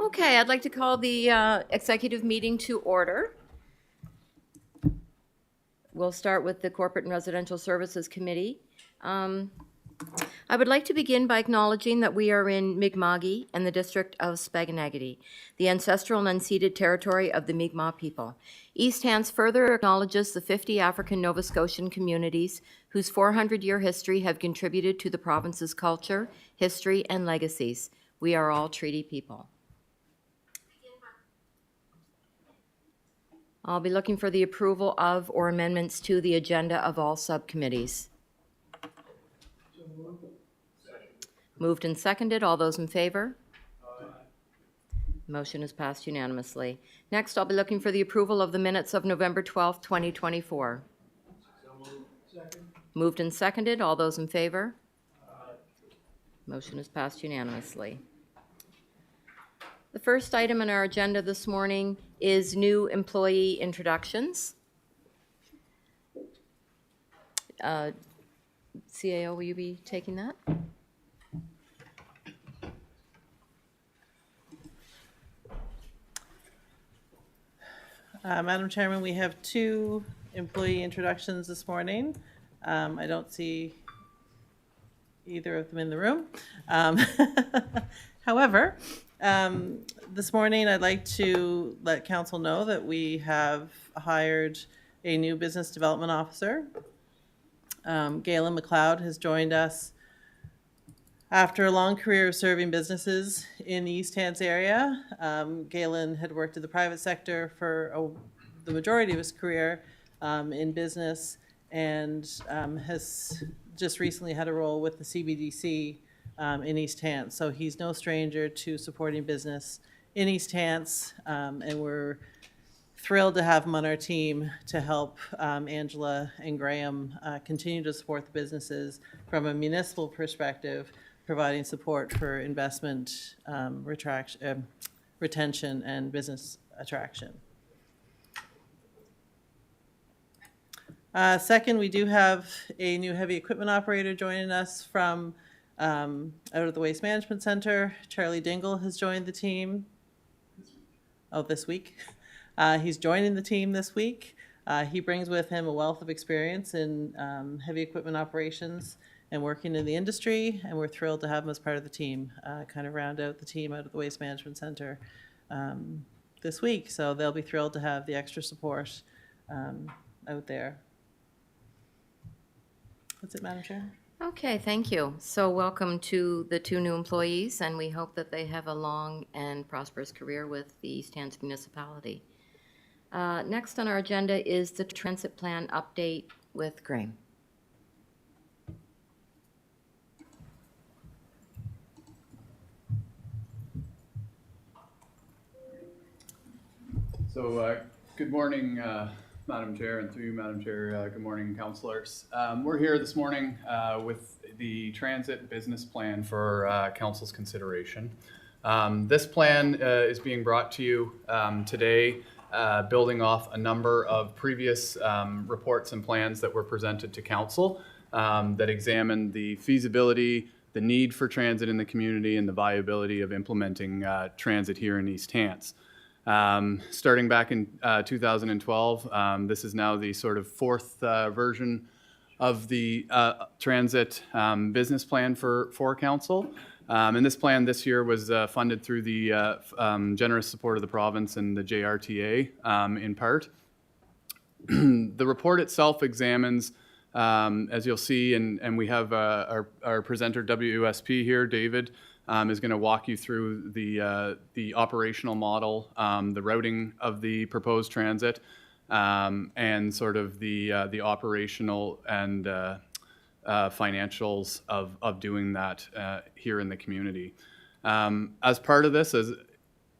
Okay, I'd like to call the executive meeting to order. We'll start with the Corporate and Residential Services Committee. I would like to begin by acknowledging that we are in Mi'kma'ki and the district of Spaganagity, the ancestral and unceded territory of the Mi'kmaq people. East Hants further acknowledges the 50 African Nova Scotian communities whose 400-year history have contributed to the province's culture, history, and legacies. We are all treaty people. I'll be looking for the approval of or amendments to the agenda of all subcommittees. Moved and seconded. All those in favor? Aye. Motion is passed unanimously. Next, I'll be looking for the approval of the minutes of November 12th, 2024. Moved and seconded. All those in favor? Aye. Motion is passed unanimously. The first item on our agenda this morning is new employee introductions. CAO, will you be taking that? Madam Chairman, we have two employee introductions this morning. I don't see either of them in the room. However, this morning I'd like to let council know that we have hired a new business development officer. Galen McLeod has joined us after a long career of serving businesses in the East Hants area. Galen had worked in the private sector for the majority of his career in business and has just recently had a role with the CBDC in East Hants. So he's no stranger to supporting business in East Hants, and we're thrilled to have him on our team to help Angela and Graham continue to support the businesses from a municipal perspective, providing support for investment, retention, and business attraction. Second, we do have a new heavy equipment operator joining us from out of the Waste Management Center. Charlie Dingle has joined the team. This week. He's joining the team this week. He brings with him a wealth of experience in heavy equipment operations and working in the industry, and we're thrilled to have him as part of the team, kind of round out the team out of the Waste Management Center this week. So they'll be thrilled to have the extra support out there. That's it, Madam Chair. Okay, thank you. So welcome to the two new employees, and we hope that they have a long and prosperous career with the East Hants municipality. Next on our agenda is the transit plan update with Graham. So good morning, Madam Chair, and through you, Madam Chair, good morning, councillors. We're here this morning with the transit business plan for council's consideration. This plan is being brought to you today, building off a number of previous reports and plans that were presented to council that examined the feasibility, the need for transit in the community, and the viability of implementing transit here in East Hants. Starting back in 2012, this is now the sort of fourth version of the transit business plan for council. And this plan this year was funded through the generous support of the province and the JRTA in part. The report itself examines, as you'll see, and we have our presenter WSP here, David, is going to walk you through the operational model, the routing of the proposed transit, and sort of the operational and financials of doing that here in the community. As part of this, as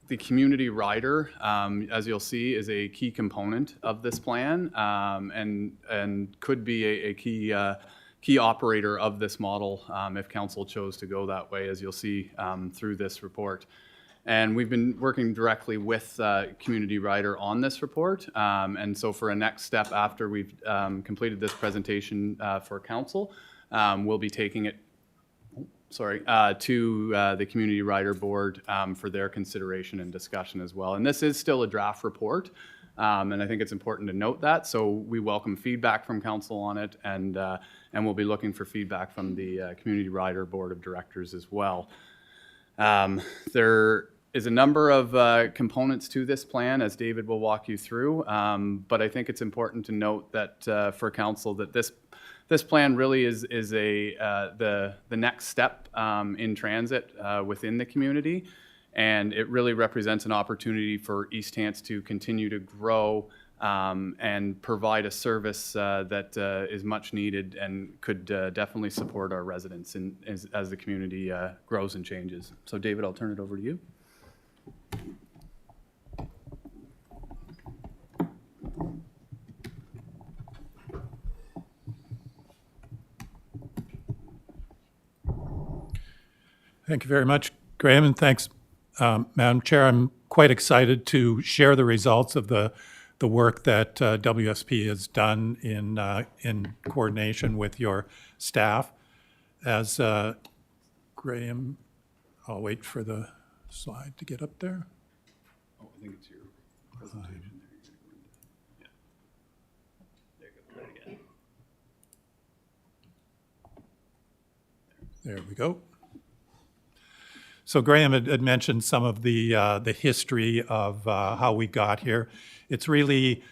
the community rider, as you'll see, is a key component of this plan, and could be a key operator of this model if council chose to go that way, as you'll see through this report. And we've been working directly with Community Rider on this report. And so for a next step after we've completed this presentation for council, we'll be taking it the Community Rider Board for their consideration and discussion as well. And this is still a draft report, and I think it's important to note that. So we welcome feedback from council on it, and we'll be looking for feedback from the Community Rider Board of Directors as well. There is a number of components to this plan, as David will walk you through, but I think it's important to note that for council that this plan really is the next step in transit within the community, and it really represents an opportunity for East Hants to continue to grow and provide a service that is much needed and could definitely support our residents as the community grows and changes. So David, I'll turn it over to you. Thank you very much, Graham, and thanks, Madam Chair. I'm quite excited to share the results of the work that WSP has done in coordination with your staff. As Graham, I'll wait for the slide to get up there. Oh, I think it's your presentation. There we go. So Graham had mentioned some of the history of how we got here. It's really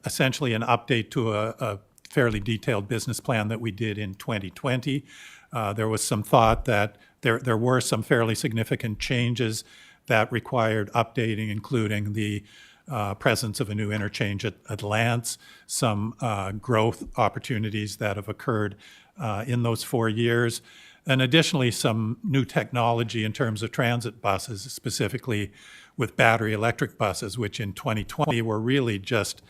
essentially an update to a fairly detailed business plan that we did in 2020. There was some thought that there were some fairly significant changes that required updating, including the presence of a new interchange at Lance, some growth opportunities that have occurred in those 4 years, and additionally some new technology in terms of transit buses, specifically with battery electric buses, which in 2020 were really just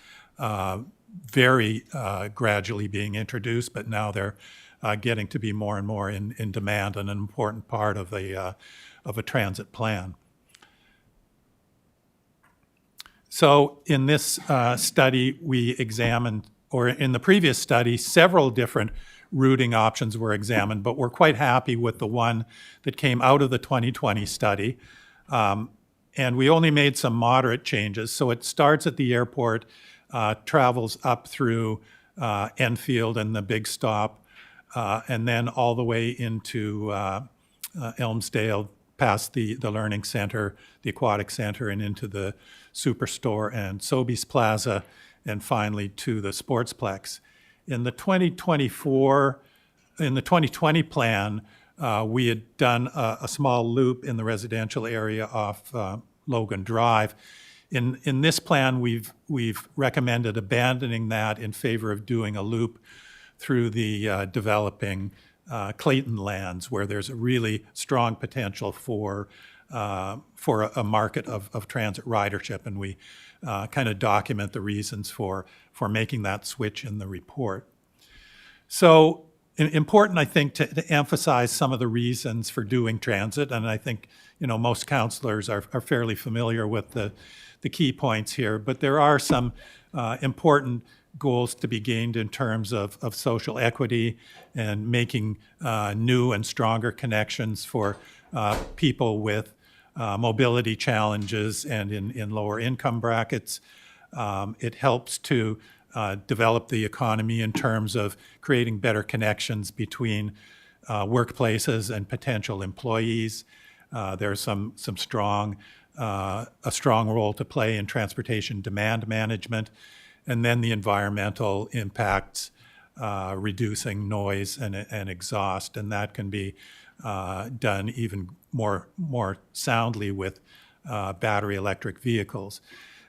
very gradually being introduced, but now they're getting to be more and more in demand and an important part of a transit plan. So in this study, we examined, or in the previous study, several different routing options were examined, but we're quite happy with the one that came out of the 2020 study. And we only made some moderate changes. So it starts at the airport, travels up through Enfield and the big stop, and then all the way into Elmsdale, past the Learning Center, the Aquatic Center, and into the Superstore and Sobeys Plaza, and finally to the Sportsplex. In the 2020 plan, we had done a small loop in the residential area off Logan Drive. In this plan, we've recommended abandoning that in favor of doing a loop through the developing Clayton lands, where there's a really strong potential for a market of transit ridership, and we kind of document the reasons for making that switch in the report. So important, I think, to emphasize some of the reasons for doing transit, and I think most councillors are fairly familiar with the key points here, but there are some important goals to be gained in terms of social equity and making new and stronger connections for people with mobility challenges and in lower income brackets. It helps to develop the economy in terms of creating better connections between workplaces and potential employees. There's some strong role to play in transportation demand management, and then the environmental impacts, reducing noise and exhaust, and that can be done even more soundly with battery electric vehicles,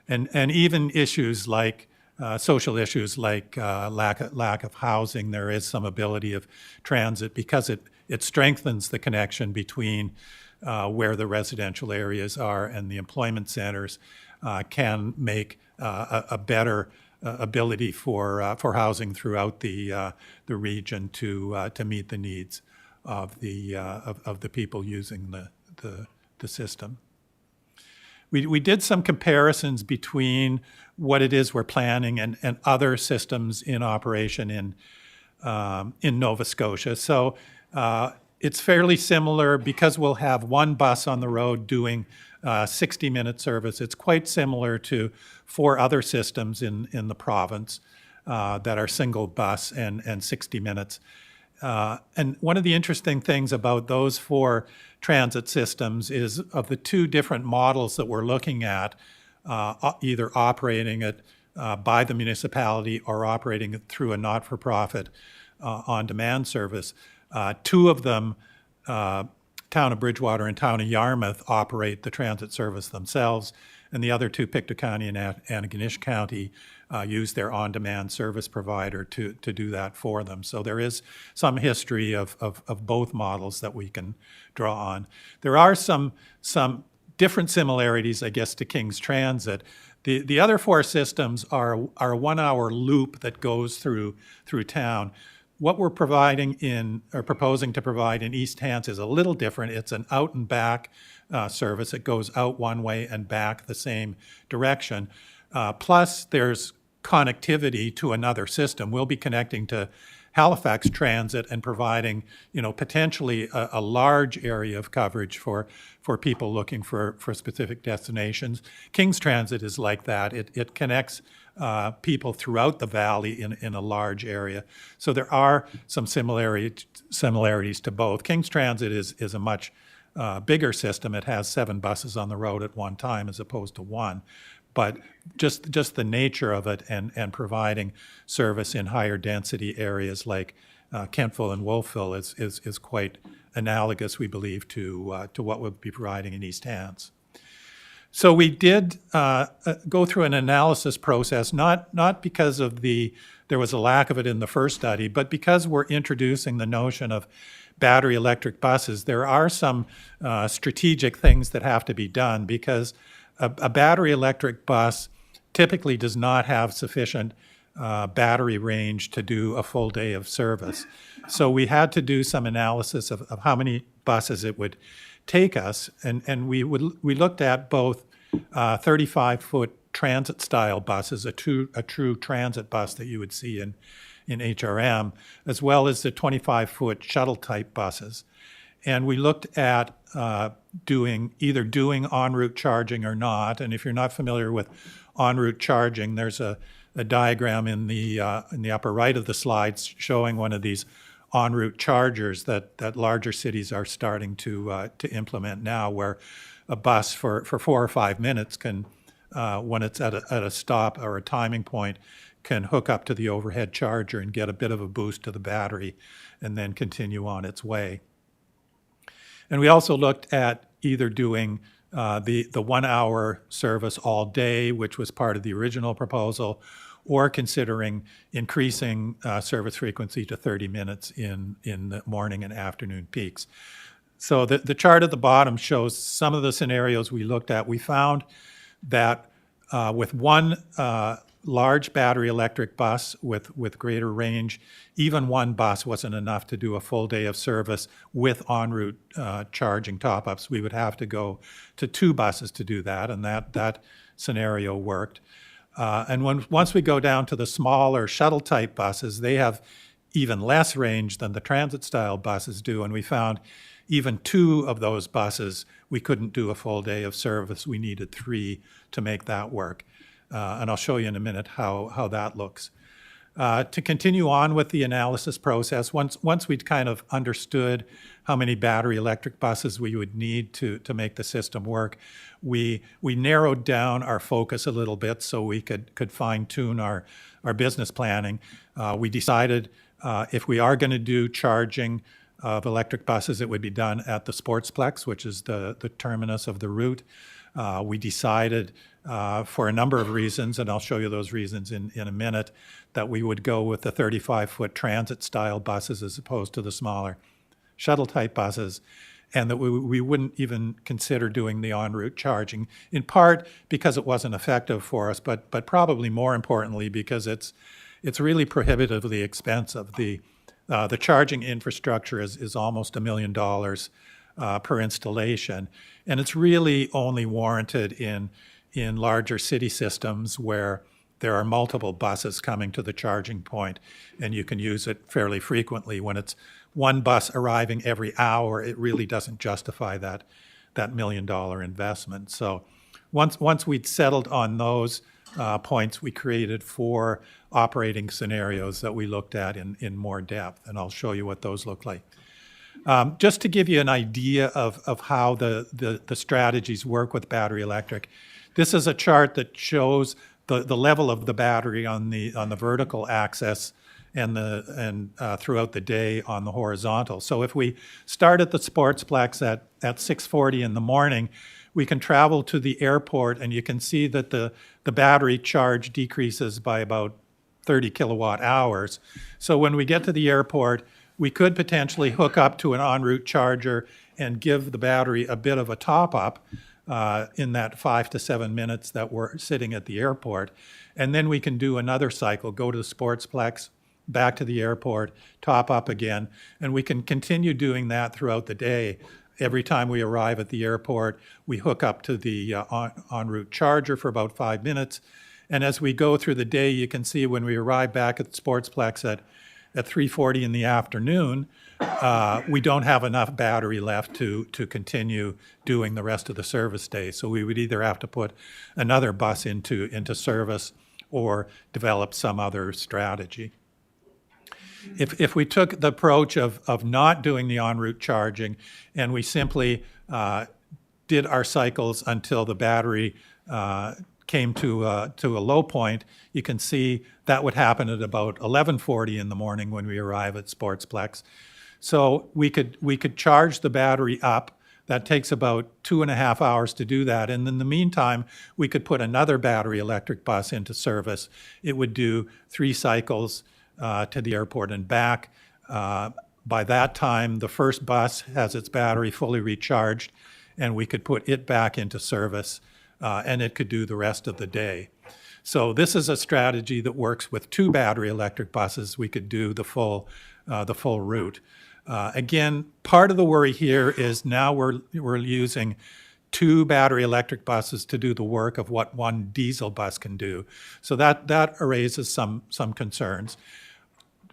and even issues like social issues like lack of housing. There is some ability of transit, because it strengthens the connection between where the residential areas are and the employment centers, can make a better ability for housing throughout the region to meet the needs of the people using the system. We did some comparisons between what it is we're planning and other systems in operation in Nova Scotia. So it's fairly similar because we'll have one bus on the road doing 60-minute service. It's quite similar to 4 other systems in the province that are single bus and 60 minutes. And one of the interesting things about those 4 transit systems is of the 2 different models that we're looking at, either operating it by the municipality or operating it through a not-for-profit on-demand service. 2 of them, Town of Bridgewater and Town of Yarmouth, operate the transit service themselves, and the other 2, Pictou County and Antigonish County, use their on-demand service provider to do that for them. So there is some history of both models that we can draw on. There are some different similarities, I guess, to King's Transit. The other 4 systems are a 1-hour loop that goes through town. What we're proposing to provide in East Hants is a little different. It's an out and back service. It goes out one way and back the same direction. Plus, there's connectivity to another system. We'll be connecting to Halifax Transit and providing, potentially a large area of coverage for people looking for specific destinations. King's Transit is like that. It connects people throughout the valley in a large area. So there are some similarities to both. King's Transit is a much bigger system. It has 7 buses on the road at one time as opposed to 1. But just the nature of it and providing service in higher density areas like Kentville and Wolfville is quite analogous, we believe, to what we'll be providing in East Hants. So we did go through an analysis process, not because there was a lack of it in the first study, but because we're introducing the notion of battery electric buses. There are some strategic things that have to be done because a battery electric bus typically does not have sufficient battery range to do a full day of service. So we had to do some analysis of how many buses it would take us, and we looked at both 35-foot transit-style buses, a true transit bus that you would see in HRM, as well as the 25-foot shuttle-type buses. And we looked at doing en route charging or not. And if you're not familiar with en route charging, there's a diagram in the upper right of the slides showing one of these en route chargers that larger cities are starting to implement now, where a bus for 4 or 5 minutes can, when it's at a stop or a timing point, can hook up to the overhead charger and get a bit of a boost to the battery and then continue on its way. And we also looked at either doing the 1-hour service all day, which was part of the original proposal, or considering increasing service frequency to 30 minutes in the morning and afternoon peaks. So the chart at the bottom shows some of the scenarios we looked at. We found that with one large battery electric bus with greater range, even one bus wasn't enough to do a full day of service with en route charging top-ups. We would have to go to 2 buses to do that, and that scenario worked. And once we go down to the smaller shuttle-type buses, they have even less range than the transit-style buses do, and we found even 2 of those buses, we couldn't do a full day of service. We needed 3 to make that work. And I'll show you in a minute how that looks. To continue on with the analysis process, once we'd kind of understood how many battery electric buses we would need to make the system work, we narrowed down our focus a little bit so we could fine-tune our business planning. We decided if we are going to do charging of electric buses, it would be done at the Sportsplex, which is the terminus of the route. We decided for a number of reasons, and I'll show you those reasons in a minute, that we would go with the 35-foot transit-style buses as opposed to the smaller shuttle-type buses, and that we wouldn't even consider doing the en route charging, in part because it wasn't effective for us, but probably more importantly because it's really prohibitively expensive. The charging infrastructure is almost $1 million per installation, and it's really only warranted in larger city systems where there are multiple buses coming to the charging point, and you can use it fairly frequently. When it's one bus arriving every hour, it really doesn't justify that $1 million investment. So once we'd settled on those points, we created 4 operating scenarios that we looked at in more depth, and I'll show you what those look like. Just to give you an idea of how the strategies work with battery electric, this is a chart that shows the level of the battery on the vertical axis and throughout the day on the horizontal. So if we start at the Sportsplex at 6:40 in the morning, we can travel to the airport, and you can see that the battery charge decreases by about 30 kilowatt hours. So when we get to the airport, we could potentially hook up to an en route charger and give the battery a bit of a top up in that 5 to 7 minutes that we're sitting at the airport. And then we can do another cycle, go to the Sportsplex, back to the airport, top up again, and we can continue doing that throughout the day. Every time we arrive at the airport, we hook up to the en route charger for about 5 minutes. And as we go through the day, you can see when we arrive back at the Sportsplex at 3:40 in the afternoon, we don't have enough battery left to continue doing the rest of the service day. So we would either have to put another bus into service or develop some other strategy. If we took the approach of not doing the en route charging and we simply did our cycles until the battery came to a low point, you can see that would happen at about 11:40 in the morning when we arrive at Sportsplex. So we could charge the battery up. That takes about 2.5 hours to do that. And in the meantime, we could put another battery electric bus into service. It would do 3 cycles to the airport and back. By that time, the first bus has its battery fully recharged, and we could put it back into service, and it could do the rest of the day. So this is a strategy that works with 2 battery electric buses. We could do the full route. Again, part of the worry here is now we're using 2 battery electric buses to do the work of what 1 diesel bus can do. So that raises some concerns.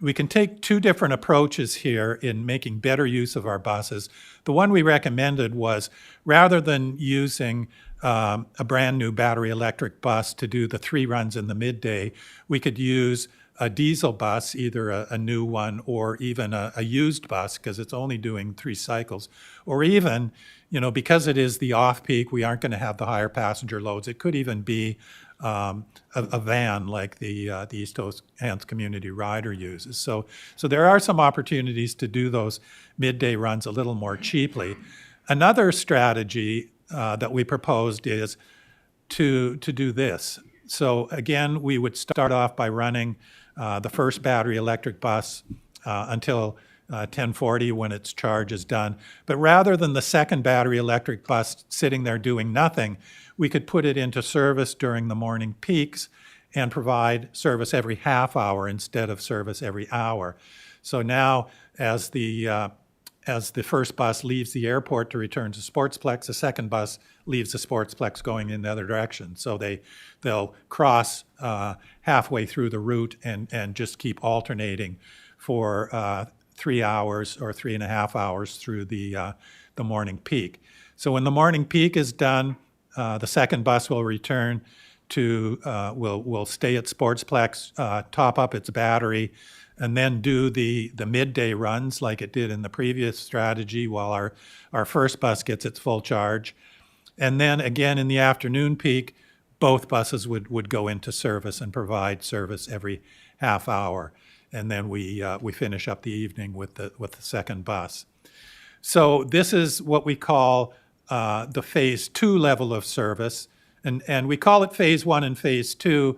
We can take 2 different approaches here in making better use of our buses. The one we recommended was, rather than using a brand new battery electric bus to do the 3 runs in the midday, we could use a diesel bus, either a new one or even a used bus, because it's only doing 3 cycles. Or even, because it is the off-peak, we aren't going to have the higher passenger loads. It could even be a van like the East Hants Community Rider uses. So there are some opportunities to do those midday runs a little more cheaply. Another strategy that we proposed is to do this. So again, we would start off by running the first battery electric bus until 10:40 when its charge is done. But rather than the second battery electric bus sitting there doing nothing, we could put it into service during the morning peaks and provide service every half hour instead of service every hour. So now, as the first bus leaves the airport to return to Sportsplex, the second bus leaves the Sportsplex going in the other direction. So they'll cross halfway through the route and just keep alternating for 3 hours or 3.5 hours through the morning peak. So when the morning peak is done, the second bus will return to will stay at Sportsplex, top up its battery, and then do the midday runs like it did in the previous strategy while our first bus gets its full charge. And then again in the afternoon peak, both buses would go into service and provide service every half hour. And then we finish up the evening with the second bus. So this is what we call the phase 2 level of service. And we call it phase 1 and phase 2,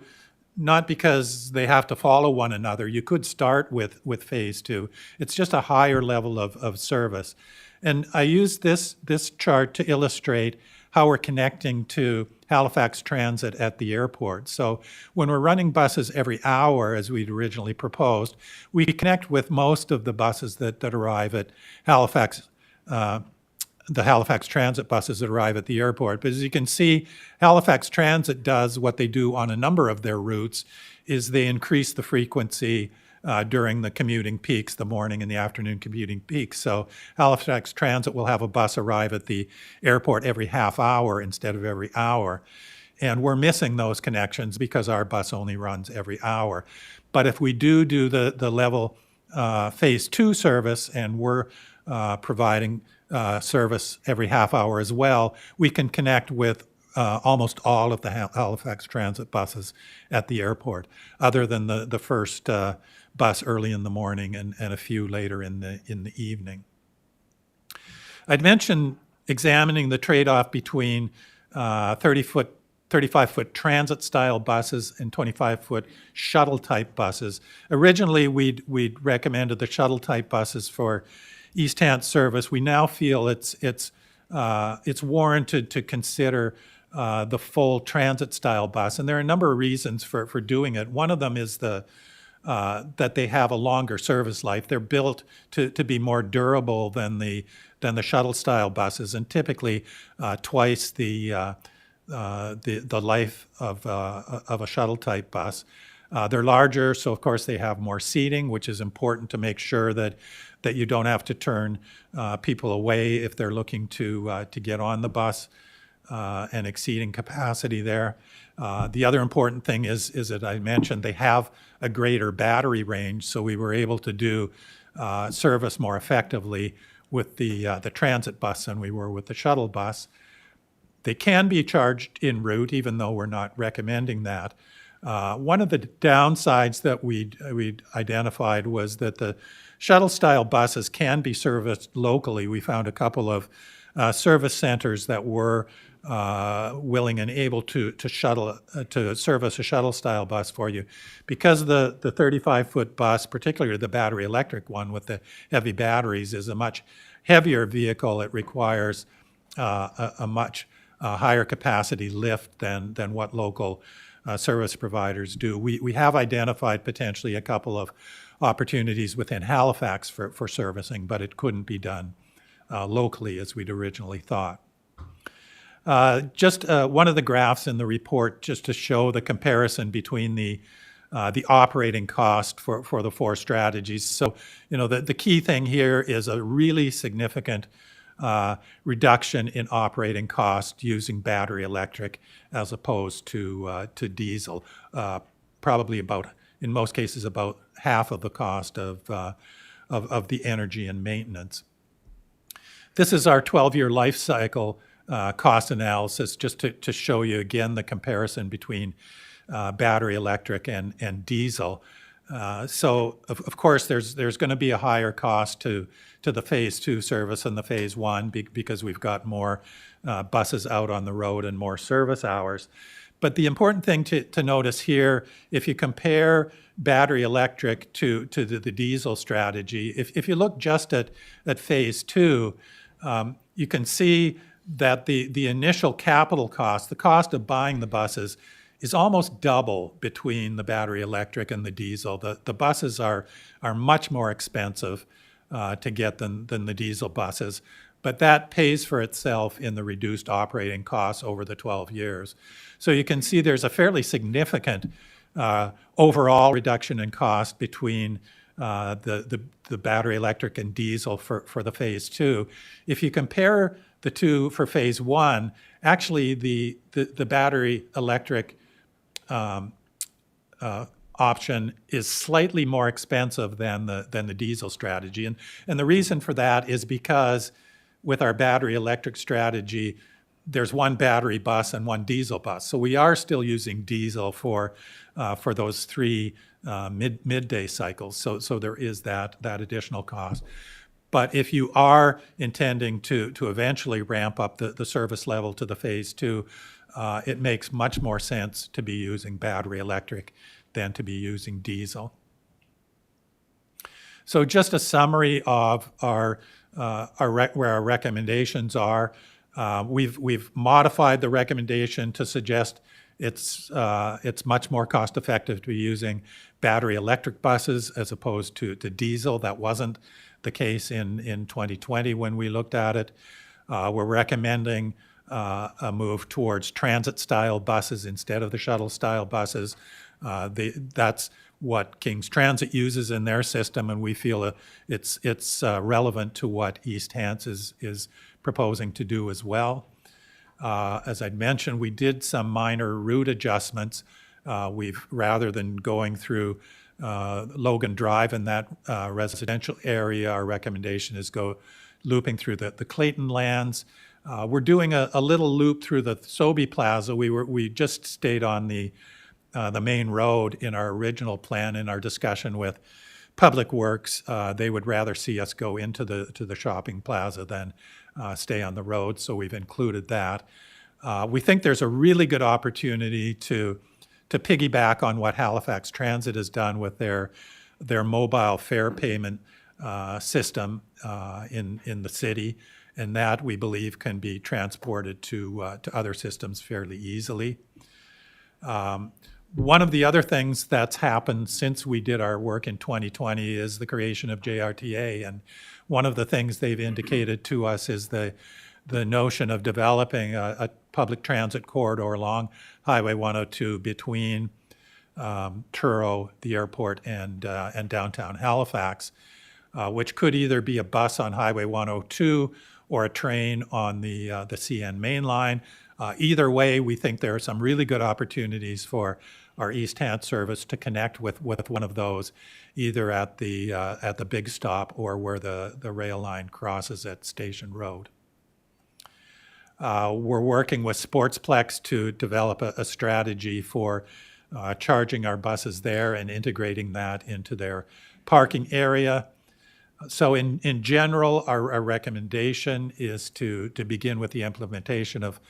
not because they have to follow one another. You could start with phase 2. It's just a higher level of service. And I use this chart to illustrate how we're connecting to Halifax Transit at the airport. So when we're running buses every hour, as we'd originally proposed, we connect with most of the buses that arrive at Halifax the Halifax Transit buses that arrive at the airport. But as you can see, Halifax Transit does what they do on a number of their routes, is they increase the frequency during the commuting peaks, the morning and the afternoon commuting peaks. So Halifax Transit will have a bus arrive at the airport every half hour instead of every hour. And we're missing those connections because our bus only runs every hour. But if we do the level phase 2 service, and we're providing service every half hour as well, we can connect with almost all of the Halifax Transit buses at the airport, other than the first bus early in the morning and a few later in the evening. I'd mentioned examining the trade-off between 35-foot transit-style buses and 25-foot shuttle-type buses. Originally, we'd recommended the shuttle-type buses for East Hants service. We now feel it's warranted to consider the full transit-style bus, and there are a number of reasons for doing it. One of them is that they have a longer service life. They're built to be more durable than the shuttle-style buses, and typically twice the life of a shuttle-type bus. They're larger, so of course they have more seating, which is important to make sure that you don't have to turn people away if they're looking to get on the bus and exceeding capacity there. The other important thing is that I mentioned they have a greater battery range, so we were able to do service more effectively with the transit bus than we were with the shuttle bus. They can be charged en route, even though we're not recommending that. One of the downsides that we'd identified was that the shuttle-style buses can be serviced locally. We found a couple of service centers that were willing and able to service a shuttle-style bus for you. Because the 35-foot bus, particularly the battery electric one with the heavy batteries, is a much heavier vehicle. It requires a much higher capacity lift than what local service providers do. We have identified potentially a couple of opportunities within Halifax for servicing, but it couldn't be done locally as we'd originally thought. Just one of the graphs in the report just to show the comparison between the operating cost for the 4 strategies. So, the key thing here is a really significant reduction in operating cost using battery electric as opposed to diesel. Probably in most cases, about half of the cost of the energy and maintenance. This is our 12-year life cycle cost analysis, just to show you again the comparison between battery electric and diesel. So of course there's going to be a higher cost to the phase 2 service than the phase 1 because we've got more buses out on the road and more service hours. But the important thing to notice here, if you compare battery electric to the diesel strategy, if you look just at phase 2, you can see that the initial capital cost, the cost of buying the buses, is almost double between the battery electric and the diesel. The buses are much more expensive to get than the diesel buses, but that pays for itself in the reduced operating costs over the 12 years. So you can see there's a fairly significant overall reduction in cost between the battery electric and diesel for the phase 2. If you compare the two for phase 1, actually the battery electric option is slightly more expensive than the diesel strategy. And the reason for that is because with our battery electric strategy, there's one battery bus and one diesel bus. So we are still using diesel for those 3 midday cycles. So there is that additional cost. But if you are intending to eventually ramp up the service level to the phase 2, it makes much more sense to be using battery electric than to be using diesel. So just a summary of where our recommendations are. We've modified the recommendation to suggest it's much more cost effective to be using battery electric buses as opposed to diesel. That wasn't the case in 2020 when we looked at it. We're recommending a move towards transit-style buses instead of the shuttle-style buses. That's what King's Transit uses in their system, and we feel it's relevant to what East Hants is proposing to do as well. As I'd mentioned, we did some minor route adjustments. Rather than going through Logan Drive in that residential area, our recommendation is go looping through the Clayton lands. We're doing a little loop through the Sobey Plaza. We just stayed on the main road in our original plan. In our discussion with Public Works, they would rather see us go into the shopping plaza than stay on the road, so we've included that. We think there's a really good opportunity to piggyback on what Halifax Transit has done with their mobile fare payment system in the city, and that we believe can be transported to other systems fairly easily. One of the other things that's happened since we did our work in 2020 is the creation of JRTA, and one of the things they've indicated to us is the notion of developing a public transit corridor along Highway 102 between Truro, the airport, and downtown Halifax, which could either be a bus on Highway 102 or a train on the CN main line. Either way, we think there are some really good opportunities for our East Hants service to connect with one of those, either at the big stop or where the rail line crosses at Station Road. We're working with Sportsplex to develop a strategy for charging our buses there and integrating that into their parking area. So in general, our recommendation is to begin with the implementation of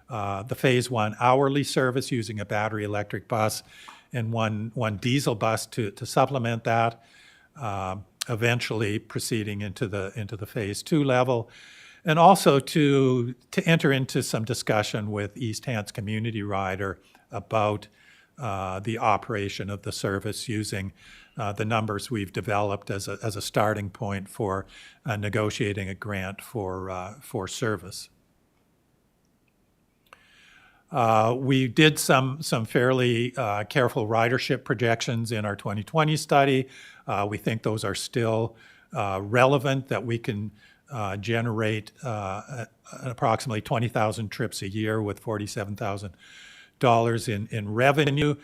the Phase 1 hourly service using a battery electric bus and one diesel bus to supplement that, eventually proceeding into the Phase 2 level, and also to enter into some discussion with East Hants Community Rider about the operation of the service using the numbers we've developed as a starting point for negotiating a grant for service. We did some fairly careful ridership projections in our 2020 study. We think those are still relevant, that we can generate approximately 20,000 trips a year with $47,000 in revenue.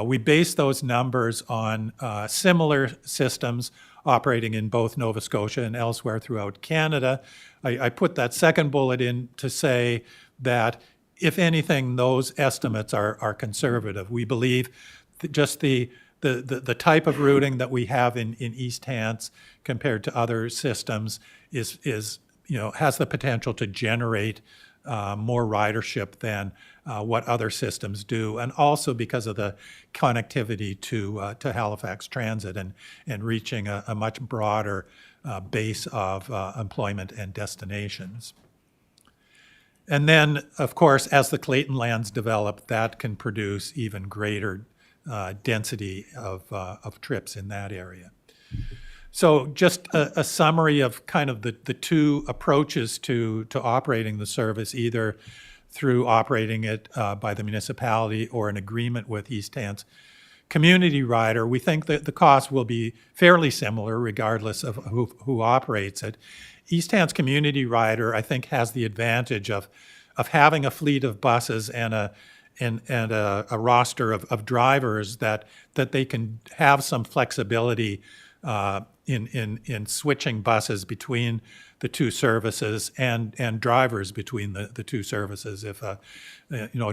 We base those numbers on similar systems operating in both Nova Scotia and elsewhere throughout Canada. I put that second bullet in to say that if anything, those estimates are conservative. We believe that just the type of routing that we have in East Hants compared to other systems is has the potential to generate more ridership than what other systems do, and also because of the connectivity to Halifax Transit and reaching a much broader base of employment and destinations. And then, of course, as the Clayton lands develop, that can produce even greater density of trips in that area. So just a summary of kind of the two approaches to operating the service, either through operating it by the municipality or an agreement with East Hants Community Rider. We think that the cost will be fairly similar regardless of who operates it. East Hants Community Rider, I think, has the advantage of having a fleet of buses and a roster of drivers that they can have some flexibility in switching buses between the two services and drivers between the two services. If a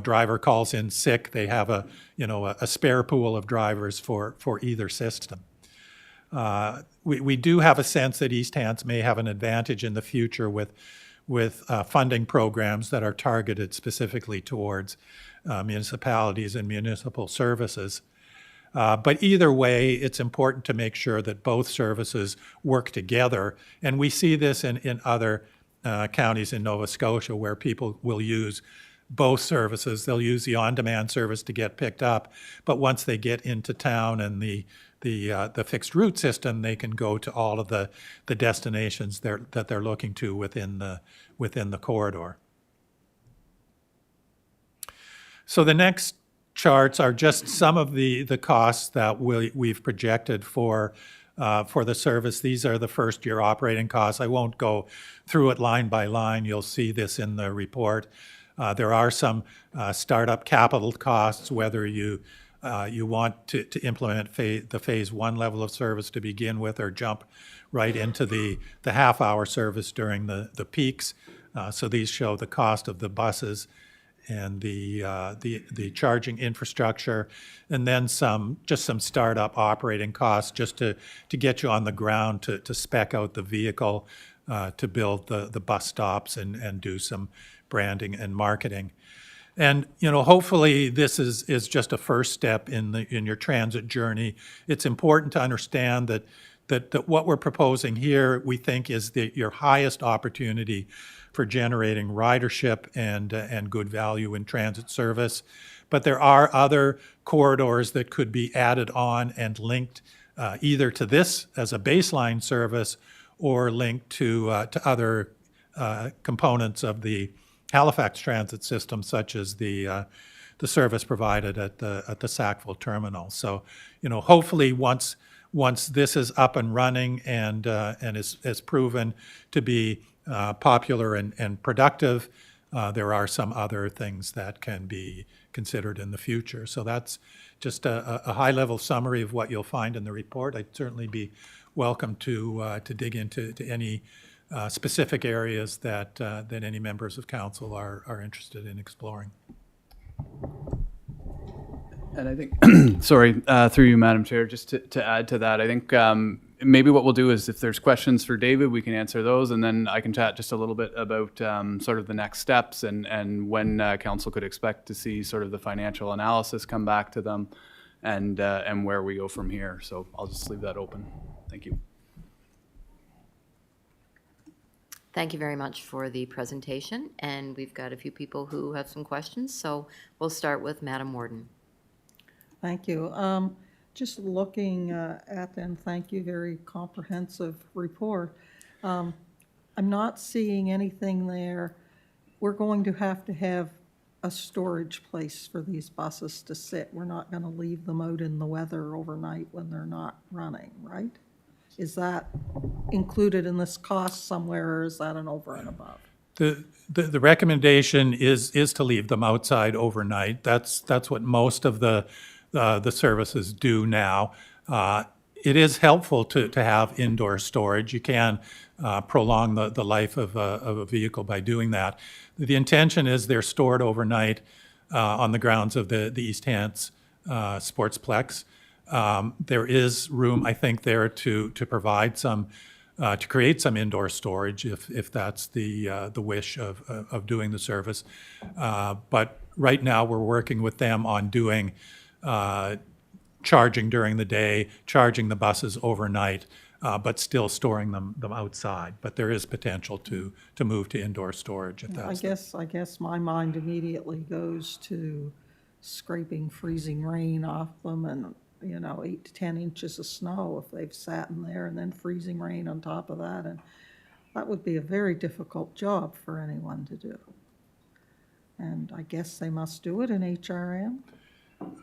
driver calls in sick, they have a spare pool of drivers for either system. We do have a sense that East Hants may have an advantage in the future with funding programs that are targeted specifically towards municipalities and municipal services. But either way, it's important to make sure that both services work together. And we see this in other counties in Nova Scotia where people will use both services. They'll use the on-demand service to get picked up, but once they get into town and the the fixed route system, they can go to all of the destinations that they're looking to within the corridor. So the next charts are just some of the costs that we've projected for the service. These are the first-year operating costs. I won't go through it line by line. You'll see this in the report. There are some startup capital costs, whether you want to implement the phase one level of service to begin with, or jump right into the half-hour service during the peaks. So these show the cost of the buses and the charging infrastructure, and then just some startup operating costs just to get you on the ground, to spec out the vehicle, to build the bus stops and do some branding and marketing. And, hopefully this is just a first step in your transit journey. It's important to understand that what we're proposing here, we think, is your highest opportunity for generating ridership and good value in transit service. But there are other corridors that could be added on and linked either to this as a baseline service, or linked to other components of the Halifax transit system, such as the service provided at the Sackville terminal. So, hopefully once this is up and running and is proven to be popular and productive, there are some other things that can be considered in the future. So that's just a high-level summary of what you'll find in the report. I'd certainly be welcome to dig into any specific areas that any members of council are interested in exploring. And I think, sorry, through you, Madam Chair, just to add to that, I think maybe what we'll do is, if there's questions for David, we can answer those, and then I can chat just a little bit about sort of the next steps and when council could expect to see sort of the financial analysis come back to them, and where we go from here. So I'll just leave that open. Thank you. Thank you very much for the presentation, and we've got a few people who have some questions, so we'll start with Madam Warden. Thank you. Just looking at, and thank you, very comprehensive report. I'm not seeing anything there. We're going to have a storage place for these buses to sit. We're not going to leave them out in the weather overnight when they're not running, right? Is that included in this cost somewhere, or is that an over and above? The recommendation is to leave them outside overnight. That's what most of the services do now. It is helpful to have indoor storage. You can prolong the life of a vehicle by doing that. The intention is they're stored overnight on the grounds of the East Hants Sportsplex. There is room, I think, there to provide some, to create some indoor storage if that's the wish of doing the service. But right now we're working with them on doing charging during the day, charging the buses overnight, but still storing them outside. But there is potential to move to indoor storage if that's. I guess my mind immediately goes to scraping freezing rain off them, and 8 to 10 inches of snow if they've sat in there, and then freezing rain on top of that, and that would be a very difficult job for anyone to do. And I guess they must do it in HRM.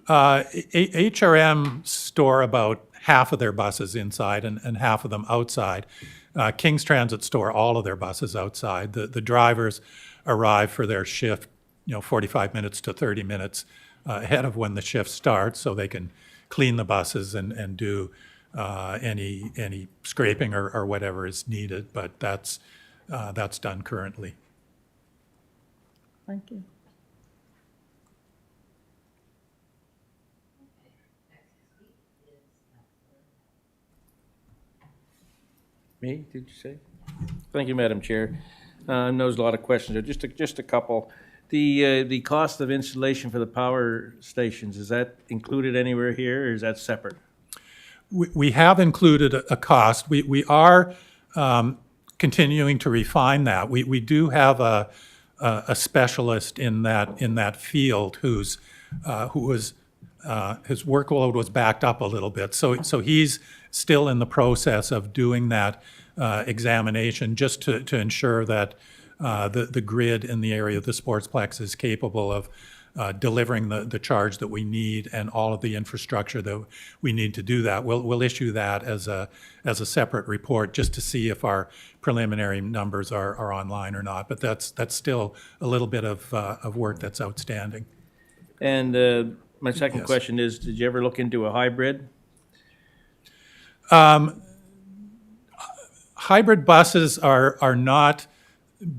HRM store about half of their buses inside and half of them outside. King's Transit store all of their buses outside. The drivers arrive for their shift, 45 minutes to 30 minutes ahead of when the shift starts, so they can clean the buses and do any scraping or whatever is needed. But that's done currently. Thank you. Me, did you say? Thank you, Madam Chair. I know there's a lot of questions. Just a couple. The cost of installation for the power stations, is that included anywhere here, or is that separate? We have included a cost. We are continuing to refine that. We do have a specialist in that field who was his workload was backed up a little bit. So he's still in the process of doing that examination just to ensure that the grid in the area of the Sportsplex is capable of delivering the charge that we need and all of the infrastructure that we need to do that. We'll issue that as a separate report just to see if our preliminary numbers are online or not. But that's still a little bit of work that's outstanding. And my second Yes. question is, did you ever look into a hybrid? Hybrid buses are not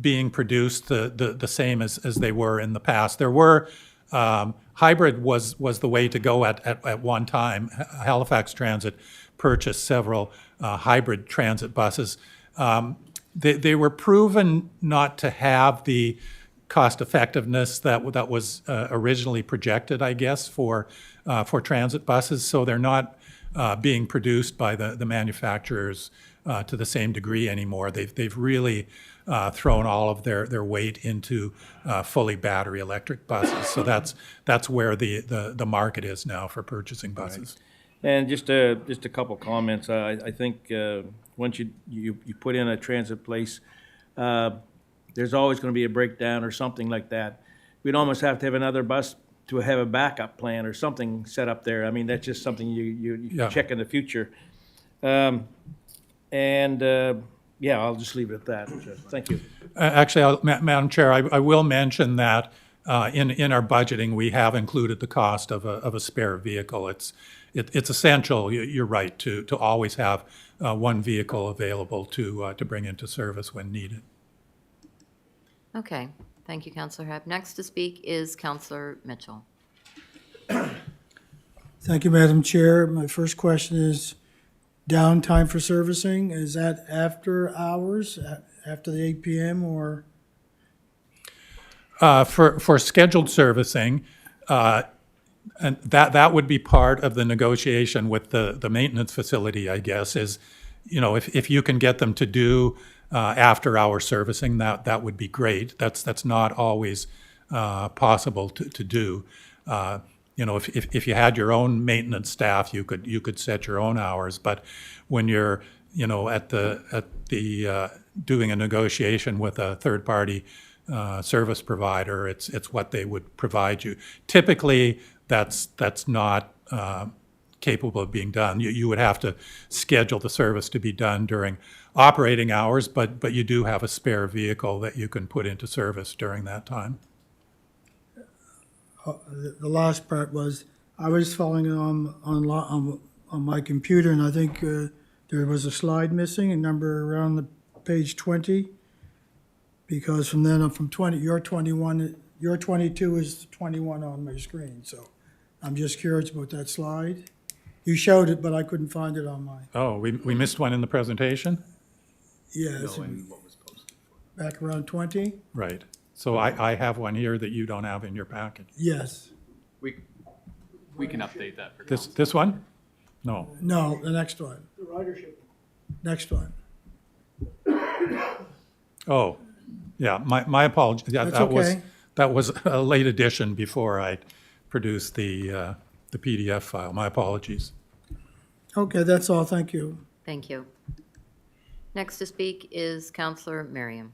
being produced the same as they were in the past. There were, hybrid was the way to go at one time. Halifax Transit purchased several hybrid transit buses. They were proven not to have the cost effectiveness that was originally projected, I guess, for transit buses. So they're not being produced by the manufacturers to the same degree anymore. They've really thrown all of their weight into fully battery electric buses. So that's where the market is now for purchasing buses. And just a couple comments. I think once you put in a transit place, there's always going to be a breakdown or something like that. We'd almost have to have another bus to have a backup plan or something set up there. I mean, that's just something you Yeah. check in the future. Yeah, I'll just leave it at that. Thank you. Actually, Madam Chair, I will mention that in our budgeting, we have included the cost of a spare vehicle. It's essential, you're right, to always have one vehicle available to bring into service when needed. Okay, thank you, Councillor Hebb. Next to speak is Councillor Mitchell. Thank you, Madam Chair. My first question is downtime for servicing. Is that after hours, after the 8 p.m. or? For scheduled servicing, and that would be part of the negotiation with the maintenance facility, I guess, is, if you can get them to do after-hour servicing, that would be great. That's not always possible to do. If you had your own maintenance staff, you could set your own hours. But when you're, at the doing a negotiation with a third-party service provider, it's what they would provide you. Typically, that's not capable of being done. You would have to schedule the service to be done during operating hours, but you do have a spare vehicle that you can put into service during that time. The last part was, I was following it on my computer, and I think there was a slide missing, a number around the page 20, because from then on, from 20, your 21, your 22 is 21 on my screen, so I'm just curious about that slide. You showed it, but I couldn't find it on mine. Oh, we missed one in the presentation? Yes, back around 20? Right. So I have one here that you don't have in your package. Yes. We can update that for This one? No. No, the next one. The ridership. Next one. Oh, yeah, my apologies. Yeah, That's okay. that was a late addition before I produced the PDF file. My apologies. Okay, that's all, thank you. Thank you. Next to speak is Councillor Merriam.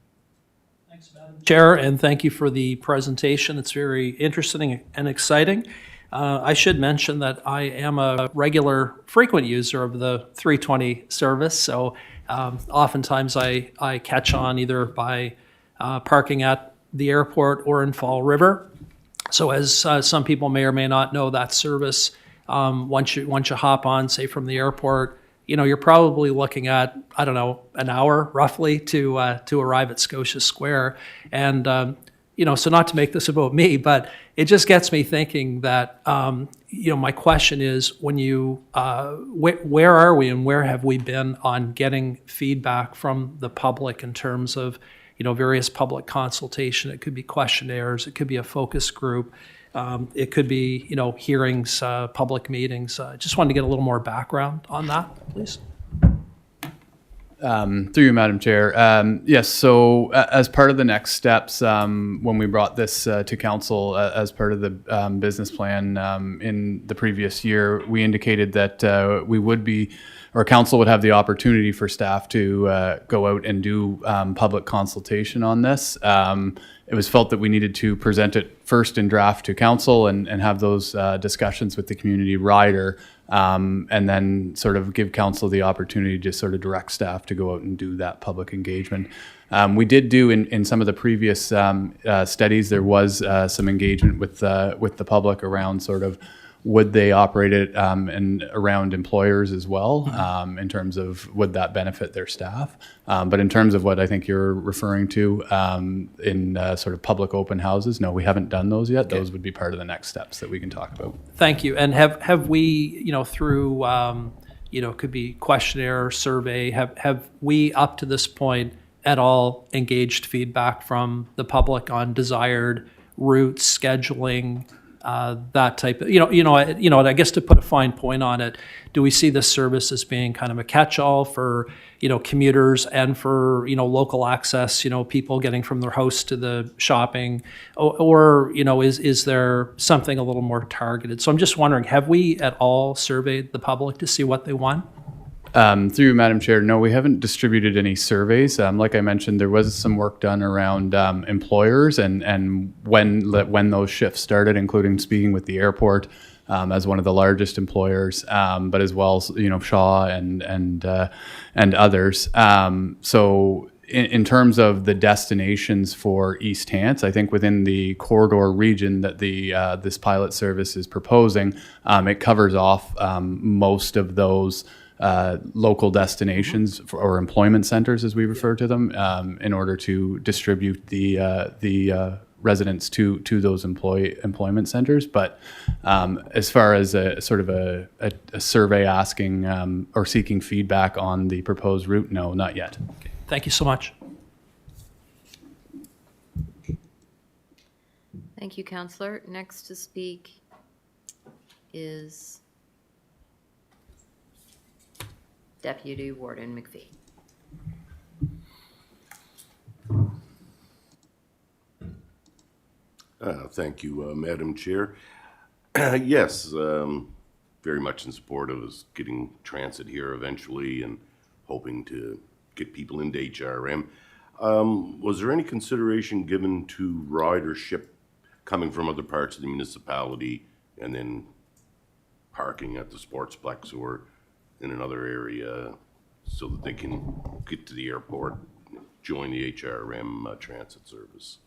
Chair, and thank you for the presentation. It's very interesting and exciting. I should mention that I am a regular, frequent user of the 320 service, so oftentimes I catch on either by parking at the airport or in Fall River. So as some people may or may not know, that service, once you hop on, say from the airport, you're probably looking at, I don't know, an hour roughly to arrive at Scotia Square. And, so not to make this about me, but it just gets me thinking that, my question is, when you, where are we and where have we been on getting feedback from the public in terms of, various public consultation? It could be questionnaires, it could be a focus group. It could be, hearings, public meetings. Just wanted to get a little more background on that, please. Through you, Madam Chair. Yes, so as part of the next steps, when we brought this to council as part of the business plan in the previous year, we indicated that we would be, or council would have the opportunity for staff to go out and do public consultation on this. It was felt that we needed to present it first in draft to council and have those discussions with the community rider, and then sort of give council the opportunity to sort of direct staff to go out and do that public engagement. We did do in some of the previous studies, there was some engagement with the public around sort of would they operate it and around employers as well, in terms of would that benefit their staff. But in terms of what I think you're referring to in sort of public open houses, no, we haven't done those yet. Those would be part of the next steps that we can talk about. Thank you. And have we, through, could be questionnaire, survey, have we up to this point at all engaged feedback from the public on desired routes, scheduling, that type of, I guess to put a fine point on it, do we see this service as being kind of a catch-all for, commuters and for, local access, people getting from their house to the shopping, or is there something a little more targeted? So I'm just wondering, have we at all surveyed the public to see what they want? Through you, Madam Chair, no, we haven't distributed any surveys. Like I mentioned, there was some work done around employers and when those shifts started, including speaking with the airport as one of the largest employers, but as well as Shaw and others. So in terms of the destinations for East Hants, I think within the corridor region that this pilot service is proposing, it covers off most of those local destinations or employment centers, as we refer to them, in order to distribute the residents to those employment centers. But as far as a sort of a survey asking or seeking feedback on the proposed route, no, not yet. Thank you so much. Thank you, Councillor. Next to speak is Deputy Warden McPhee. Thank you, Madam Chair. Yes, very much in support of us getting transit here eventually and hoping to get people into HRM. Was there any consideration given to ridership coming from other parts of the municipality and then parking at the Sportsplex or in another area so that they can get to the airport, join the HRM transit service?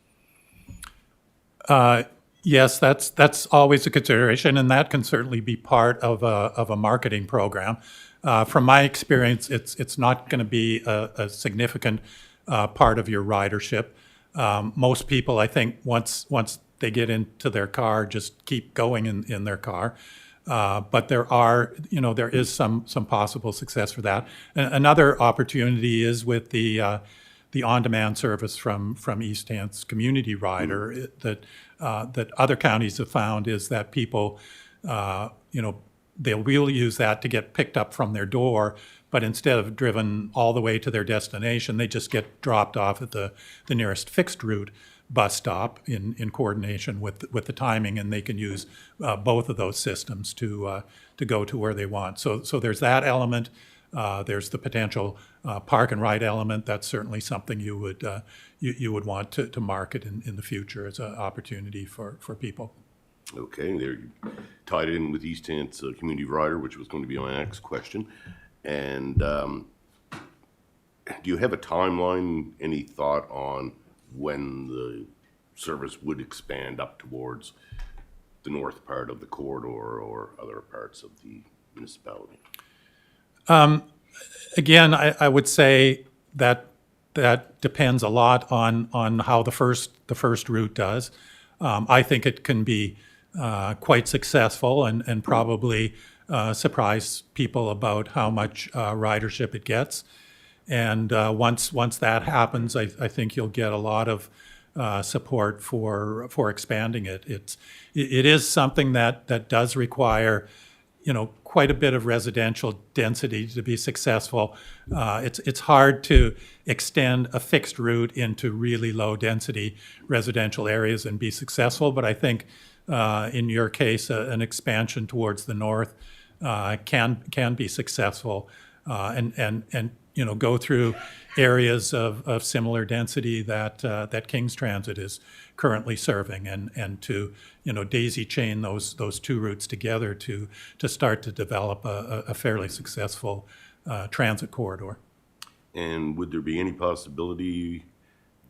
Yes, that's always a consideration, and that can certainly be part of a marketing program. From my experience, it's not going to be a significant part of your ridership. Most people, I think, once they get into their car, just keep going in their car. But there is some possible success for that. Another opportunity is with the on-demand service from East Hants Community Rider that other counties have found is that people, they will use that to get picked up from their door, but instead of driven all the way to their destination, they just get dropped off at the nearest fixed route bus stop in coordination with the timing, and they can use both of those systems to go to where they want. So there's that element. There's the potential park and ride element. That's certainly something you would want to market in the future as an opportunity for people. Okay, there you tied it in with East Hants Community Rider, which was going to be my next question. And do you have a timeline, any thought on when the service would expand up towards the north part of the corridor or other parts of the municipality? Again, I would say that depends a lot on how the first route does. I think it can be quite successful and probably surprise people about how much ridership it gets. And once that happens, I think you'll get a lot of support for expanding it. It is something that does require, quite a bit of residential density to be successful. It's hard to extend a fixed route into really low-density residential areas and be successful, but I think in your case, an expansion towards the north can be successful and you know, go through areas of similar density that King's Transit is currently serving, and to, you know, daisy chain those two routes together to start to develop a fairly successful transit corridor. And would there be any possibility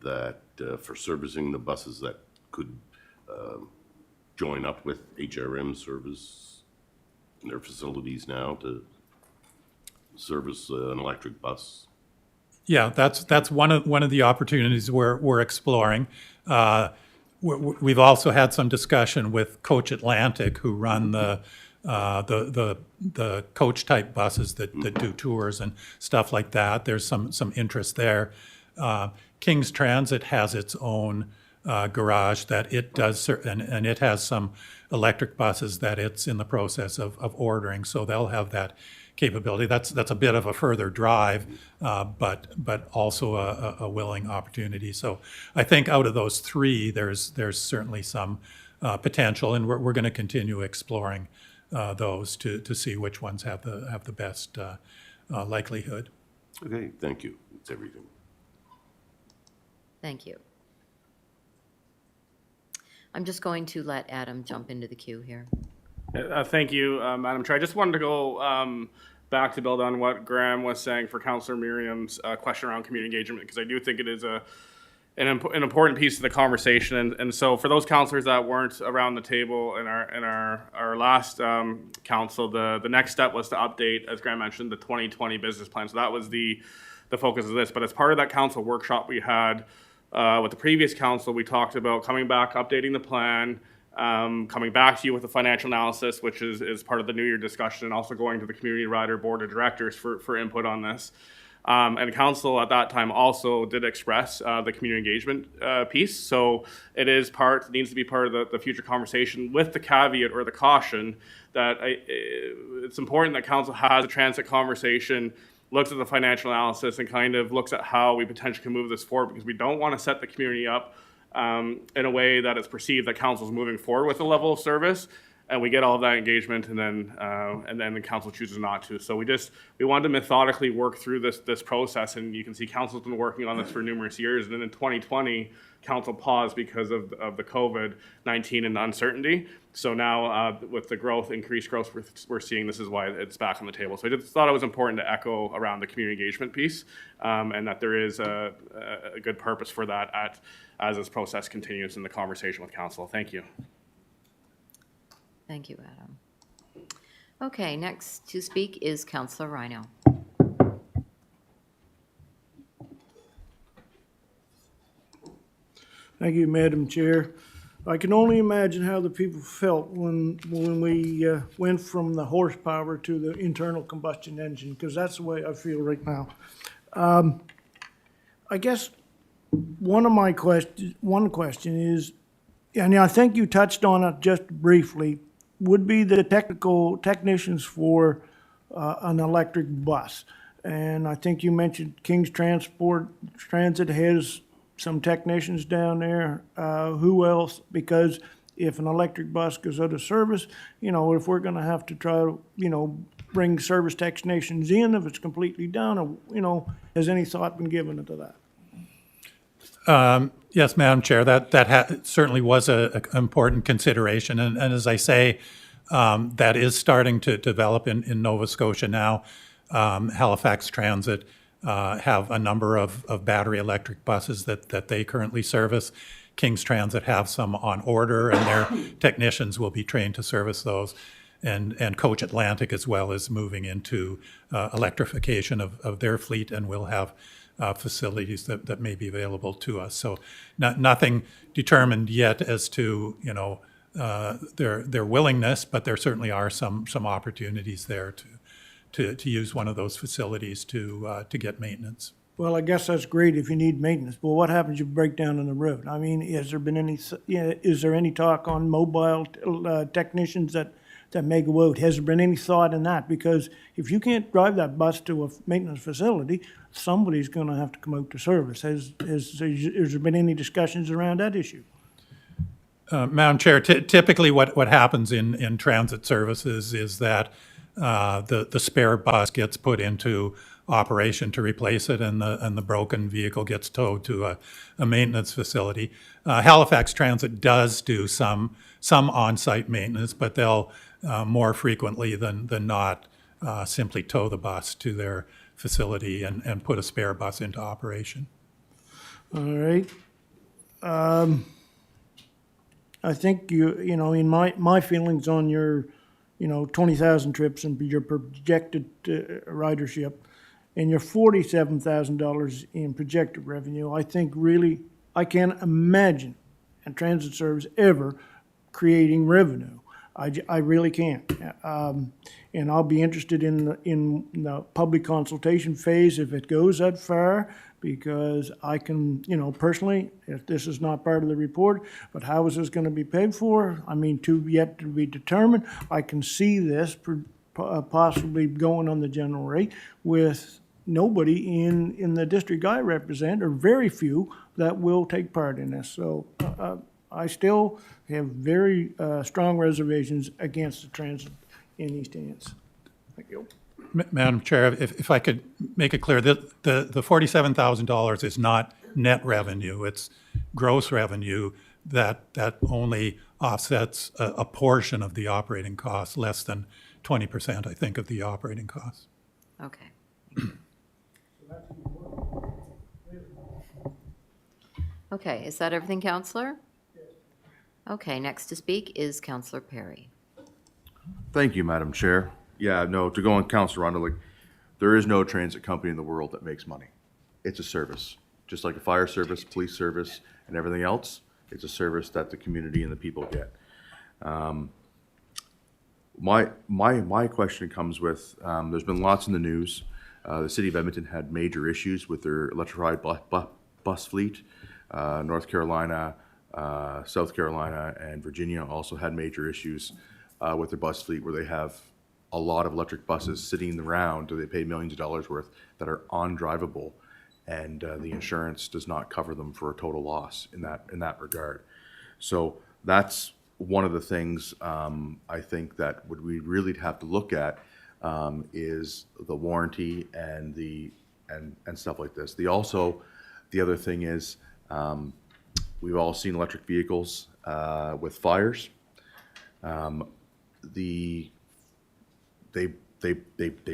that for servicing the buses that could join up with HRM service in their facilities now to service an electric bus? Yeah, that's one of the opportunities we're exploring. We've also had some discussion with Coach Atlantic, who run the coach type buses that do tours and stuff like that. There's some interest there. King's Transit has its own garage that it does, and it has some electric buses that it's in the process of ordering. So they'll have that capability. That's a bit of a further drive, but also a willing opportunity. So I think out of those three, there's certainly some potential, and we're going to continue exploring those to see which ones have the best likelihood. Okay, thank you. That's everything. Thank you. I'm just going to let Adam jump into the queue here. Thank you, Madam Chair. I just wanted to go back to build on what Graham was saying for Councillor Miriam's question around community engagement, because I do think it is an important piece of the conversation. And so for those councillors that weren't around the table in our last council, the next step was to update, as Graham mentioned, the 2020 business plan. So that was the focus of this. But as part of that council workshop we had with the previous council, we talked about coming back, updating the plan, coming back to you with a financial analysis, which is part of the New Year discussion, and also going to the Community Rider Board of Directors for input on this. And council at that time also did express the community engagement piece. So it needs to be part of the future conversation, with the caveat or the caution that it's important that council has a transit conversation, looks at the financial analysis, and kind of looks at how we potentially can move this forward, because we don't want to set the community up in a way that it's perceived that council is moving forward with a level of service, and we get all of that engagement, and then the council chooses not to. So we wanted to methodically work through this process, and you can see council's been working on this for numerous years. And then in 2020, council paused because of the COVID-19 and the uncertainty. So now with the increased growth we're seeing, this is why it's back on the table. So I just thought it was important to echo around the community engagement piece, and that there is a good purpose for that as this process continues in the conversation with council. Thank you. Thank you, Adam. Okay, next to speak is Councillor Rhino. Thank you, Madam Chair. I can only imagine how the people felt when we went from the horsepower to the internal combustion engine, because that's the way I feel right now. I guess one question is, and I think you touched on it just briefly, would be the technicians for an electric bus. And I think you mentioned King's Transit has some technicians down there. Who else? Because if an electric bus goes out of service, if we're going to have to try to, bring service technicians in if it's completely down, has any thought been given into that? Yes, Madam Chair, that certainly was an important consideration. And as I say, that is starting to develop in Nova Scotia now. Halifax Transit have a number of battery electric buses that they currently service. King's Transit have some on order, and their technicians will be trained to service those. And Coach Atlantic as well is moving into electrification of their fleet, and will have facilities that may be available to us. So nothing determined yet as to their willingness, but there certainly are some opportunities there to use one of those facilities to get maintenance. Well, I guess that's great if you need maintenance. But what happens if you break down on the road? I mean, is there any talk on mobile technicians that that may go out. Has there been any thought in that? Because if you can't drive that bus to a maintenance facility, somebody's gonna have to come out to service. Has there been any discussions around that issue? Madam Chair, typically what happens in transit services is that the spare bus gets put into operation to replace it, and the broken vehicle gets towed to a maintenance facility. Halifax Transit does do some on-site maintenance, but they'll more frequently than not simply tow the bus to their facility and put a spare bus into operation. All right. I think you know, in my feelings on your, 20,000 trips and your projected ridership and your $47,000 in projected revenue, I think really, I can't imagine a transit service ever creating revenue. I really can't. And I'll be interested in the public consultation phase if it goes that far, because I can, personally, if this is not part of the report, but how is this going to be paid for? I mean, yet to be determined. I can see this possibly going on the general rate with nobody in the district I represent, or very few, that will take part in this. So I still have very strong reservations against the transit in East Hants. Thank you. Madam Chair, if I could make it clear, the $47,000 is not net revenue, it's gross revenue that only offsets a portion of the operating costs, less than 20%, I think, of the operating costs. Okay. Okay, is that everything, Counselor? Okay, next to speak is Counselor Perry. Thank you, Madam Chair. Yeah, no, to go on Councilor Rondo, like, there is no transit company in the world that makes money. It's a service, just like a fire service, police service, and everything else. It's a service that the community and the people get. My question comes with, there's been lots in the news. The city of Edmonton had major issues with their electrified bus fleet. North Carolina, South Carolina, and Virginia also had major issues with their bus fleet, where they have a lot of electric buses sitting around, they pay millions of dollars worth, that are undrivable, and the insurance does not cover them for a total loss in that regard. So that's one of the things I think that we really have to look at is the warranty and and stuff like this. The other thing is we've all seen electric vehicles with fires. They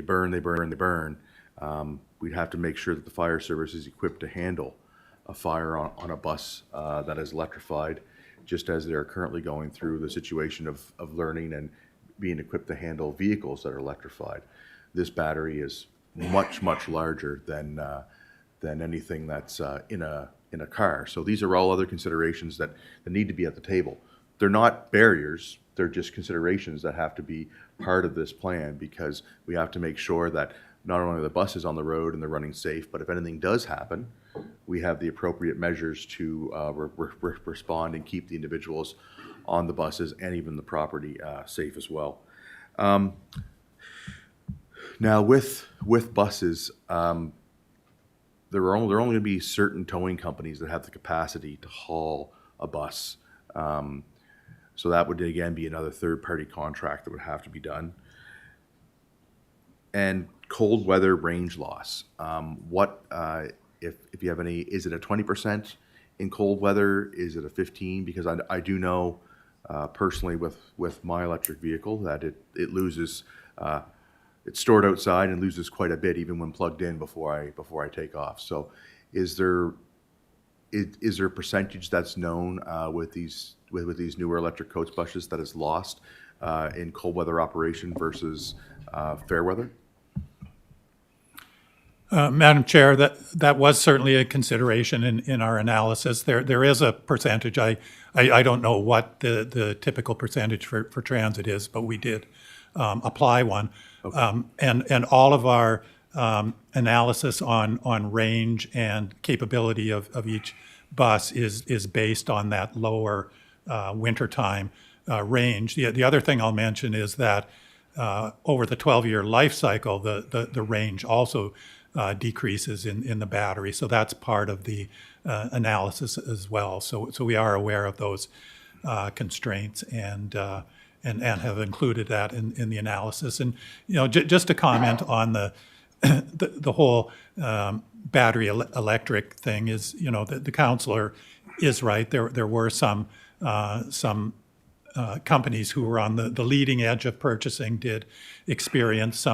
burn. We'd have to make sure that the fire service is equipped to handle a fire on a bus that is electrified, just as they're currently going through the situation of learning and being equipped to handle vehicles that are electrified. This battery is much larger than anything that's in a car. So these are all other considerations that need to be at the table. They're not barriers, they're just considerations that have to be part of this plan, because we have to make sure that not only are the buses on the road and they're running safe, but if anything does happen, we have the appropriate measures to respond and keep the individuals on the buses and even the property safe as well. Now with buses, there are only going to be certain towing companies that have the capacity to haul a bus. So that would again be another third-party contract that would have to be done. And cold weather range loss. If you have any, is it a 20% in cold weather? Is it a 15%? Because I do know personally with my electric vehicle that it loses. It's stored outside and loses quite a bit even when plugged in before I take off. So is there a percentage that's known with these newer electric coach buses that is lost in cold weather operation versus fair weather? Madam Chair, that was certainly a consideration in our analysis. There is a percentage. I don't know what the typical percentage for transit is, but we did apply one. Okay. And all of our analysis on range and capability of each bus is based on that lower wintertime range. The other thing I'll mention is that over the 12-year life cycle, the range also decreases in the battery. So that's part of the analysis as well. So we are aware of those constraints and have included that in the analysis. And just to comment on the whole battery electric thing is, the counselor is right. There were some companies who were on the leading edge of purchasing did experience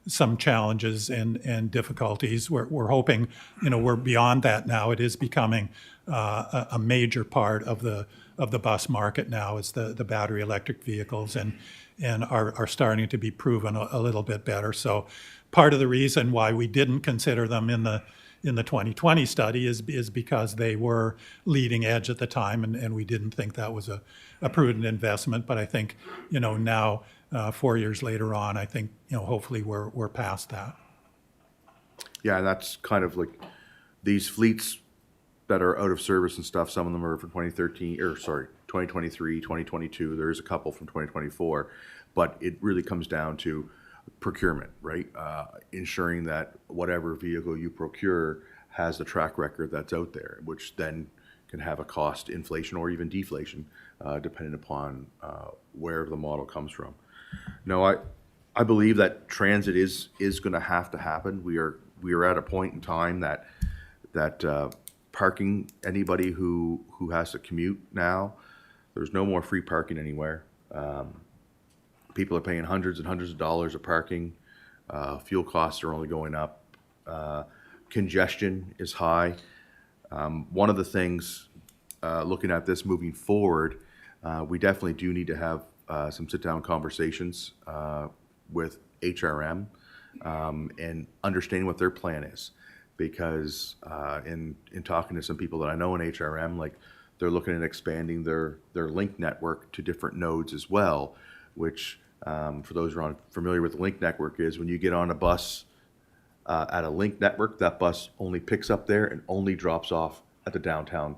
some challenges and difficulties. We're hoping, we're beyond that now. It is becoming a major part of the bus market now is the battery electric vehicles and are starting to be proven a little bit better. So part of the reason why we didn't consider them in the 2020 study is because they were leading edge at the time, and we didn't think that was a prudent investment. But I think, now 4 years later on, I think, hopefully we're past that. Yeah, and that's kind of like these fleets that are out of service and stuff. Some of them are from 2023, 2022. There is a couple from 2024, but it really comes down to procurement, right? Ensuring that whatever vehicle you procure has the track record that's out there, which then can have a cost inflation or even deflation, depending upon where the model comes from. No, I believe that transit is going to have to happen. We are at a point in time that parking, anybody who has to commute now, there's no more free parking anywhere. People are paying hundreds and hundreds of dollars of parking. Fuel costs are only going up. Congestion is high. One of the things, looking at this moving forward, we definitely do need to have some sit-down conversations with HRM and understanding what their plan is. Because in talking to some people that I know in HRM, like they're looking at expanding their link network to different nodes as well, which for those who are familiar with the link network is when you get on a bus at a link network, that bus only picks up there and only drops off at the downtown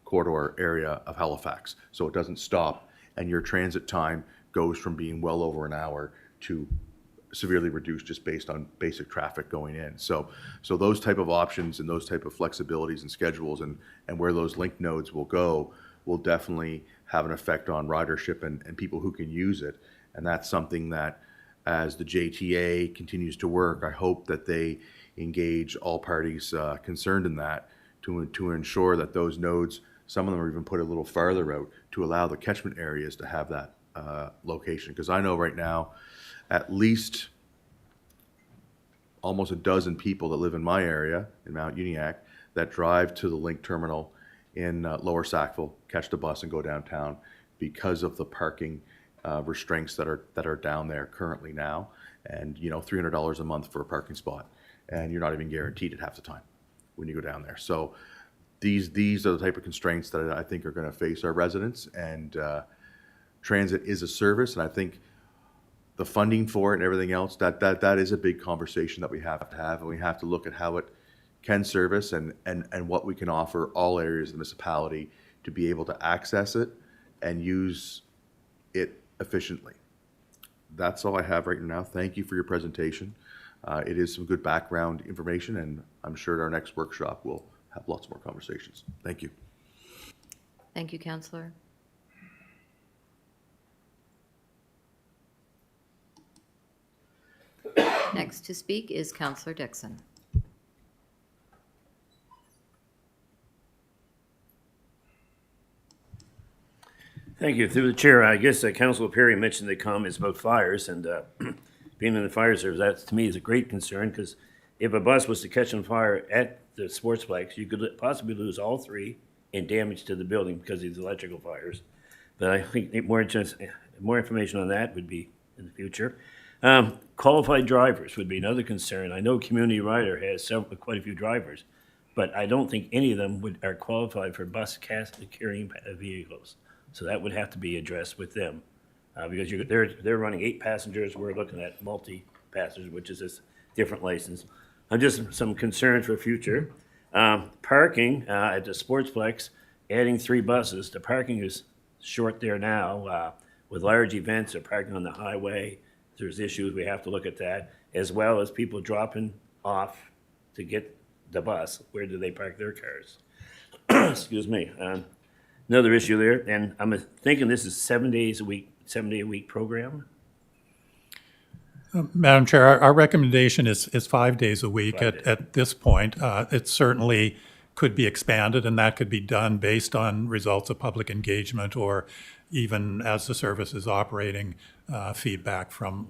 corridor area of Halifax. So it doesn't stop, and your transit time goes from being well over an hour to severely reduced just based on basic traffic going in. So those type of options and those type of flexibilities and schedules and where those link nodes will go will definitely have an effect on ridership and people who can use it. And that's something that as the JTA continues to work, I hope that they engage all parties concerned in that to ensure that those nodes, some of them are even put a little farther out to allow the catchment areas to have that location. Because I know right now, at least almost a dozen people that live in my area in Mount Uniacke that drive to the link terminal in Lower Sackville, catch the bus and go downtown because of the parking restraints that are down there currently now. And $300 a month for a parking spot, and you're not even guaranteed it half the time when you go down there. So these are the type of constraints that I think are going to face our residents. And transit is a service, and I think the funding for it and everything else, that is a big conversation that we have to have, and we have to look at how it can service and what we can offer all areas of the municipality to be able to access it and use it efficiently. That's all I have right now. Thank you for your presentation. It is some good background information, and I'm sure at our next workshop we'll have lots more conversations. Thank you. Thank you, Councillor. Next to speak is Councillor Dixon. Thank you. Through the chair, I guess Councilor Perry mentioned the comments about fires, and being in the fire service, that to me is a great concern, because if a bus was to catch on fire at the sportsplex, you could possibly lose all three and damage to the building because of these electrical fires. But I think more information on that would be in the future. Qualified drivers would be another concern. I know Community Rider has quite a few drivers, but I don't think any of them are qualified for bus carrying vehicles. So that would have to be addressed with them, because they're running 8 passengers. We're looking at multi-passengers, which is a different license. Just some concerns for future. Parking at the sportsplex, adding 3 buses. The parking is short there now. With large events or parking on the highway, there's issues, we have to look at that, as well as people dropping off to get the bus. Where do they park their cars? Excuse me. Another issue there, and I'm thinking this is 7 days a week, 7-day-a-week program. Madam Chair, our recommendation is 5 days a week 5 days. at this point. It certainly could be expanded, and that could be done based on results of public engagement or even as the service is operating, feedback from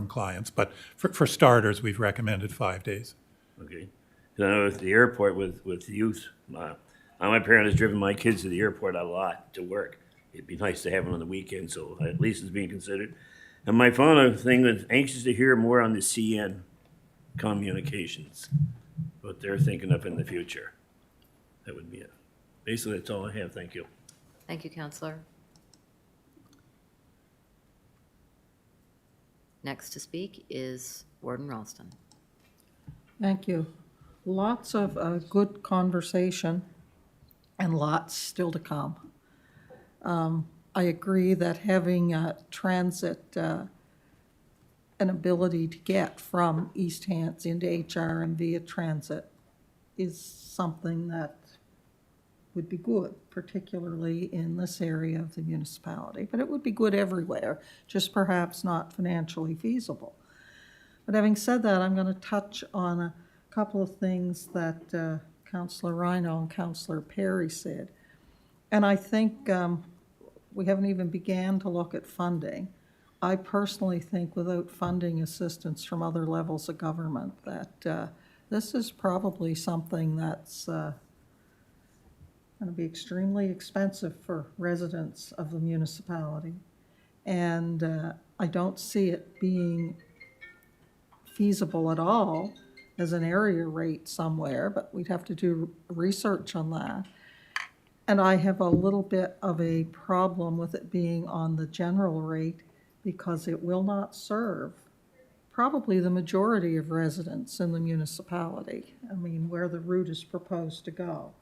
clients. But for starters, we've recommended 5 days. Okay. I know at the airport with youth, my parent has driven my kids to the airport a lot to work. It'd be nice to have them on the weekend, so at least it's being considered. And my final thing is anxious to hear more on the CN communications, what they're thinking of in the future. That would be it. Basically, that's all I have. Thank you. Thank you, Councillor. Next to speak is Warden Ralston. Thank you. Lots of good conversation and lots still to come. I agree that having transit, an ability to get from East Hants into HR and via transit is something that would be good, particularly in this area of the municipality. But it would be good everywhere, just perhaps not financially feasible. But having said that, I'm going to touch on a couple of things that Councillor Rhino and Councillor Perry said. And I think we haven't even began to look at funding. I personally think without funding assistance from other levels of government that this is probably something that's going to be extremely expensive for residents of the municipality. And I don't see it being feasible at all as an area rate somewhere, but we'd have to do research on that. And I have a little bit of a problem with it being on the general rate because it will not serve probably the majority of residents in the municipality. I mean, where the route is proposed to go.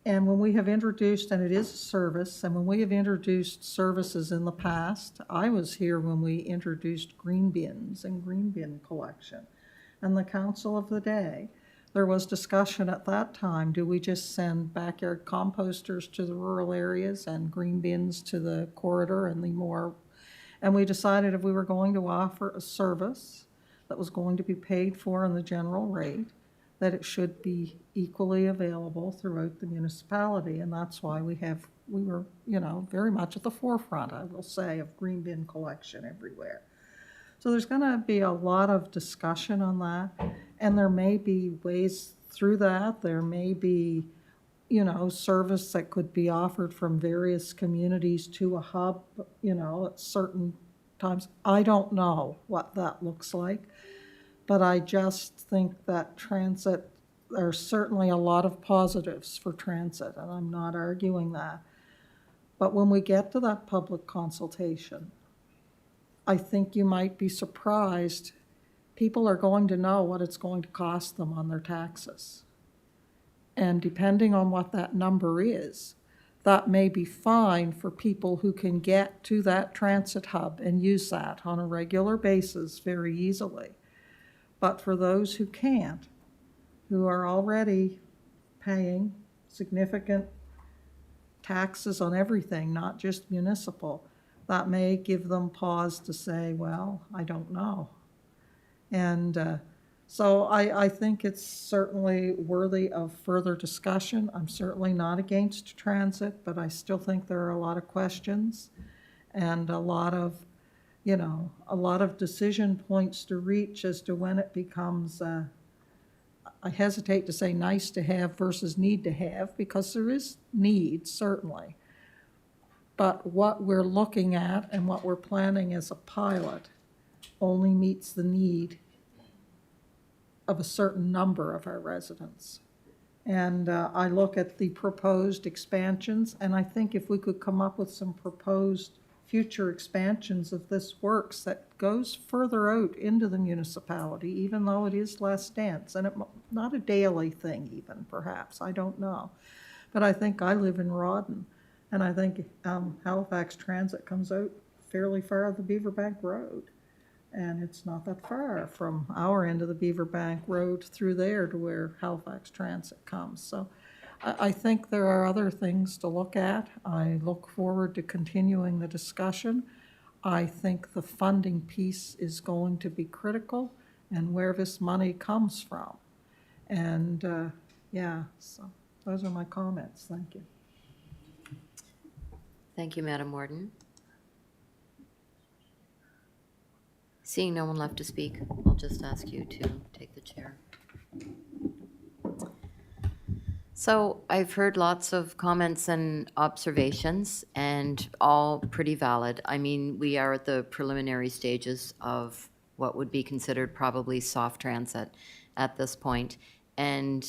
And when we have introduced, and it is a service, and when we have introduced services in the past, I was here when we introduced green bins and green bin collection and the council of the day. There was discussion at that time, do we just send backyard composters to the rural areas and green bins to the corridor and the more, and we decided if we were going to offer a service that was going to be paid for in the general rate, that it should be equally available throughout the municipality. And that's why we were, very much at the forefront, I will say, of green bin collection everywhere. So there's going to be a lot of discussion on that, and there may be ways through that. There may be, service that could be offered from various communities to a hub, at certain times. I don't know what that looks like, but I just think that transit, there are certainly a lot of positives for transit, and I'm not arguing that. But when we get to that public consultation, I think you might be surprised. People are going to know what it's going to cost them on their taxes. And depending on what that number is, that may be fine for people who can get to that transit hub and use that on a regular basis very easily. But for those who can't, who are already paying significant taxes on everything, not just municipal, that may give them pause to say, well, I don't know. And so I think it's certainly worthy of further discussion. I'm certainly not against transit, but I still think there are a lot of questions and a lot of decision points to reach as to when it becomes, I hesitate to say nice to have versus need to have, because there is need, certainly. But what we're looking at and what we're planning as a pilot only meets the need of a certain number of our residents. And I look at the proposed expansions, and I think if we could come up with some proposed future expansions of this works that goes further out into the municipality, even though it is less dense, and not a daily thing even, perhaps, I don't know. But I think I live in Rawdon, And I think Halifax Transit comes out fairly far of the Beaverbank Road. And it's not that far from our end of the Beaverbank Road through there to where Halifax Transit comes. So I think there are other things to look at. I look forward to continuing the discussion. I think the funding piece is going to be critical and where this money comes from. And, yeah, so those are my comments. Thank you. Thank you, Madam Warden. Seeing no one left to speak, I'll just ask you to take the chair. So I've heard lots of comments and observations, and all pretty valid. I mean, we are at the preliminary stages of what would be considered probably soft transit at this point. And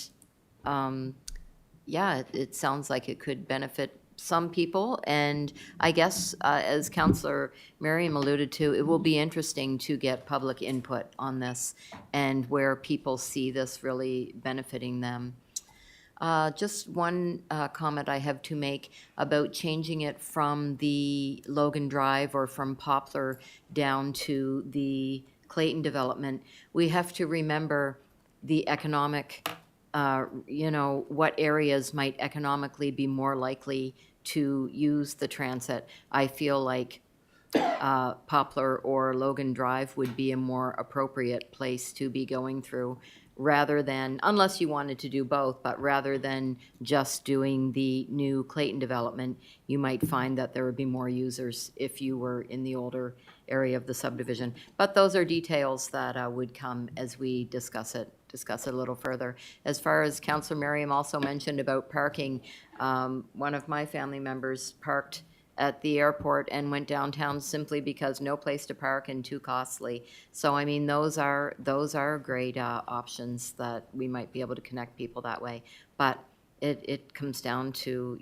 yeah, it sounds like it could benefit some people, and I guess, as Councillor Merriam alluded to, it will be interesting to get public input on this and where people see this really benefiting them. Just one comment I have to make about changing it from the Logan Drive or from Poplar down to the Clayton development. We have to remember the economic, what areas might economically be more likely to use the transit. I feel like Poplar or Logan Drive would be a more appropriate place to be going through, rather than, unless you wanted to do both, but rather than just doing the new Clayton development, you might find that there would be more users if you were in the older area of the subdivision. But those are details that would come as we discuss it a little further. As far as Councillor Merriam also mentioned about parking, one of my family members parked at the airport and went downtown simply because no place to park and too costly. So I mean, those are great options that we might be able to connect people that way. But it comes down to,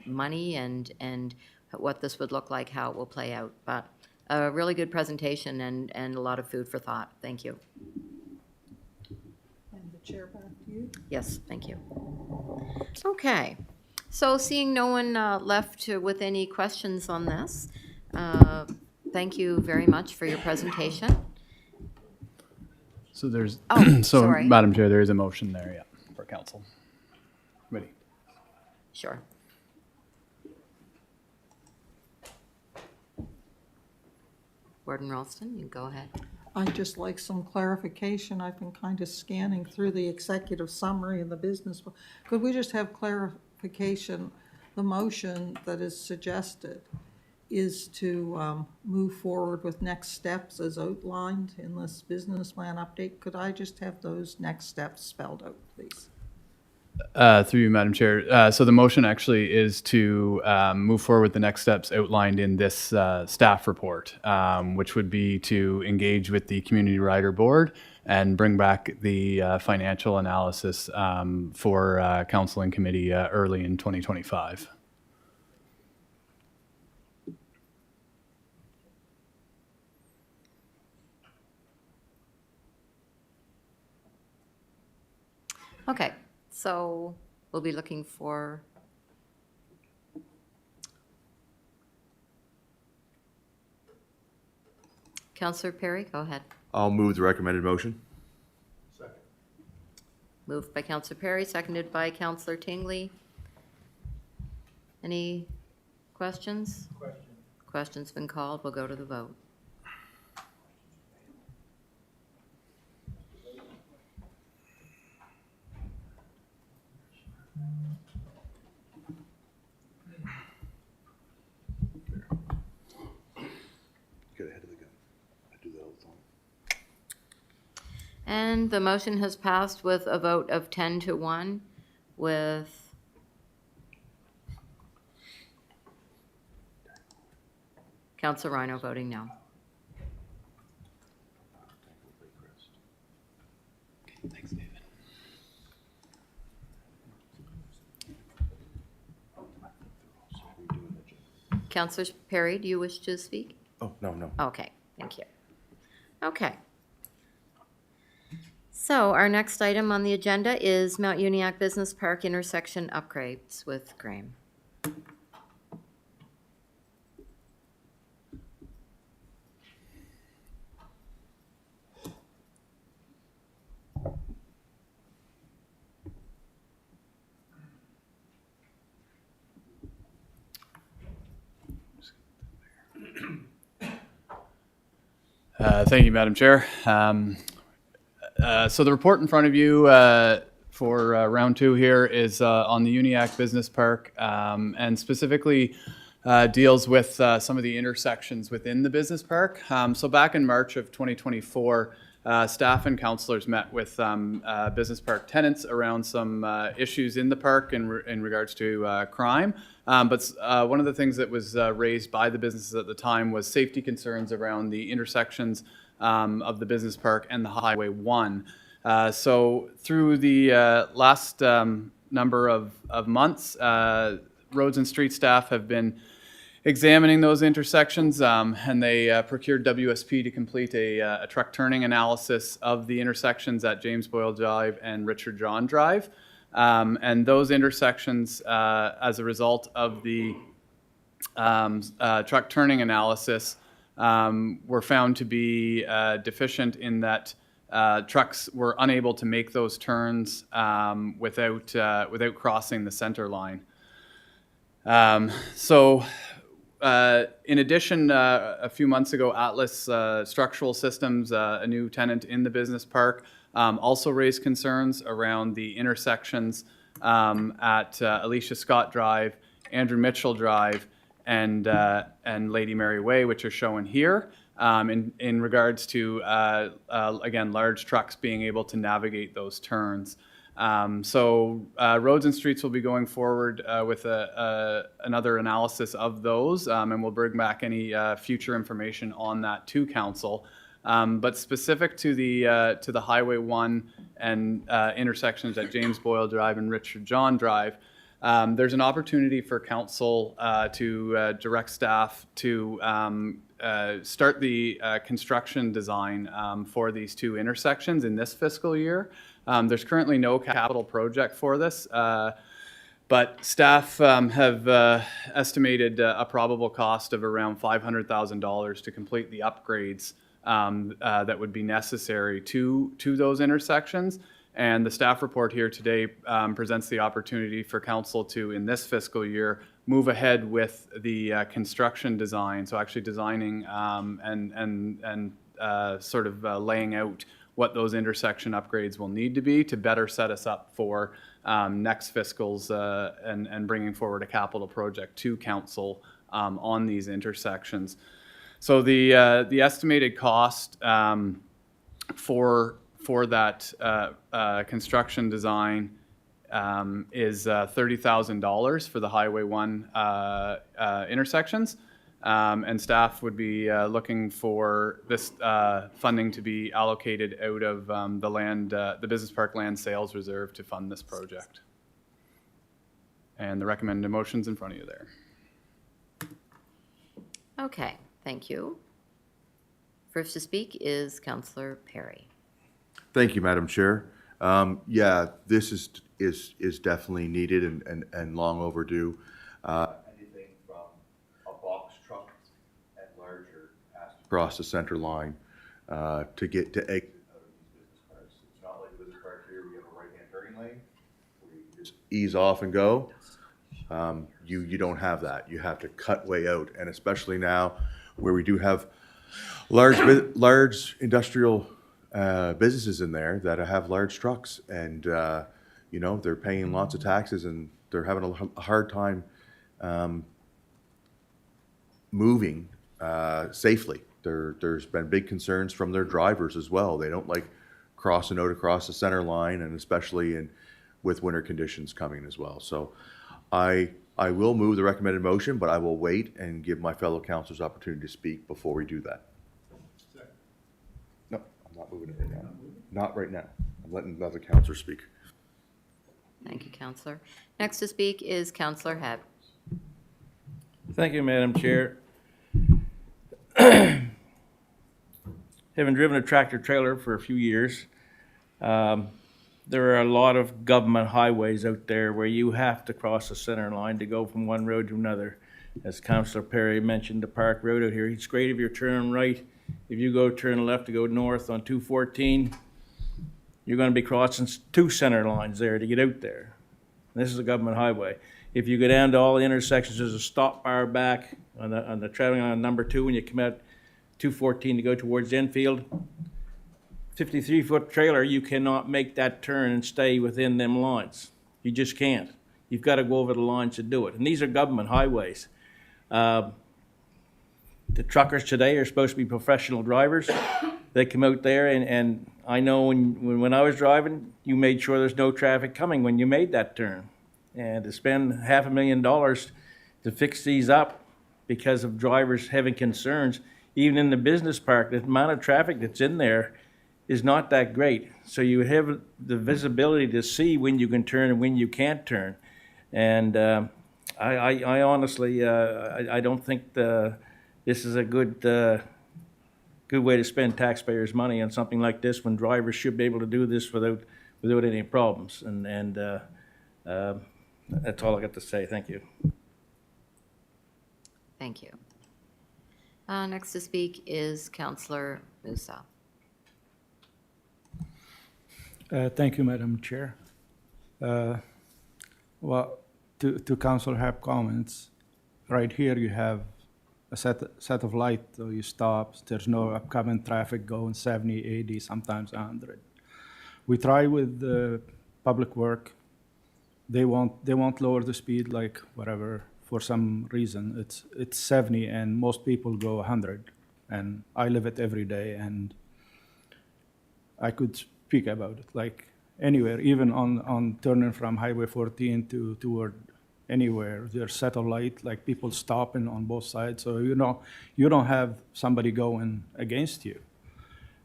money and what this would look like, how it will play out. But a really good presentation and a lot of food for thought. Thank you. And the chair back to you. Yes, thank you. Okay, so seeing no one left with any questions on this, thank you very much for your presentation. So there's, Oh, so sorry. Madam Chair, there is a motion there, yeah, for council committee. Sure. Warden Ralston, you go ahead. I'd just like some clarification. I've been kind of scanning through the executive summary and the business. Could we just have clarification? The motion that is suggested is to move forward with next steps as outlined in this business plan update. Could I just have those next steps spelled out, please? Through you, Madam Chair. So the motion actually is to move forward with the next steps outlined in this staff report, which would be to engage with the Community Rider Board and bring back the financial analysis for council and committee early in 2025. Okay, so we'll be looking for Councillor Perry, go ahead. I'll move the recommended motion. Moved by Councillor Perry, seconded by Councillor Tingley. Any questions? Question's been called. We'll go to the vote. Get ahead of the gun. I do that all the time. And the motion has passed with a vote of 10-1, with Councillor Rhino voting no. Thanks, David. Councillor Perry, do you wish to speak? Oh, no. Okay, thank you. Okay. So our next item on the agenda is Mount Uniacke Business Park intersection upgrades with Graham. Thank you, Madam Chair. So the report in front of you for round two here is on the Uniacke Business Park, and specifically deals with some of the intersections within the business park. So back in March of 2024, staff and councillors met with business park tenants around some issues in the park in regards to crime. But one of the things that was raised by the businesses at the time was safety concerns around the intersections of the business park and the Highway 1. So through the last number of months, roads and street staff have been examining those intersections, and they procured WSP to complete a truck turning analysis of the intersections at James Boyle Drive and Richard John Drive. And those intersections, as a result of the truck turning analysis, were found to be deficient in that trucks were unable to make those turns without crossing the center line. In addition, a few months ago, Atlas Structural Systems, a new tenant in the business park, also raised concerns around the intersections at Alicia Scott Drive, Andrew Mitchell Drive, and Lady Mary Way, which are shown here, in regards to, again, large trucks being able to navigate those turns. Roads and Streets will be going forward with another analysis of those, and we'll bring back any future information on that to council. But specific to the Highway 1 and intersections at James Boyle Drive and Richard John Drive, there's an opportunity for council to direct staff to start the construction design for these two intersections in this fiscal year. There's currently no capital project for this, but staff have estimated a probable cost of around $500,000 to complete the upgrades that would be necessary to those intersections. And the staff report here today presents the opportunity for council to, in this fiscal year, move ahead with the construction design. So actually designing and sort of laying out what those intersection upgrades will need to be to better set us up for next fiscals and bringing forward a capital project to council on these intersections. So the estimated cost for that construction design is $30,000 for the Highway 1 intersections. And staff would be looking for this funding to be allocated out of the Business Park Land Sales Reserve to fund this project. And the recommended motion's in front of you there. Okay, thank you. First to speak is Councillor Perry. Thank you, Madam Chair. Yeah, this is definitely needed and long overdue. Anything from a box truck and larger across the center line to get to exit out of these business parks. It's not like a business park here, we have a right-hand turning lane where you can just ease off and go. You don't have that. You have to cut way out, and especially now where we do have large industrial businesses in there that have large trucks, and you know, they're paying lots of taxes and they're having a hard time moving safely. There's been big concerns from their drivers as well. They don't like crossing out across the center line, and especially with winter conditions coming as well. So I will move the recommended motion, but I will wait and give my fellow councillors opportunity to speak before we do that. No, I'm not moving it right now. Not right now. I'm letting other councillors speak. Thank you, Councillor. Next to speak is Councillor Hebb. Thank you, Madam Chair. Having driven a tractor trailer for a few years, there are a lot of government highways out there where you have to cross the center line to go from one road to another. As Councillor Perry mentioned, the Park Road out here, it's great if you're turning right. If you go turn left to go north on 214, you're going to be crossing two center lines there to get out there. This is a government highway. If you go down to all the intersections, there's a stop bar back on the traveling on number 2 when you come out 214 to go towards Enfield, 53-foot trailer, you cannot make that turn and stay within them lines. You just can't. You've got to go over the lines to do it. And these are government highways. The truckers today are supposed to be professional drivers. They come out there, and I know when I was driving, you made sure there's no traffic coming when you made that turn. And to spend $500,000 to fix these up because of drivers having concerns, even in the business park, the amount of traffic that's in there is not that great. So you have the visibility to see when you can turn and when you can't turn. And I honestly, I don't think this is a good way to spend taxpayers' money on something like this, when drivers should be able to do this without any problems. And that's all I got to say. Thank you. Thank you. Next to speak is Councillor Musa. Thank you, Madam Chair. Well, to Councillor Happ comments, right here you have a set of light, so you stop, there's no upcoming traffic going 70, 80, sometimes 100. We try with the public work, they won't lower the speed, like whatever, for some reason. It's 70 and most people go 100, and I live it every day, and I could speak about it, like anywhere, even on turning from Highway 14 toward anywhere, there's satellite, like people stopping on both sides, so you don't have somebody going against you.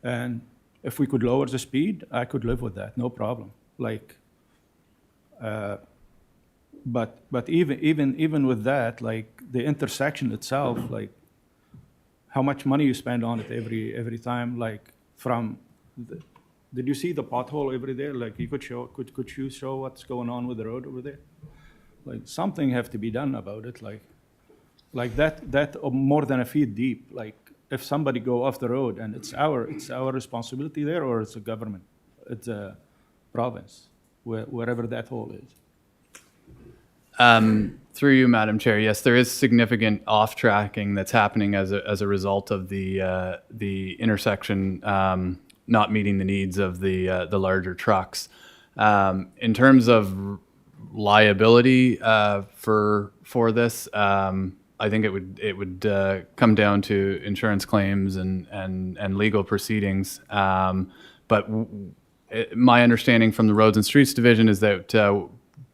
And if we could lower the speed, I could live with that, no problem. Like, but even with that, like the intersection itself, like how much money you spend on it every time, like from did you see the pothole over there? Like you could you show what's going on with the road over there? Like something have to be done about it. Like that more than a feet deep. Like if somebody go off the road, and it's our responsibility there, or it's a government, it's a province, wherever that hole is. Through you, Madam Chair, yes, there is significant off-tracking that's happening as a result of the intersection not meeting the needs of the larger trucks. In terms of liability for this, I think it would come down to insurance claims and legal proceedings. But my understanding from the Roads and Streets Division is that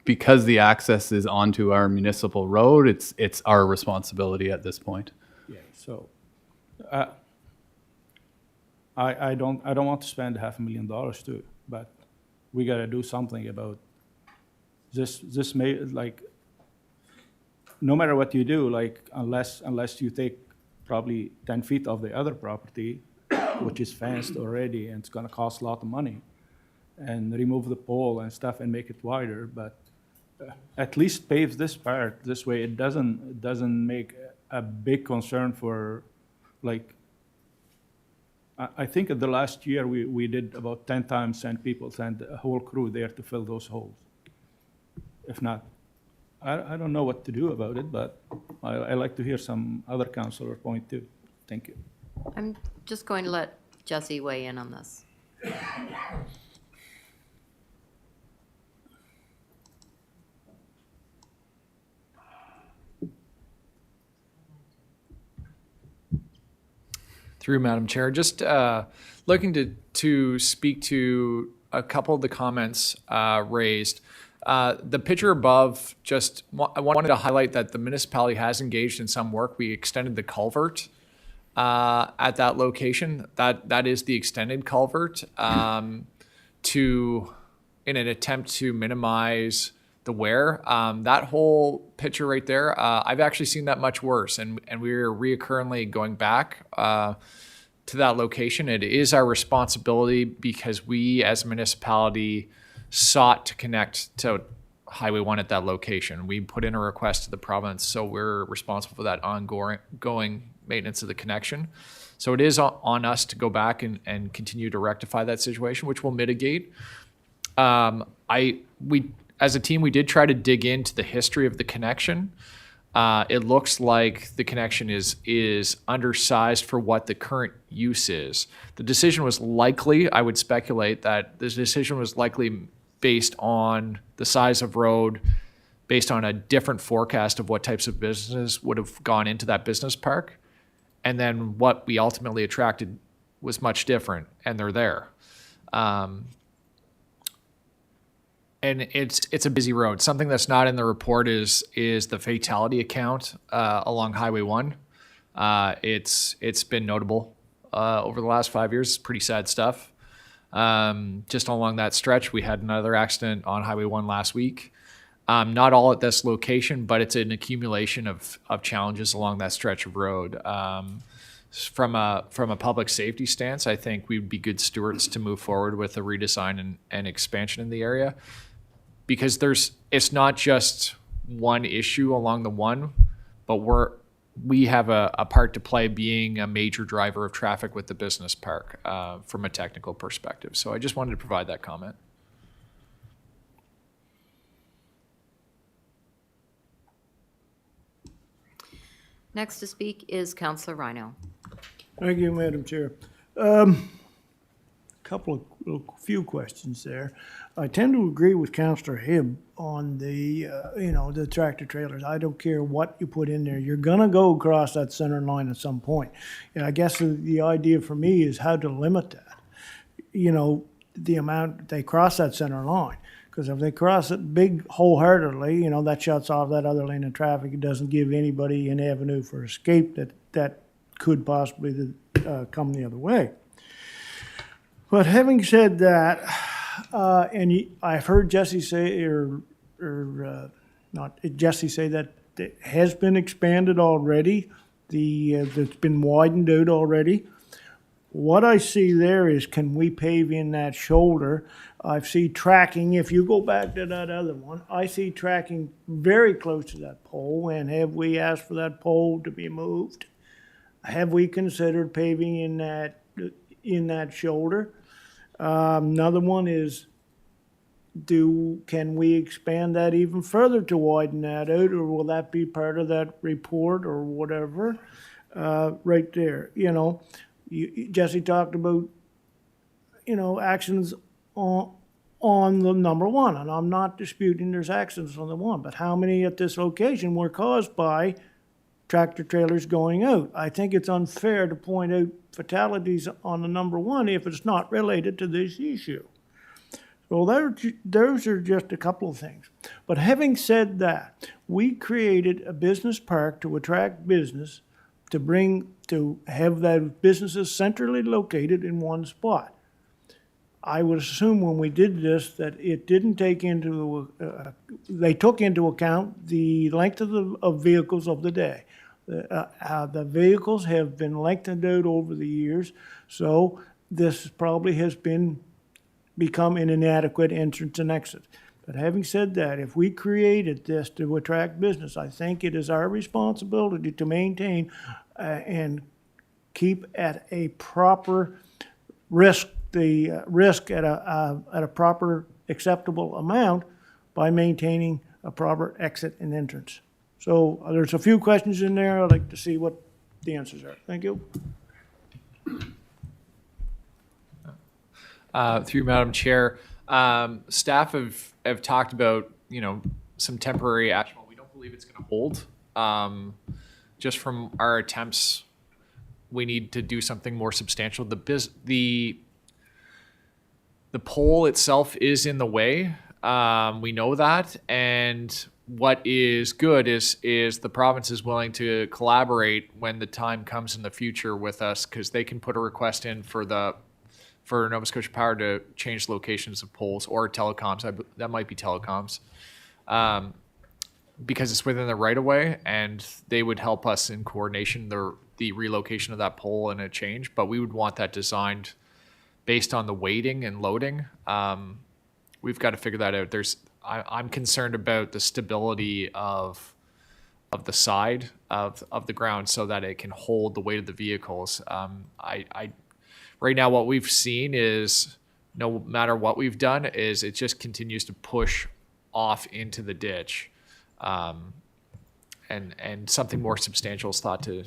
because the access is onto our municipal road, it's our responsibility at this point. Yeah. So, I don't want to spend $500,000 too, but we got to do something about this. This may, like, no matter what you do, like unless you take probably 10 feet of the other property, which is fenced already, and it's going to cost a lot of money, and remove the pole and stuff and make it wider, but at least pave this part this way. It doesn't make a big concern for, like, I think in the last year we did about 10 times send a whole crew there to fill those holes. If not, I don't know what to do about it, but I like to hear some other councillor point too. Thank you. I'm just going to let Jesse weigh in on this. Through Madam Chair, just looking to speak to a couple of the comments raised. The picture above, I wanted to highlight that the municipality has engaged in some work. We extended the culvert at that location. That is the extended culvert in an attempt to minimize the wear. That whole picture right there, I've actually seen that much worse, and we're reoccurrently going back to that location. It is our responsibility because we as a municipality sought to connect to Highway 1 at that location. We put in a request to the province, so we're responsible for that ongoing maintenance of the connection. So it is on us to go back and continue to rectify that situation, which will mitigate. As a team, we did try to dig into the history of the connection. it looks like the connection is undersized for what the current use is. The decision was likely, I would speculate that this decision was likely based on the size of road, based on a different forecast of what types of businesses would have gone into that business park. And then what we ultimately attracted was much different, and they're there. And it's a busy road. Something that's not in the report is the fatality account along Highway 1. It's been notable over the last 5 years. It's pretty sad stuff. Just along that stretch, we had another accident on Highway 1 last week. Not all at this location, but it's an accumulation of challenges along that stretch of road. From a public safety stance, I think we'd be good stewards to move forward with a redesign and expansion in the area, because it's not just one issue along the one, but we have a part to play being a major driver of traffic with the business park from a technical perspective. So I just wanted to provide that comment. Next to speak is Councillor Rhino. Thank you, Madam Chair. Few questions there. I tend to agree with Councillor Hibb on the tractor trailers. I don't care what you put in there. You're gonna go across that center line at some point. And I guess the idea for me is how to limit that. The amount they cross that center line. Because if they cross it big wholeheartedly, that shuts off that other lane of traffic. It doesn't give anybody an avenue for escape that could possibly come the other way. But having said that, I've heard Jesse say, Jesse say that it has been expanded already. It's been widened out already. What I see there is, can we pave in that shoulder? I see tracking, if you go back to that other one, I see tracking very close to that pole. And have we asked for that pole to be moved? Have we considered paving in that shoulder? Another one is, can we expand that even further to widen that out, or will that be part of that report or whatever? Right there, Jesse talked about, actions on the number one, and I'm not disputing there's accidents on the one, but how many at this location were caused by tractor trailers going out? I think it's unfair to point out fatalities on the number one if it's not related to this issue. So those are just a couple of things. But having said that, we created a business park to attract business, to have those businesses centrally located in one spot. I would assume when we did this that it didn't take they took into account the length of vehicles of the day. The vehicles have been lengthened out over the years, so this probably has become an inadequate entrance and exit. But having said that, if we created this to attract business, I think it is our responsibility to maintain and keep at a proper risk, the risk at a proper acceptable amount by maintaining a proper exit and entrance. So there's a few questions in there. I'd like to see what the answers are. Thank you. Through Madam Chair, staff have talked about some temporary action. We don't believe it's going to hold. Just from our attempts, we need to do something more substantial. The pole itself is in the way. We know that, and what is good is the province is willing to collaborate when the time comes in the future with us, because they can put a request in for Nova Scotia Power to change locations of poles, or telecoms. That might be telecoms, because it's within the right of way, and they would help us in coordination the relocation of that pole and a change. But we would want that designed based on the weighting and loading. We've got to figure that out. I'm concerned about the stability of the side of the ground so that it can hold the weight of the vehicles. Right now, what we've seen is, no matter what we've done, is it just continues to push off into the ditch. and something more substantial is thought to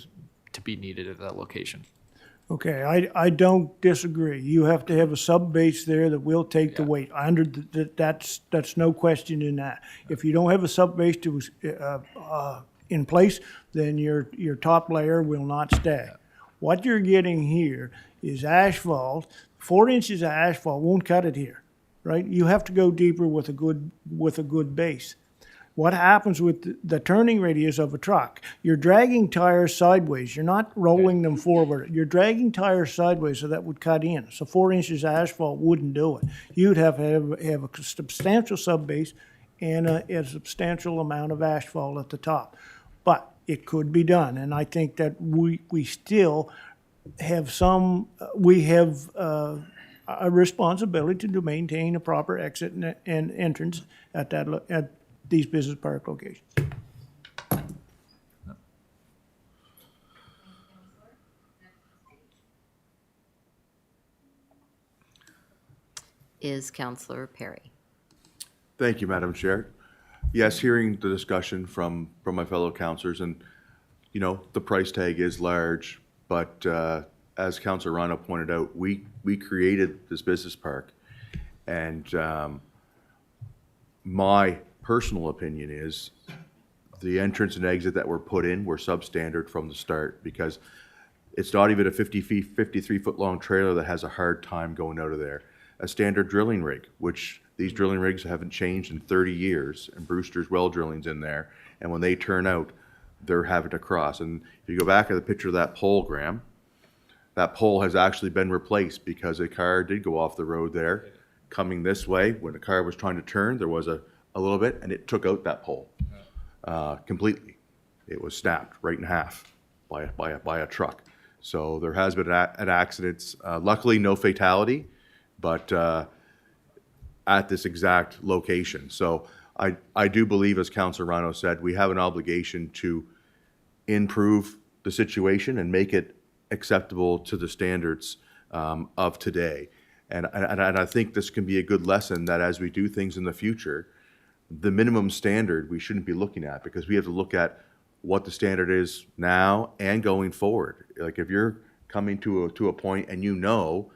be needed at that location. Okay, I don't disagree. You have to have a sub-base there that will take the weight. That's no question in that. If you don't have a sub-base in place, then your top layer will not stay. What you're getting here is asphalt. 4 inches of asphalt won't cut it here, right? You have to go deeper with a good base. What happens with the turning radius of a truck? You're dragging tires sideways. You're not rolling them forward. You're dragging tires sideways, so that would cut in. So 4 inches of asphalt wouldn't do it. You'd have to have a substantial subbase and a substantial amount of asphalt at the top. But it could be done, and I think that we still have a responsibility to maintain a proper exit and entrance at these business park locations. Is Councillor Perry. Thank you, Madam Chair. Yes, hearing the discussion from my fellow councillors, and, you know, the price tag is large, but as Councillor Rhino pointed out, we created this business park, and my personal opinion is the entrance and exit that were put in were substandard from the start, because it's not even a 53-foot long trailer that has a hard time going out of there. A standard drilling rig, which these drilling rigs haven't changed in 30 years, and Brewster's well drilling's in there, and when they turn out, they're having to cross. And if you go back to the picture of that pole, Graham, that pole has actually been replaced because a car did go off the road there coming this way. When the car was trying to turn, there was a little bit, and it took out that pole completely. It was snapped right in half by a truck. So there has been an accident. Luckily, no fatality, but at this exact location. So I do believe, as Councillor Rhino said, we have an obligation to improve the situation and make it acceptable to the standards of today. And I think this can be a good lesson that as we do things in the future, the minimum standard we shouldn't be looking at, because we have to look at what the standard is now and going forward. Like if you're coming to a point and you know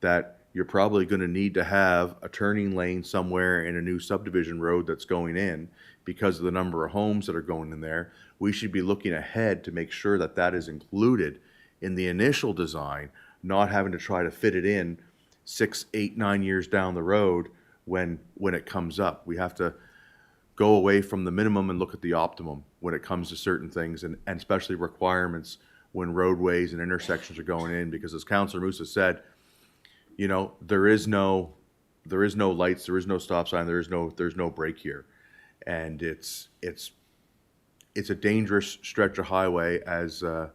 that you're probably going to need to have a turning lane somewhere in a new subdivision road that's going in because of the number of homes that are going in there, we should be looking ahead to make sure that that is included in the initial design, not having to try to fit it in 6, 8, 9 years down the road when it comes up. We have to go away from the minimum and look at the optimum when it comes to certain things, and especially requirements when roadways and intersections are going in, because as Councillor Musa said, you know, there is no lights, there is no stop sign, there's no break here. And it's a dangerous stretch of highway, as the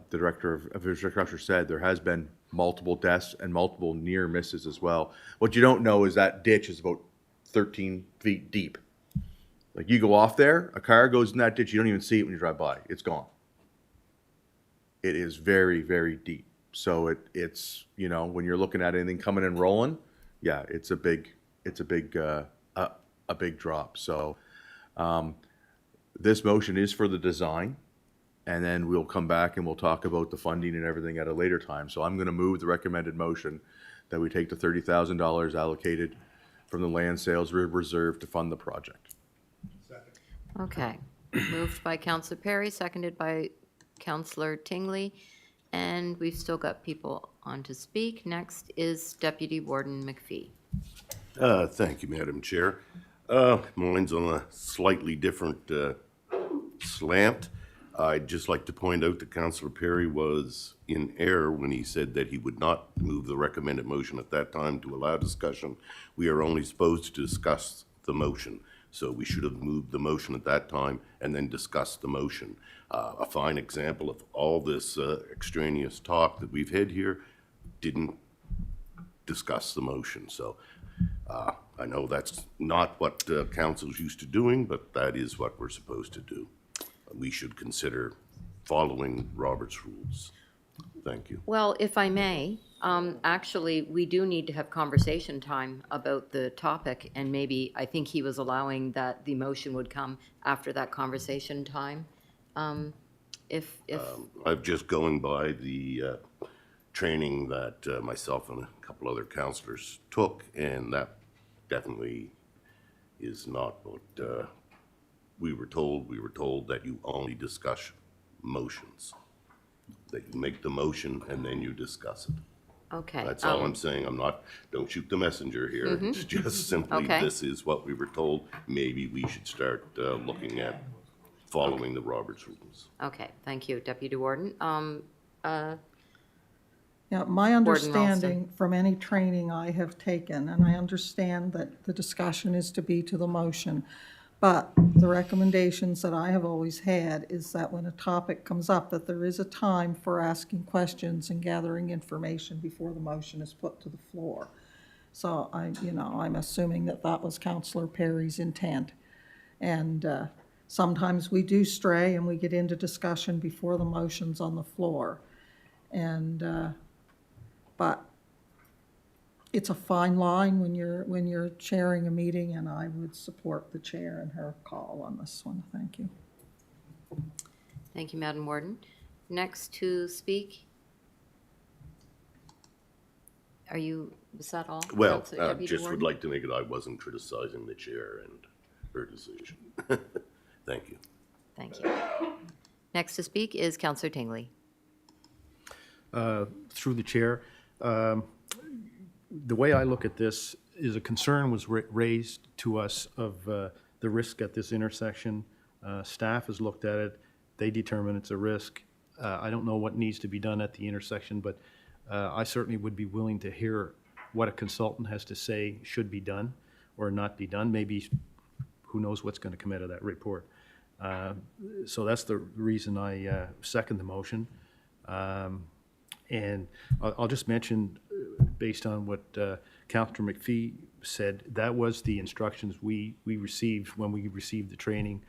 Director of Infrastructure said. There has been multiple deaths and multiple near misses as well. What you don't know is that ditch is about 13 feet deep. Like you go off there, a car goes in that ditch, you don't even see it when you drive by. It's gone. It is very, very deep. So it's, you know, when you're looking at anything coming and rolling, yeah, it's a big drop. So this motion is for the design, and then we'll come back and we'll talk about the funding and everything at a later time. So I'm going to move the recommended motion that we take the $30,000 allocated from the land sales reserve to fund the project. Okay. Moved by Councillor Perry, seconded by Councillor Tingley, and we've still got people on to speak. Next is Deputy Warden McPhee. Thank you, Madam Chair. Mine's on a slightly different slant. I'd just like to point out that Councillor Perry was in error when he said that he would not move the recommended motion at that time to allow discussion. We are only supposed to discuss the motion. So we should have moved the motion at that time and then discussed the motion. A fine example of all this extraneous talk that we've had here, didn't discuss the motion. So I know that's not what council's used to doing, but that is what we're supposed to do. We should consider following Robert's rules. Thank you. Well, if I may, Actually, we do need to have conversation time about the topic, and maybe, I think he was allowing that the motion would come after that conversation time. If, I'm just going by the training that myself and a couple other counselors took, and that definitely is not what we were told. We were told that you only discuss motions, that you make the motion and then you discuss it. okay. That's all I'm saying. I'm not, don't shoot the messenger here. It's just simply, Okay. this is what we were told. Maybe we should start looking at following the Roberts rules. Okay, thank you, Deputy Warden. Yeah, my Ralston. understanding from any training I have taken, and I understand that the discussion is to be to the motion, but the recommendations that I have always had is that when a topic comes up, that there is a time for asking questions and gathering information before the motion is put to the floor. So I'm assuming that that was Councillor Perry's intent. And sometimes we do stray and we get into discussion before the motion's on the floor. And, but it's a fine line when you're chairing a meeting, and I would support the chair and her call on this one. Thank you. Thank you, Madam Warden. Next to speak? Was that all? Well, Councillor Deputy just Warden? would like to make it, I wasn't criticizing the chair and her decision. Thank you. Thank you. Next to speak is Councillor Tingley. Through the chair, the way I look at this is a concern was raised to us of the risk at this intersection. Staff has looked at it. They determine it's a risk. I don't know what needs to be done at the intersection, but I certainly would be willing to hear what a consultant has to say should be done or not be done. Maybe, who knows what's going to come out of that report. So that's the reason I second the motion. And I'll just mention, based on what Councillor McPhee said, that was the instructions we received when we received the training.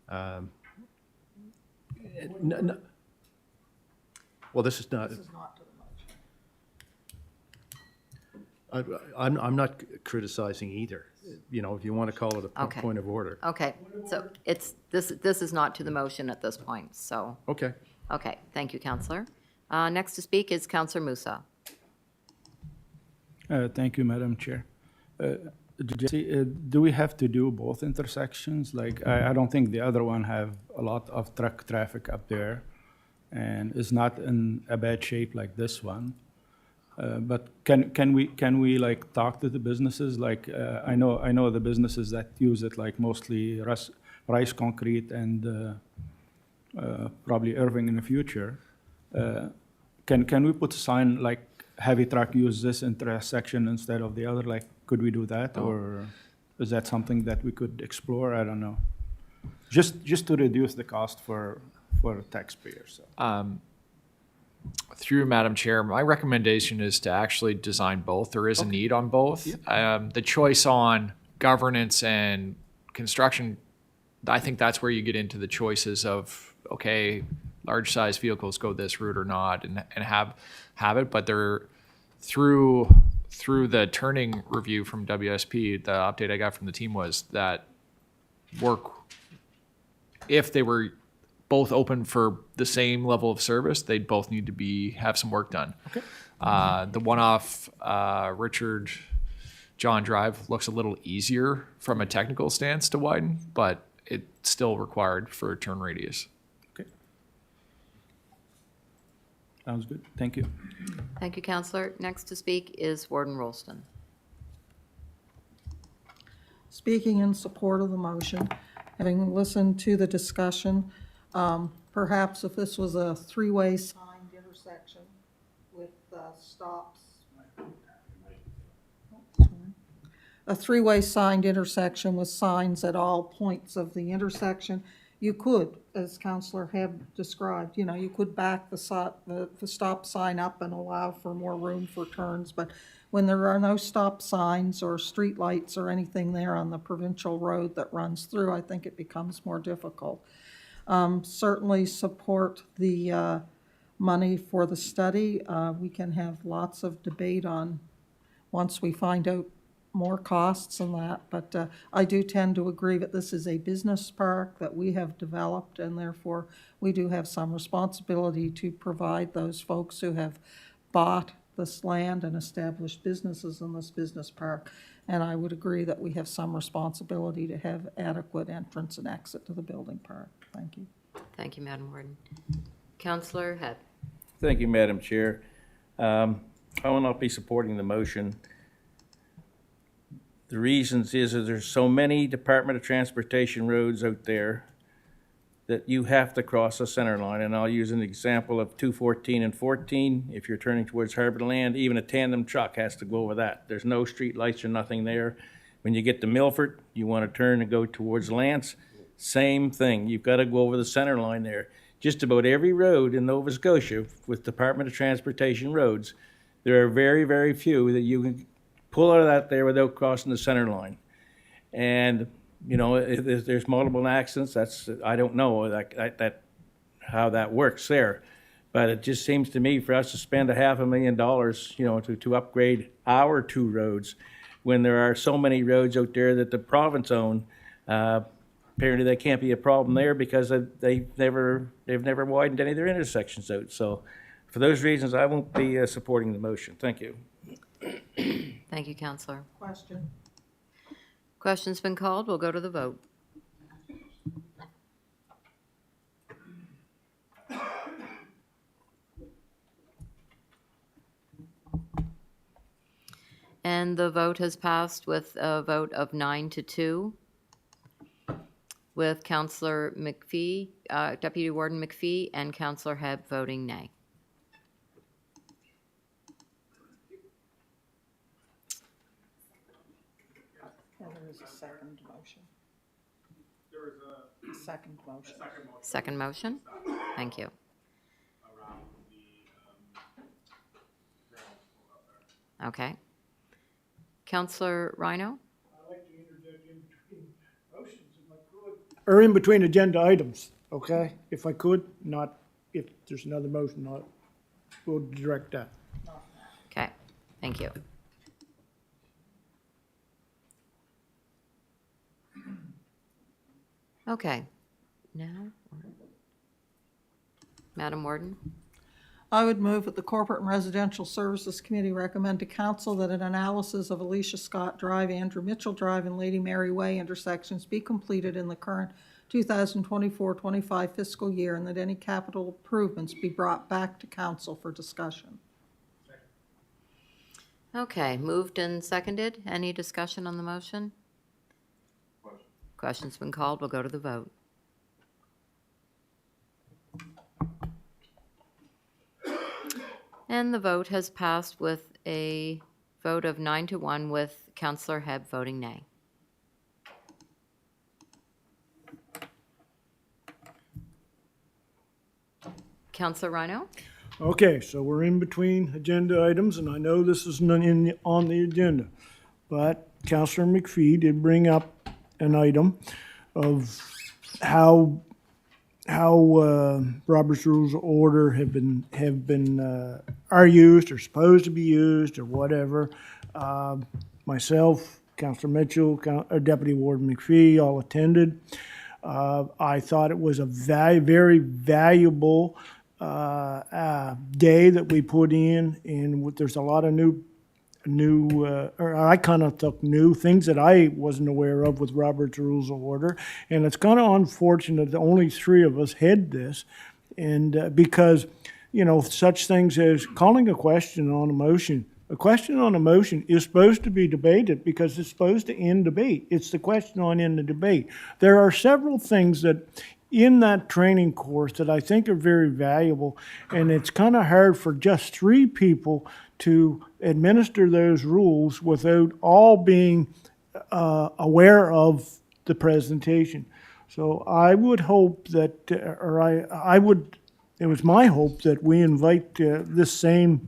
Well, this is not. I'm not criticizing either. You know, if you want to call it a Okay. point of order. Okay, so this is not to the motion at this point, so. Okay. Okay, thank you, Councillor. Next to speak is Councillor Musa. Thank you, Madam Chair. Jesse, do we have to do both intersections? Like, I don't think the other one have a lot of truck traffic up there, and is not in a bad shape like this one. But can we like talk to the businesses? Like, I know the businesses that use it, like mostly Rice Concrete and probably Irving in the future. Can we put a sign like heavy truck use this intersection instead of the other? Like, could we do that, or is that something that we could explore? I don't know. Just to reduce the cost for taxpayers. So. Through Madam Chair, my recommendation is to actually design both. There is a need on both. The choice on governance and construction, I think that's where you get into the choices of, okay, large size vehicles go this route or not, and have it. But they're through the turning review from WSP, the update I got from the team was that work, if they were both open for the same level of service, they'd both need to have some work done. Okay. The one off Richard John Drive looks a little easier from a technical stance to widen, but it's still required for a turn radius. Okay. Sounds good. Thank you. Thank you, Councillor. Next to speak is Warden Rolston. Speaking in support of the motion, having listened to the discussion, perhaps if this was a three-way signed intersection with stops. A three-way signed intersection with signs at all points of the intersection, you could, as Councillor Hebb described, you could back the stop sign up and allow for more room for turns, but when there are no stop signs or street lights or anything there on the provincial road that runs through, I think it becomes more difficult. Certainly support the money for the study. We can have lots of debate on, once we find out more costs and that, but I do tend to agree that this is a business park that we have developed, and therefore we do have some responsibility to provide those folks who have bought this land and established businesses in this business park. And I would agree that we have some responsibility to have adequate entrance and exit to the building park. Thank you. Thank you, Madam Warden. Councillor Head. Thank you, Madam Chair. I will not be supporting the motion. The reasons is that there's so many Department of Transportation roads out there that you have to cross a center line, and I'll use an example of 214 and 14. If you're turning towards Harbour Land, even a tandem truck has to go over that. There's no street lights or nothing there. When you get to Milford, you want to turn and go towards Lance, same thing. You've got to go over the center line there. Just about every road in Nova Scotia with Department of Transportation roads, there are very, very few that you can pull out of that there without crossing the center line. And you know, if there's multiple accidents, that's, I don't know that how that works there. But it just seems to me for us to spend $500,000, you know, to upgrade our two roads, when there are so many roads out there that the province own, apparently that can't be a problem there because they've never widened any of their intersections out. So for those reasons, I won't be supporting the motion. Thank you. Thank you, Councillor. Question. Question's been called. We'll go to the vote. And the vote has passed with a vote of 9-2, with Councillor McPhee, Deputy Warden McPhee, and Councillor Hebb voting nay. There is a second motion. There is a second motion. Second motion? Thank you. Okay. Councillor Rhino? I'd like to interject in between motions if I could. Or in between agenda items, okay? If I could, not if there's another motion, not, we'll direct that. Okay, thank you. Okay, now, Madam Warden? I would move that the Corporate and Residential Services Committee recommend to council that an analysis of Alicia Scott Drive, Andrew Mitchell Drive, and Lady Mary Way intersections be completed in the current 2024-25 fiscal year, and that any capital improvements be brought back to council for discussion. Okay, moved and seconded. Any discussion on the motion? Question's been called. We'll go to the vote. And the vote has passed with a vote of 9-1, with Councillor Hebb voting nay. Councillor Rhino? Okay, so we're in between agenda items, and I know this isn't on the agenda, but Councillor McPhee did bring up an item of how Robert's Rules of Order are used or supposed to be used or whatever. Myself, Councillor Mitchell, Deputy Warden McPhee all attended. I thought it was a very valuable day that we put in, and there's a lot of I kind of took new things that I wasn't aware of with Robert's Rules of Order, and it's kind of unfortunate that only three of us had this, and because, you know, such things as calling a question on a motion. A question on a motion is supposed to be debated because it's supposed to end debate. It's the question on in the debate. There are several things that in that training course that I think are very valuable, and it's kind of hard for just three people to administer those rules without all being aware of the presentation. So I would hope that, it was my hope that we invite this same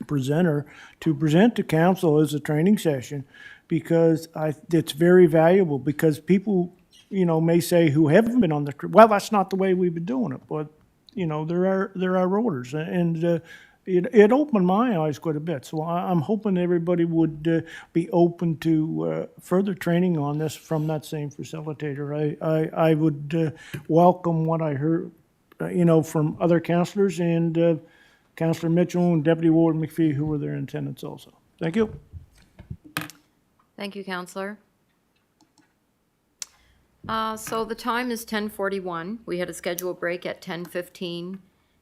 presenter to present to council as a training session, because it's very valuable, because people, you know, may say who haven't been on the, well, that's not the way we've been doing it, but there are rotors, and it opened my eyes quite a bit. So I'm hoping everybody would be open to further training on this from that same facilitator. I would welcome what I heard, from other councillors and Councillor Mitchell and Deputy Warden McPhee, who were there in attendance also. Thank you. Thank you, Councillor. So the time is 10:41. We had a scheduled break at 10:15,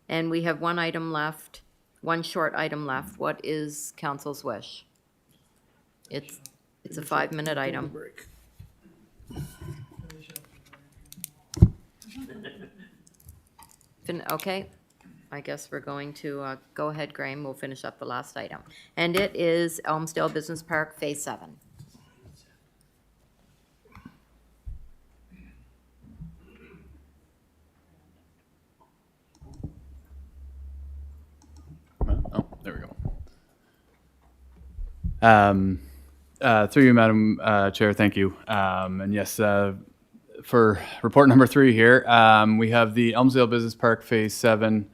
and we have one item left, one short item left. What is council's wish? It's a 5-minute item. Okay, I guess we're going to go ahead, Graham. We'll finish up the last item. And it is Elmsdale Business Park Phase 7. Oh, there we go. Through you, Madam Chair, thank you. And yes, for report number 3 here, we have the Elmsdale Business Park Phase 7.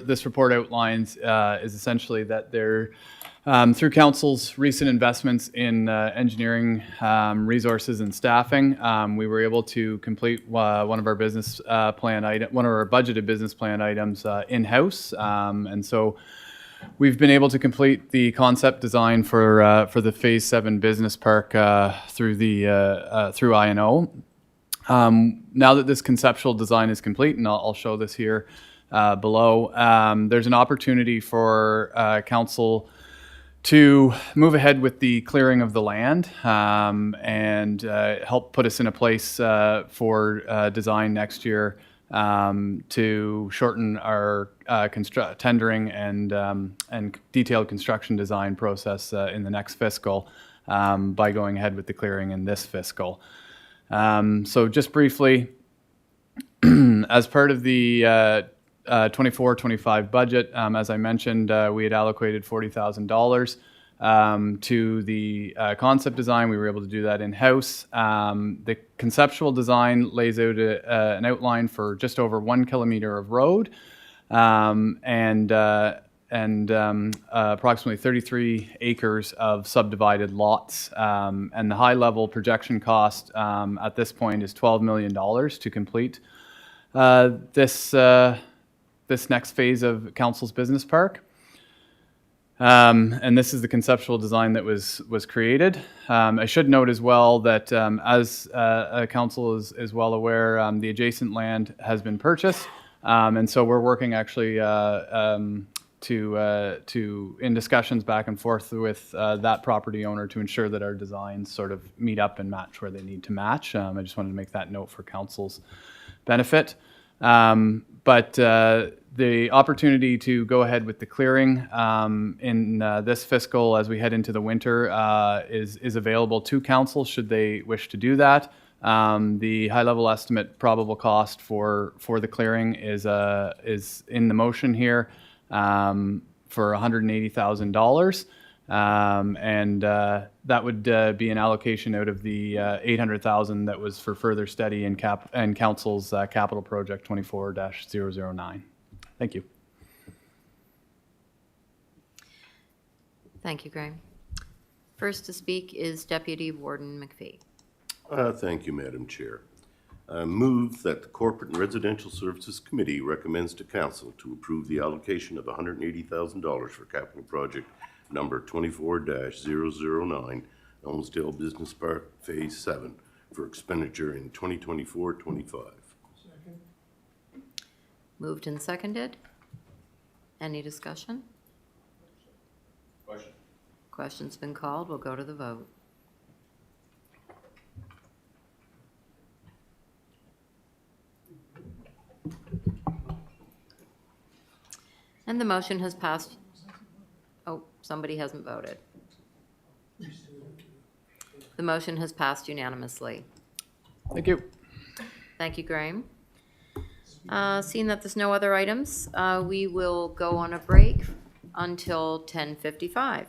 This report outlines is essentially that there, through council's recent investments in engineering resources and staffing, we were able to complete one of our business plan item, one of our budgeted business plan items in-house, and so we've been able to complete the concept design for the Phase 7 business park through INO. Now that this conceptual design is complete, and I'll show this here below, there's an opportunity for council to move ahead with the clearing of the land and help put us in a place for design next year to shorten our tendering and detailed construction design process in the next fiscal by going ahead with the clearing in this fiscal. So just briefly, as part of the 24-25 budget, as I mentioned, we had allocated $40,000 to the concept design. We were able to do that in-house. The conceptual design lays out an outline for just over 1 kilometer of road and approximately 33 acres of subdivided lots. And the high-level projection cost at this point is $12 million to complete this next phase of council's business park. And this is the conceptual design that was created. I should note as well that as council is well aware, the adjacent land has been purchased. And so we're working actually in discussions back and forth with that property owner to ensure that our designs sort of meet up and match where they need to match. I just wanted to make that note for council's benefit. But the opportunity to go ahead with the clearing in this fiscal as we head into the winter is available to council should they wish to do that. The high-level estimate probable cost for the clearing is in the motion here for $180,000. And that would be an allocation out of the $800,000 that was for further study in council's capital project 24-009. Thank you. Thank you, Graham. First to speak is Deputy Warden McPhee. Thank you, Madam Chair. I move that the Corporate and Residential Services Committee recommends to Council to approve the allocation of $180,000 for capital project number 24-009, Elmsdale Business Park Phase 7, for expenditure in 2024-25. Moved and seconded. Any discussion? Question. Question's been called. We'll go to the vote. And the motion has passed. Oh, somebody hasn't voted. The motion has passed unanimously. Thank you. Thank you, Graham. Seeing that there's no other items, we will go on a break until 10:55.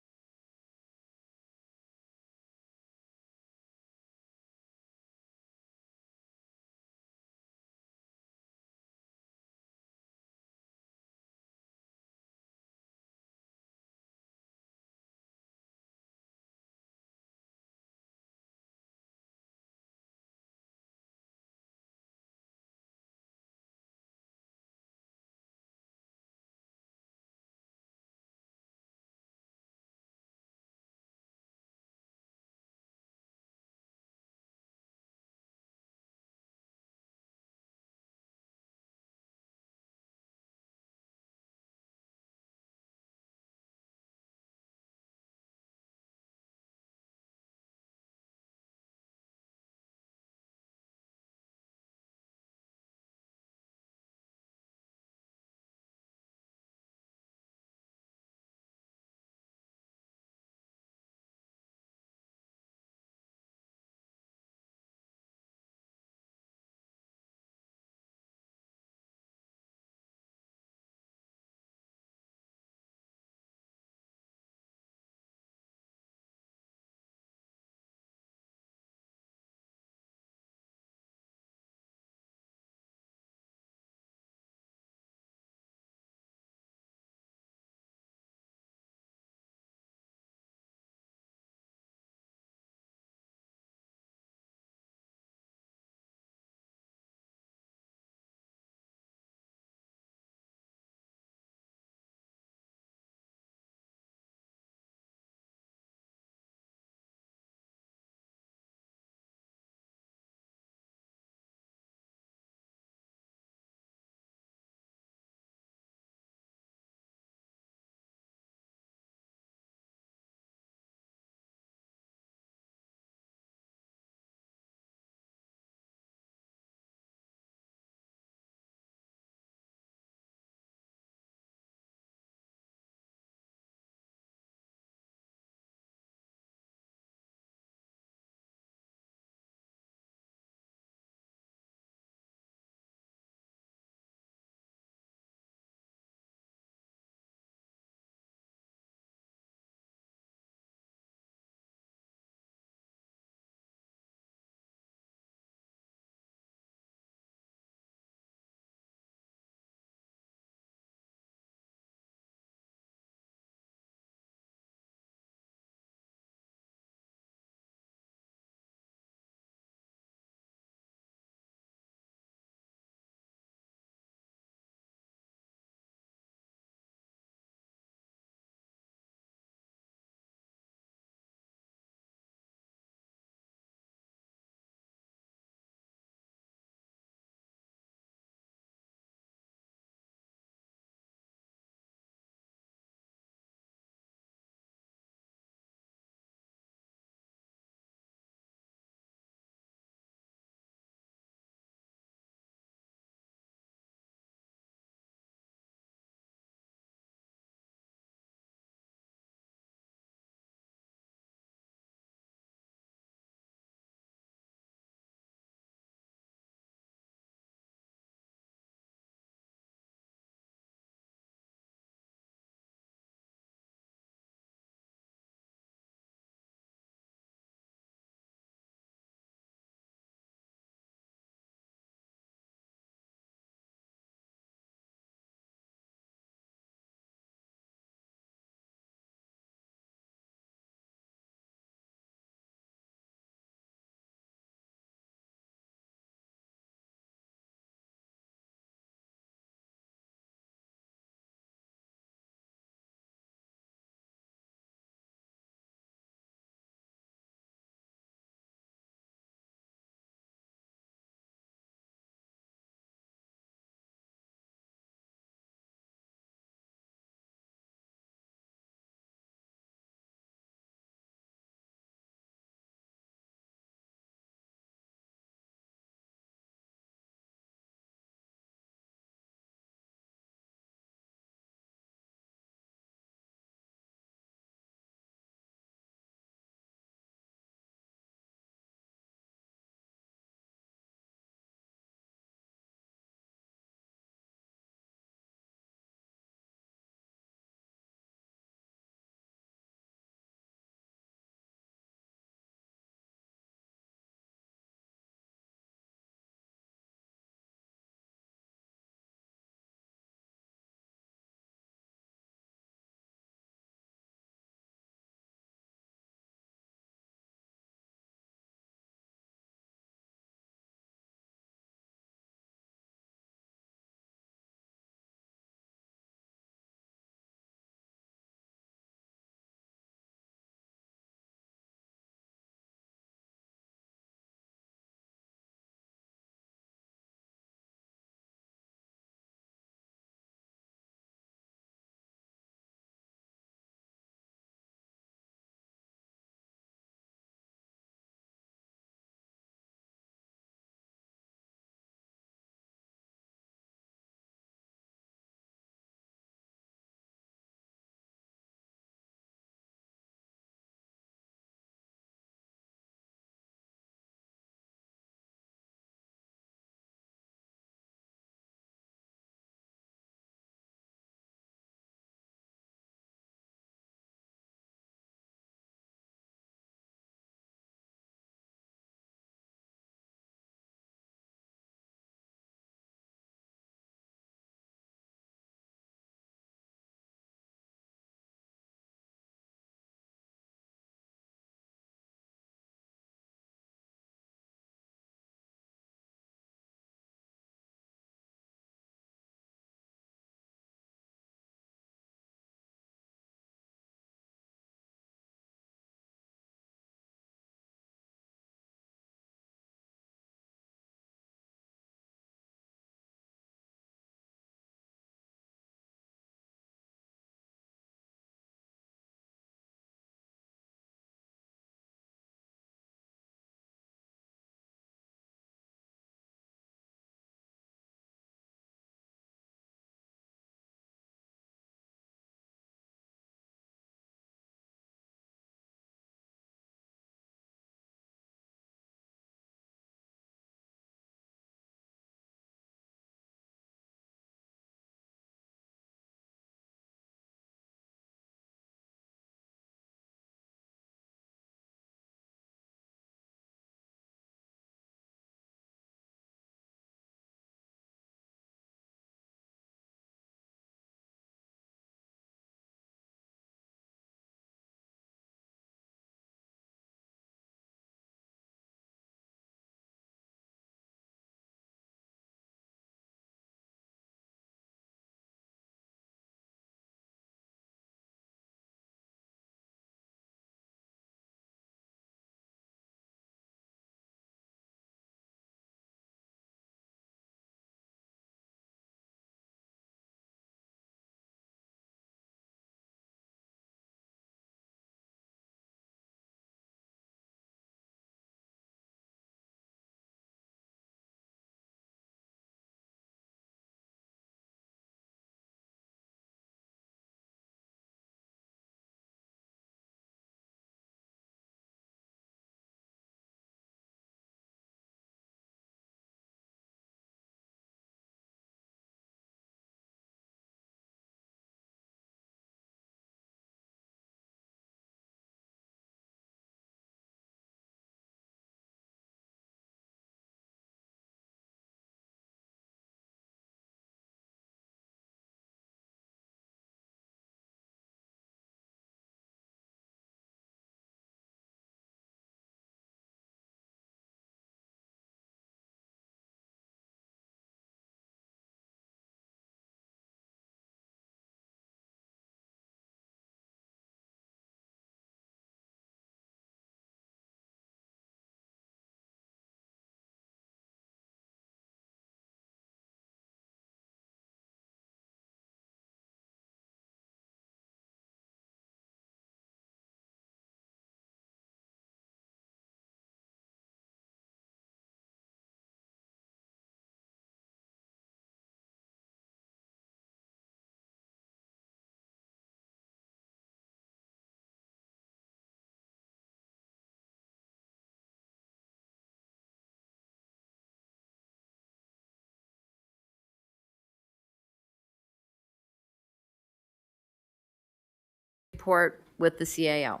report with the CAO.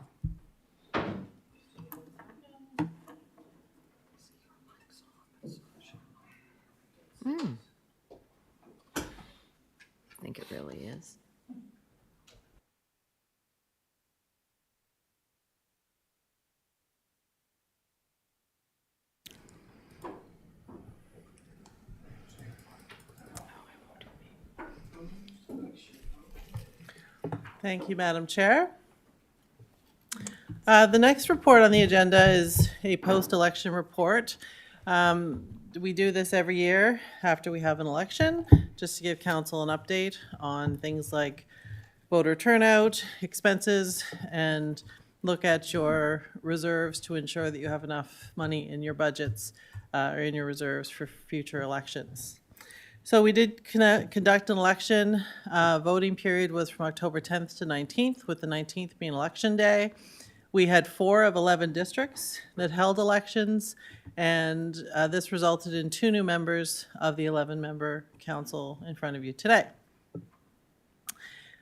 I think it really is. Thank you, Madam Chair. The next report on the agenda is a post-election report. We do this every year after we have an election, just to give council an update on things like voter turnout, expenses, and look at your reserves to ensure that you have enough money in your budgets or in your reserves for future elections. So we did conduct an election. Voting period was from October 10th to 19th, with the 19th being election day. We had 4 of 11 districts that held elections, and this resulted in 2 new members of the 11-member council in front of you today.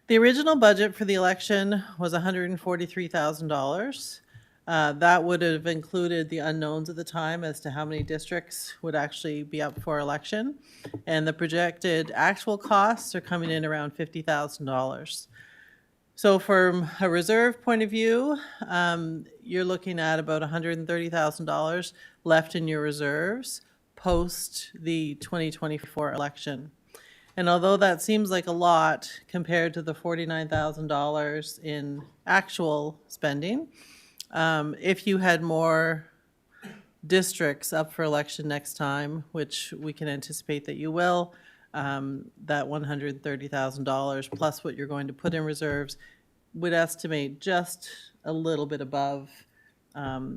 The original budget for the election was $143,000. That would have included the unknowns at the time as to how many districts would actually be up for election. And the projected actual costs are coming in around $50,000. So from a reserve point of view, you're looking at about $130,000 left in your reserves post the 2024 election. And although that seems like a lot compared to the $49,000 in actual spending, if you had more districts up for election next time, which we can anticipate that you will, that $130,000 plus what you're going to put in reserves would estimate just a little bit above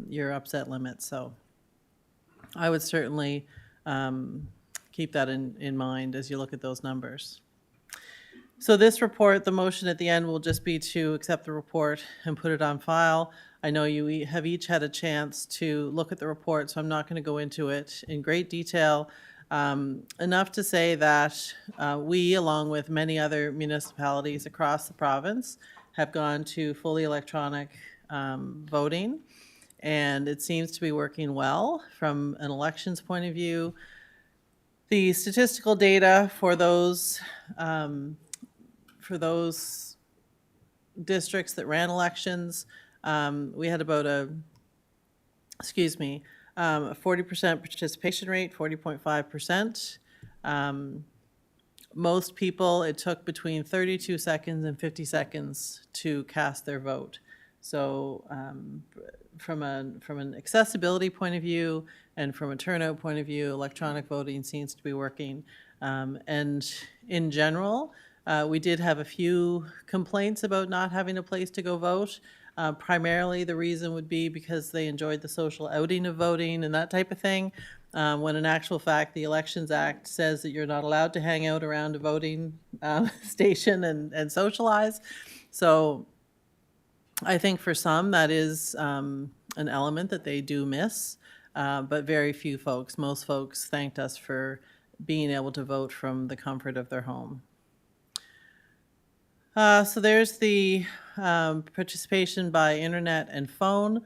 your upset limit. So I would certainly keep that in mind as you look at those numbers. So this report, the motion at the end will just be to accept the report and put it on file. I know you have each had a chance to look at the report, so I'm not going to go into it in great detail. Enough to say that we, along with many other municipalities across the province, have gone to fully electronic voting, and it seems to be working well from an elections point of view. The statistical data for those districts that ran elections, we had about a 40% participation rate, 40.5%. Most people, it took between 32 seconds and 50 seconds to cast their vote. So from an accessibility point of view and from a turnout point of view, electronic voting seems to be working. And in general, we did have a few complaints about not having a place to go vote. Primarily, the reason would be because they enjoyed the social outing of voting and that type of thing, when in actual fact, the Elections Act says that you're not allowed to hang out around a voting station and socialize. So I think for some, that is an element that they do miss, but very few folks, most folks thanked us for being able to vote from the comfort of their home. So there's the participation by internet and phone,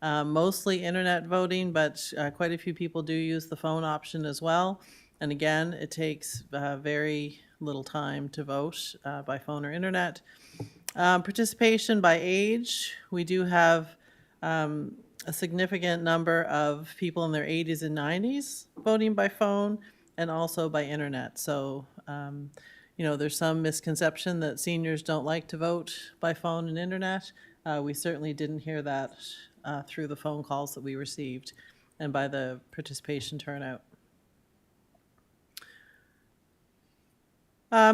mostly internet voting, but quite a few people do use the phone option as well. And again, it takes very little time to vote by phone or internet. Participation by age, we do have a significant number of people in their 80s and 90s voting by phone and also by internet. So you know, there's some misconception that seniors don't like to vote by phone and internet. We certainly didn't hear that through the phone calls that we received and by the participation turnout.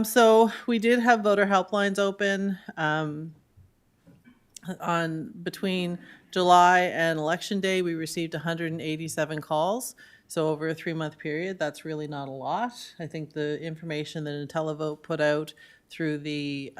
So we did have voter helplines open between July and Election Day. We received 187 calls. So over a 3-month period, that's really not a lot. I think the information that IntelliVote put out through the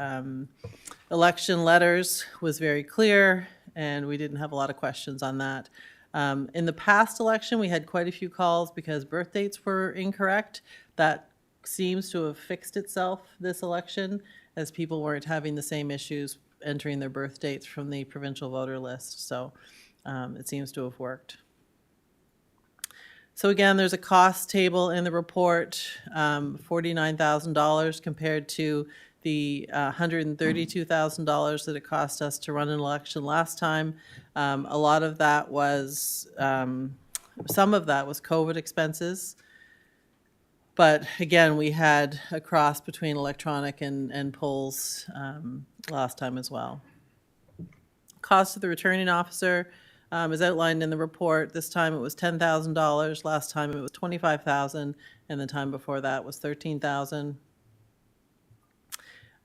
election letters was very clear, and we didn't have a lot of questions on that. In the past election, we had quite a few calls because birth dates were incorrect. That seems to have fixed itself this election, as people weren't having the same issues entering their birth dates from the provincial voter list. So it seems to have worked. So again, there's a cost table in the report, $49,000 compared to the $132,000 that it cost us to run an election last time. A lot of that was, some of that was COVID expenses. But again, we had a cross between electronic and polls last time as well. Cost of the returning officer is outlined in the report. This time it was $10,000. Last time it was $25,000, and the time before that was $13,000.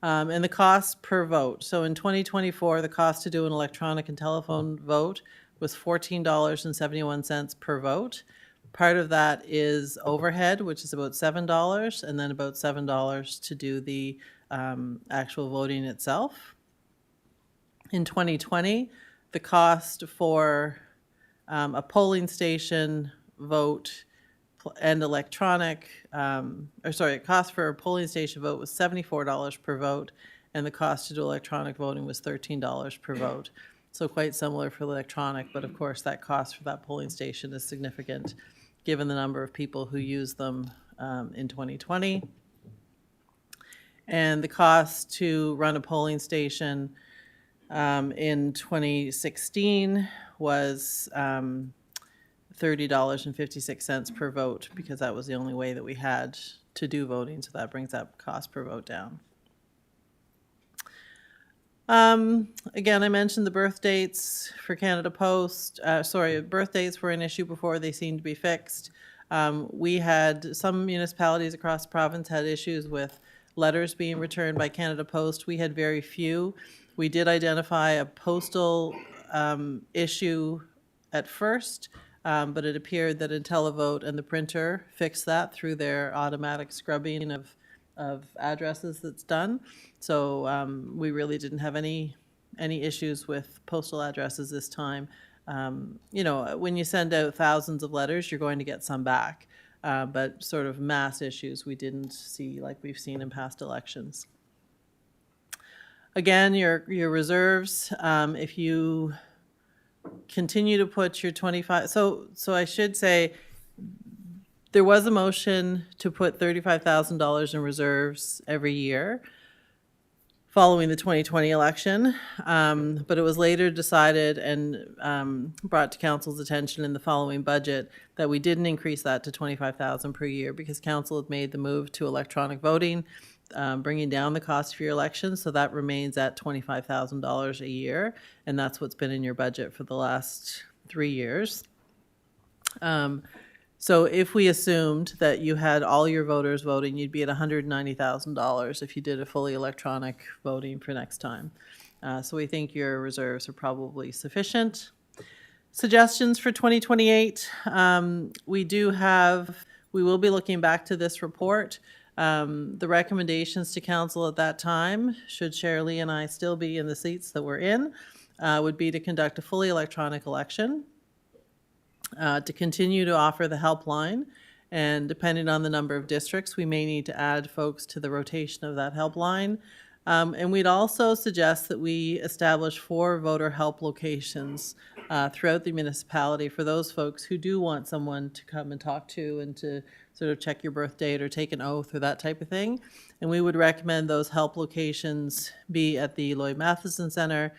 And the cost per vote. So in 2024, the cost to do an electronic and telephone vote was $14.71 per vote. Part of that is overhead, which is about $7, and then about $7 to do the actual voting itself. In 2020, the cost for a polling station vote and electronic, cost for a polling station vote was $74 per vote, and the cost to do electronic voting was $13 per vote. So quite similar for electronic, but of course that cost for that polling station is significant given the number of people who use them in 2020. And the cost to run a polling station in 2016 was $30.56 per vote, because that was the only way that we had to do voting, so that brings that cost per vote down. Again, I mentioned the birth dates for Canada Post. Birth dates were an issue before, they seem to be fixed. We had, some municipalities across the province had issues with letters being returned by Canada Post. We had very few. We did identify a postal issue at first, but it appeared that IntelliVote and the printer fixed that through their automatic scrubbing of addresses that's done. So we really didn't have any issues with postal addresses this time. You know, when you send out thousands of letters, you're going to get some back. But sort of mass issues we didn't see like we've seen in past elections. Again, your reserves, if you continue to put your 25, so I should say there was a motion to put $35,000 in reserves every year following the 2020 election, but it was later decided and brought to council's attention in the following budget that we didn't increase that to $25,000 per year because council had made the move to electronic voting, bringing down the cost for your election, so that remains at $25,000 a year, and that's what's been in your budget for the last 3 years. So if we assumed that you had all your voters voting, you'd be at $190,000 if you did a fully electronic voting for next time. So we think your reserves are probably sufficient. Suggestions for 2028. We will be looking back to this report. The recommendations to council at that time, should Shirley and I still be in the seats that we're in, would be to conduct a fully electronic election, to continue to offer the helpline, and depending on the number of districts, we may need to add folks to the rotation of that helpline. And we'd also suggest that we establish 4 voter help locations throughout the municipality for those folks who do want someone to come and talk to and to sort of check your birth date or take an oath or that type of thing. And we would recommend those help locations be at the Lloyd Matheson Centre,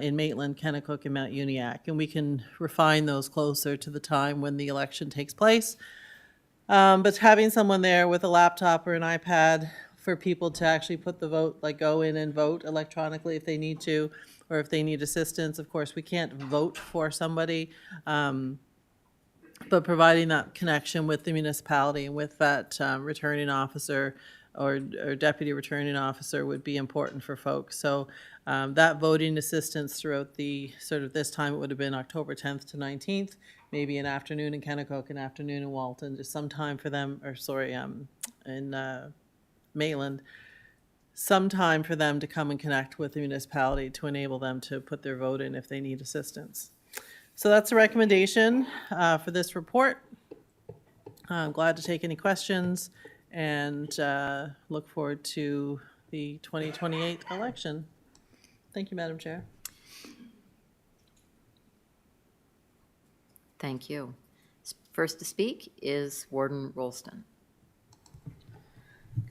in Maitland, Kennecott, and Mount Uniacke, and we can refine those closer to the time when the election takes place. But having someone there with a laptop or an iPad for people to actually put the vote, like go in and vote electronically if they need to, or if they need assistance. Of course, we can't vote for somebody, but providing that connection with the municipality and with that returning officer or deputy returning officer would be important for folks. So that voting assistance throughout the sort of this time, it would have been October 10th to 19th, maybe an afternoon in Kennecott, an afternoon in Walton, just some time for them, in Maitland, some time for them to come and connect with the municipality to enable them to put their vote in if they need assistance. So that's a recommendation for this report. I'm glad to take any questions. and look forward to the 2028 election. Thank you, Madam Chair. Thank you. First to speak is Warden Rolston.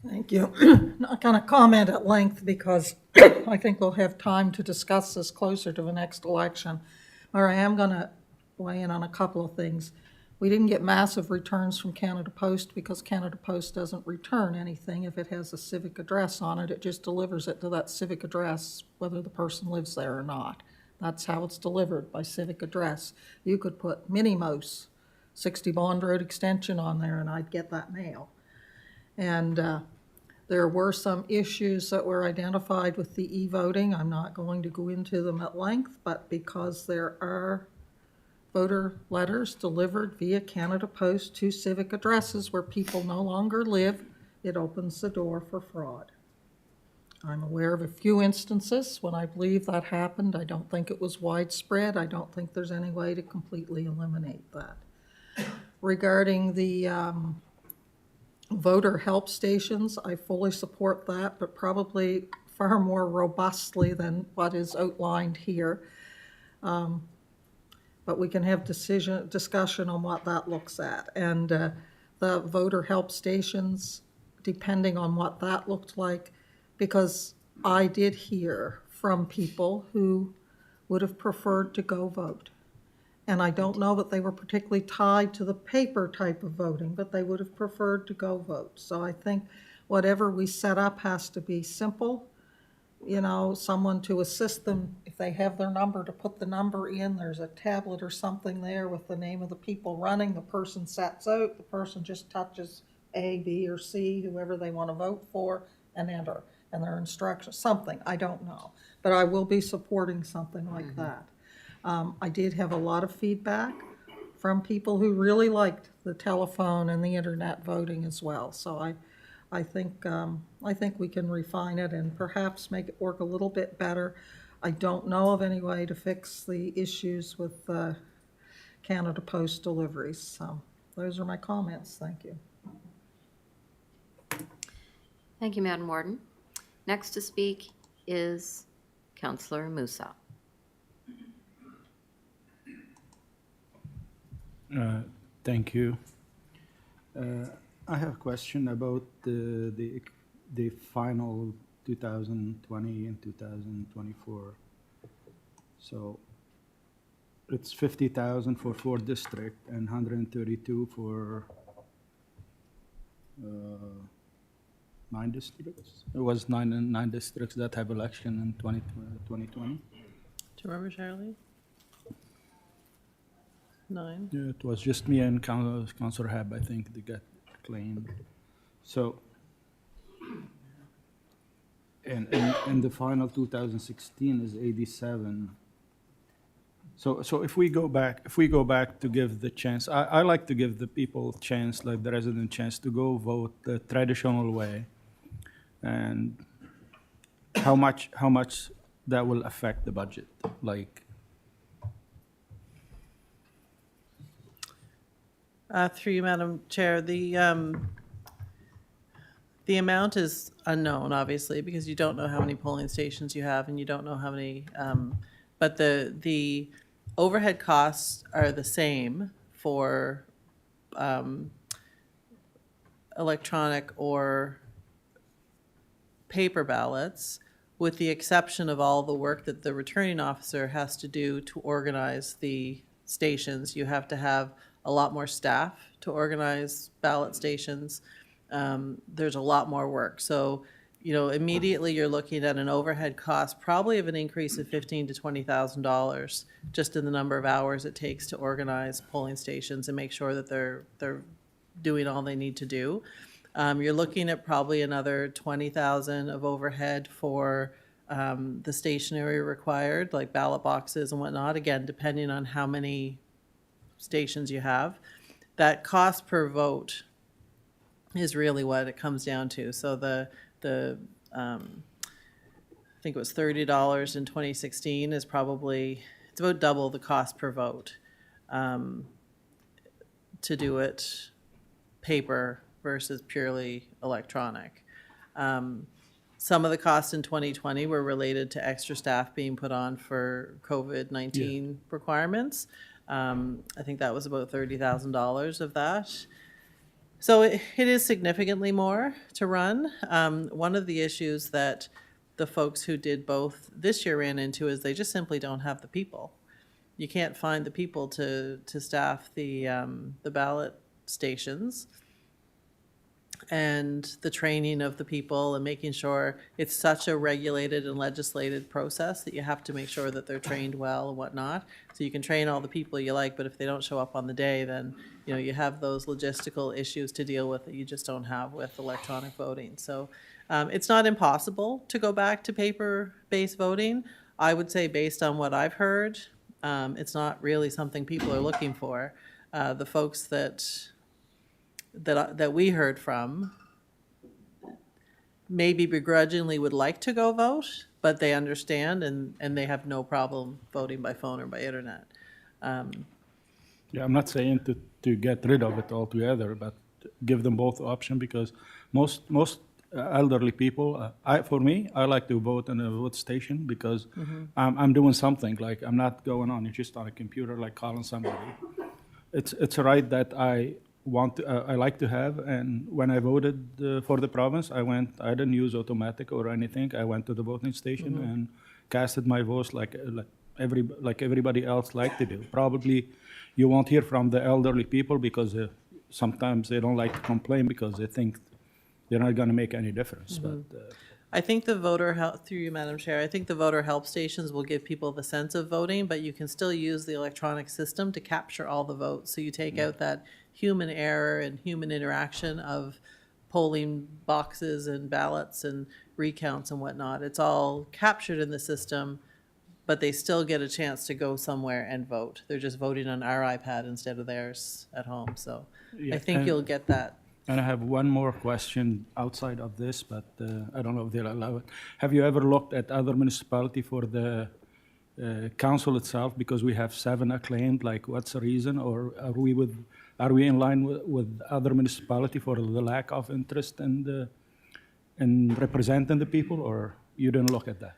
Thank you. Not going to comment at length because I think we'll have time to discuss this closer to the next election. Or I am going to weigh in on a couple of things. We didn't get massive returns from Canada Post because Canada Post doesn't return anything if it has a civic address on it. It just delivers it to that civic address, whether the person lives there or not. That's how it's delivered, by civic address. You could put Minimos, 60 Bond Road Extension on there, and I'd get that mail. And there were some issues that were identified with the e-voting. I'm not going to go into them at length, but because there are voter letters delivered via Canada Post to civic addresses where people no longer live, it opens the door for fraud. I'm aware of a few instances when I believe that happened. I don't think it was widespread. I don't think there's any way to completely eliminate that. Regarding the voter help stations, I fully support that, but probably far more robustly than what is outlined here. But we can have discussion on what that looks at. And the voter help stations, depending on what that looked like, because I did hear from people who would have preferred to go vote. And I don't know that they were particularly tied to the paper type of voting, but they would have preferred to go vote. So I think whatever we set up has to be simple. You know, someone to assist them, if they have their number, to put the number in. There's a tablet or something there with the name of the people running. The person sets out, the person just touches A, B, or C, whoever they want to vote for, and enter. And their instructions, something, I don't know. But I will be supporting something like that. I did have a lot of feedback from people who really liked the telephone and the internet voting as well. So I think we can refine it and perhaps make it work a little bit better. I don't know of any way to fix the issues with Canada Post deliveries. So those are my comments. Thank you. Thank you, Madam Warden. Next to speak is Councillor Musa. Thank you. I have a question about the final 2020 and 2024. So it's 50,000 for 4 districts and 132 for 9 districts. It was nine districts that have election in 2020. Do you remember, Charlie? 9. Yeah, it was just me and Councillor Hab, I think, they got claimed. So, and the final 2016 is 87. So if we go back to give the chance, I like to give the people chance, like the resident chance, to go vote the traditional way, and how much that will affect the budget, like. Through you, Madam Chair, the amount is unknown, obviously, because you don't know how many polling stations you have, and you don't know how many. But the overhead costs are the same for electronic or paper ballots, with the exception of all the work that the returning officer has to do to organize the stations. You have to have a lot more staff to organize ballot stations. There's a lot more work. So, you know, immediately you're looking at an overhead cost probably of an increase of $15,000 to $20,000 just in the number of hours it takes to organize polling stations and make sure that they're doing all they need to do. You're looking at probably another $20,000 of overhead for the stationery required, like ballot boxes and whatnot, again, depending on how many stations you have. That cost per vote is really what it comes down to. So the I think it was $30 in 2016 is probably, it's about double the cost per vote to do it paper versus purely electronic. Some of the costs in 2020 were related to extra staff being put on for COVID-19 requirements. I think that was about $30,000 of that. So it is significantly more to run. One of the issues that the folks who did both this year ran into is they just simply don't have the people. You can't find the people to staff the ballot stations, and the training of the people and making sure it's such a regulated and legislated process that you have to make sure that they're trained well and whatnot. So you can train all the people you like, but if they don't show up on the day, then you have those logistical issues to deal with that you just don't have with electronic voting. So it's not impossible to go back to paper-based voting. I would say, based on what I've heard, it's not really something people are looking for. The folks that we heard from maybe begrudgingly would like to go vote, but they understand and they have no problem voting by phone or by internet. Yeah, I'm not saying to get rid of it altogether, but give them both option, because most elderly people, for me, I like to vote in a vote station because I'm doing something. Like, I'm not going on just on a computer, like calling somebody. It's a right that I like to have, and when I voted for the province, I didn't use automatic or anything. I went to the voting station and casted my vote like everybody else like to do. Probably you won't hear from the elderly people because sometimes they don't like to complain because they think they're not going to make any difference. But I think the voter help, through you, Madam Chair, I think the voter help stations will give people the sense of voting, but you can still use the electronic system to capture all the votes. So you take out that human error and human interaction of polling boxes and ballots and recounts and whatnot. It's all captured in the system, but they still get a chance to go somewhere and vote. They're just voting on our iPad instead of theirs at home. So Yeah, I think and- you'll get that. And I have one more question outside of this, but I don't know if they'll allow it. Have you ever looked at other municipality for the council itself? Because we have 7 acclaimed, like what's the reason? Or are we in line with other municipality for the lack of interest in representing the people, or you didn't look at that?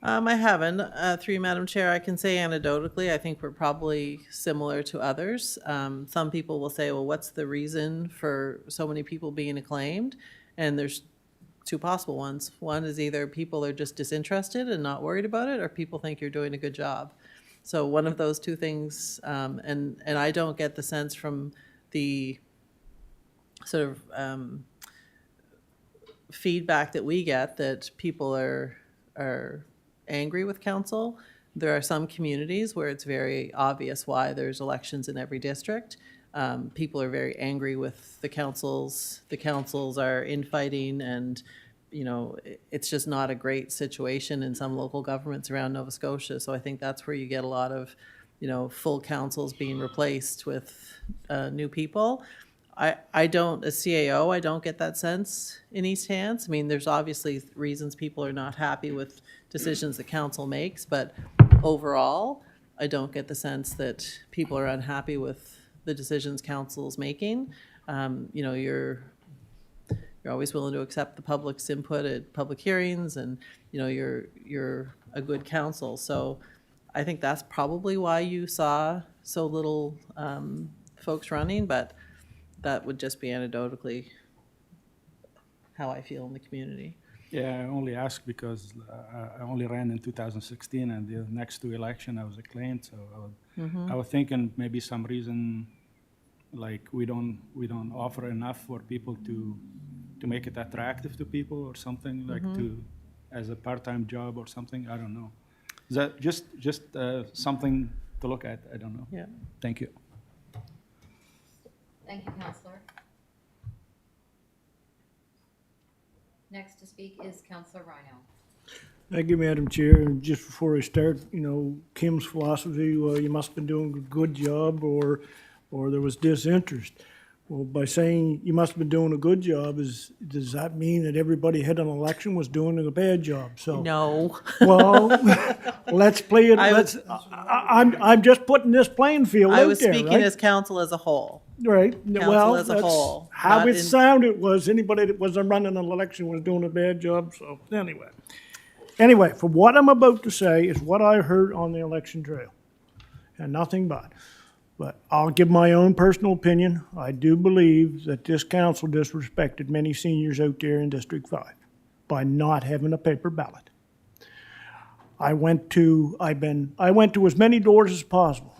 I haven't. Through you, Madam Chair, I can say anecdotally, I think we're probably similar to others. Some people will say, well, what's the reason for so many people being acclaimed? And there's 2 possible ones. One is either people are just disinterested and not worried about it, or people think you're doing a good job. So one of those 2 things, and I don't get the sense from the sort of feedback that we get that people are angry with council. There are some communities where it's very obvious why there's elections in every district. People are very angry with the councils. The councils are infighting, and it's just not a great situation in some local governments around Nova Scotia. So I think that's where you get a lot of full councils being replaced with new people. I don't, as CAO, I don't get that sense in East Hants. I mean, there's obviously reasons people are not happy with decisions the council makes, but overall, I don't get the sense that people are unhappy with the decisions council's making. You're always willing to accept the public's input at public hearings, and you're a good council. So I think that's probably why you saw so little folks running, but that would just be anecdotally how I feel in the community. Yeah, I only ask because I only ran in 2016, and the next 2 election I was acclaimed. So I was thinking maybe some reason, like we don't offer enough for people to make it attractive to people, or something like to as a part-time job or something. I don't know. Is that just something to look at? I don't know. Yeah. Thank you. Thank you, Councillor. Next to speak is Councillor Rhino. Thank you, Madam Chair. And just before I start, Kim's philosophy, well, you must have been doing a good job, or there was disinterest. Well, by saying you must have been doing a good job, does that mean that everybody had an election was doing a bad job? So No. well, let's play it. I'm just putting this playing field I out was there, speaking right? as council as a whole. Right, council well, as a that's whole. how not it in- sounded was anybody that was running an election was doing a bad job, so anyway. Anyway, for what I'm about to say is what I heard on the election trail, and nothing but. But I'll give my own personal opinion. I do believe that this council disrespected many seniors out there in District 5 by not having a paper ballot. I went to as many doors as possible.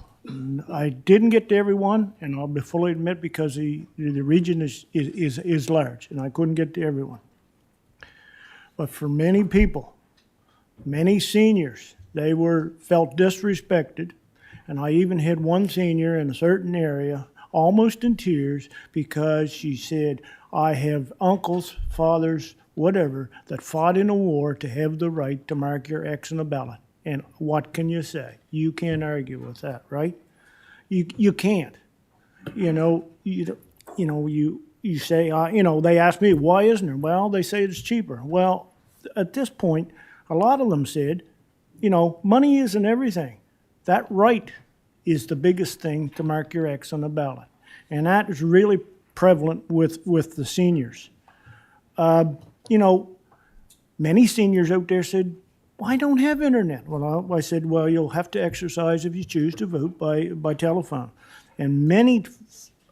I didn't get to everyone, and I'll be fully admit because the region is large, and I couldn't get to everyone. But for many people, many seniors, they felt disrespected, and I even had one senior in a certain area almost in tears because she said, "I have uncles, fathers, whatever, that fought in a war to have the right to mark your X on a ballot." And what can you say? You can't argue with that, right? You can't. You say, they ask me, why isn't there? Well, they say it's cheaper. Well, at this point, a lot of them said, money isn't everything. That right is the biggest thing to mark your X on the ballot. And that is really prevalent with the seniors. Many seniors out there said, "Well, I don't have internet." Well, I said, "Well, you'll have to exercise if you choose to vote by telephone." And many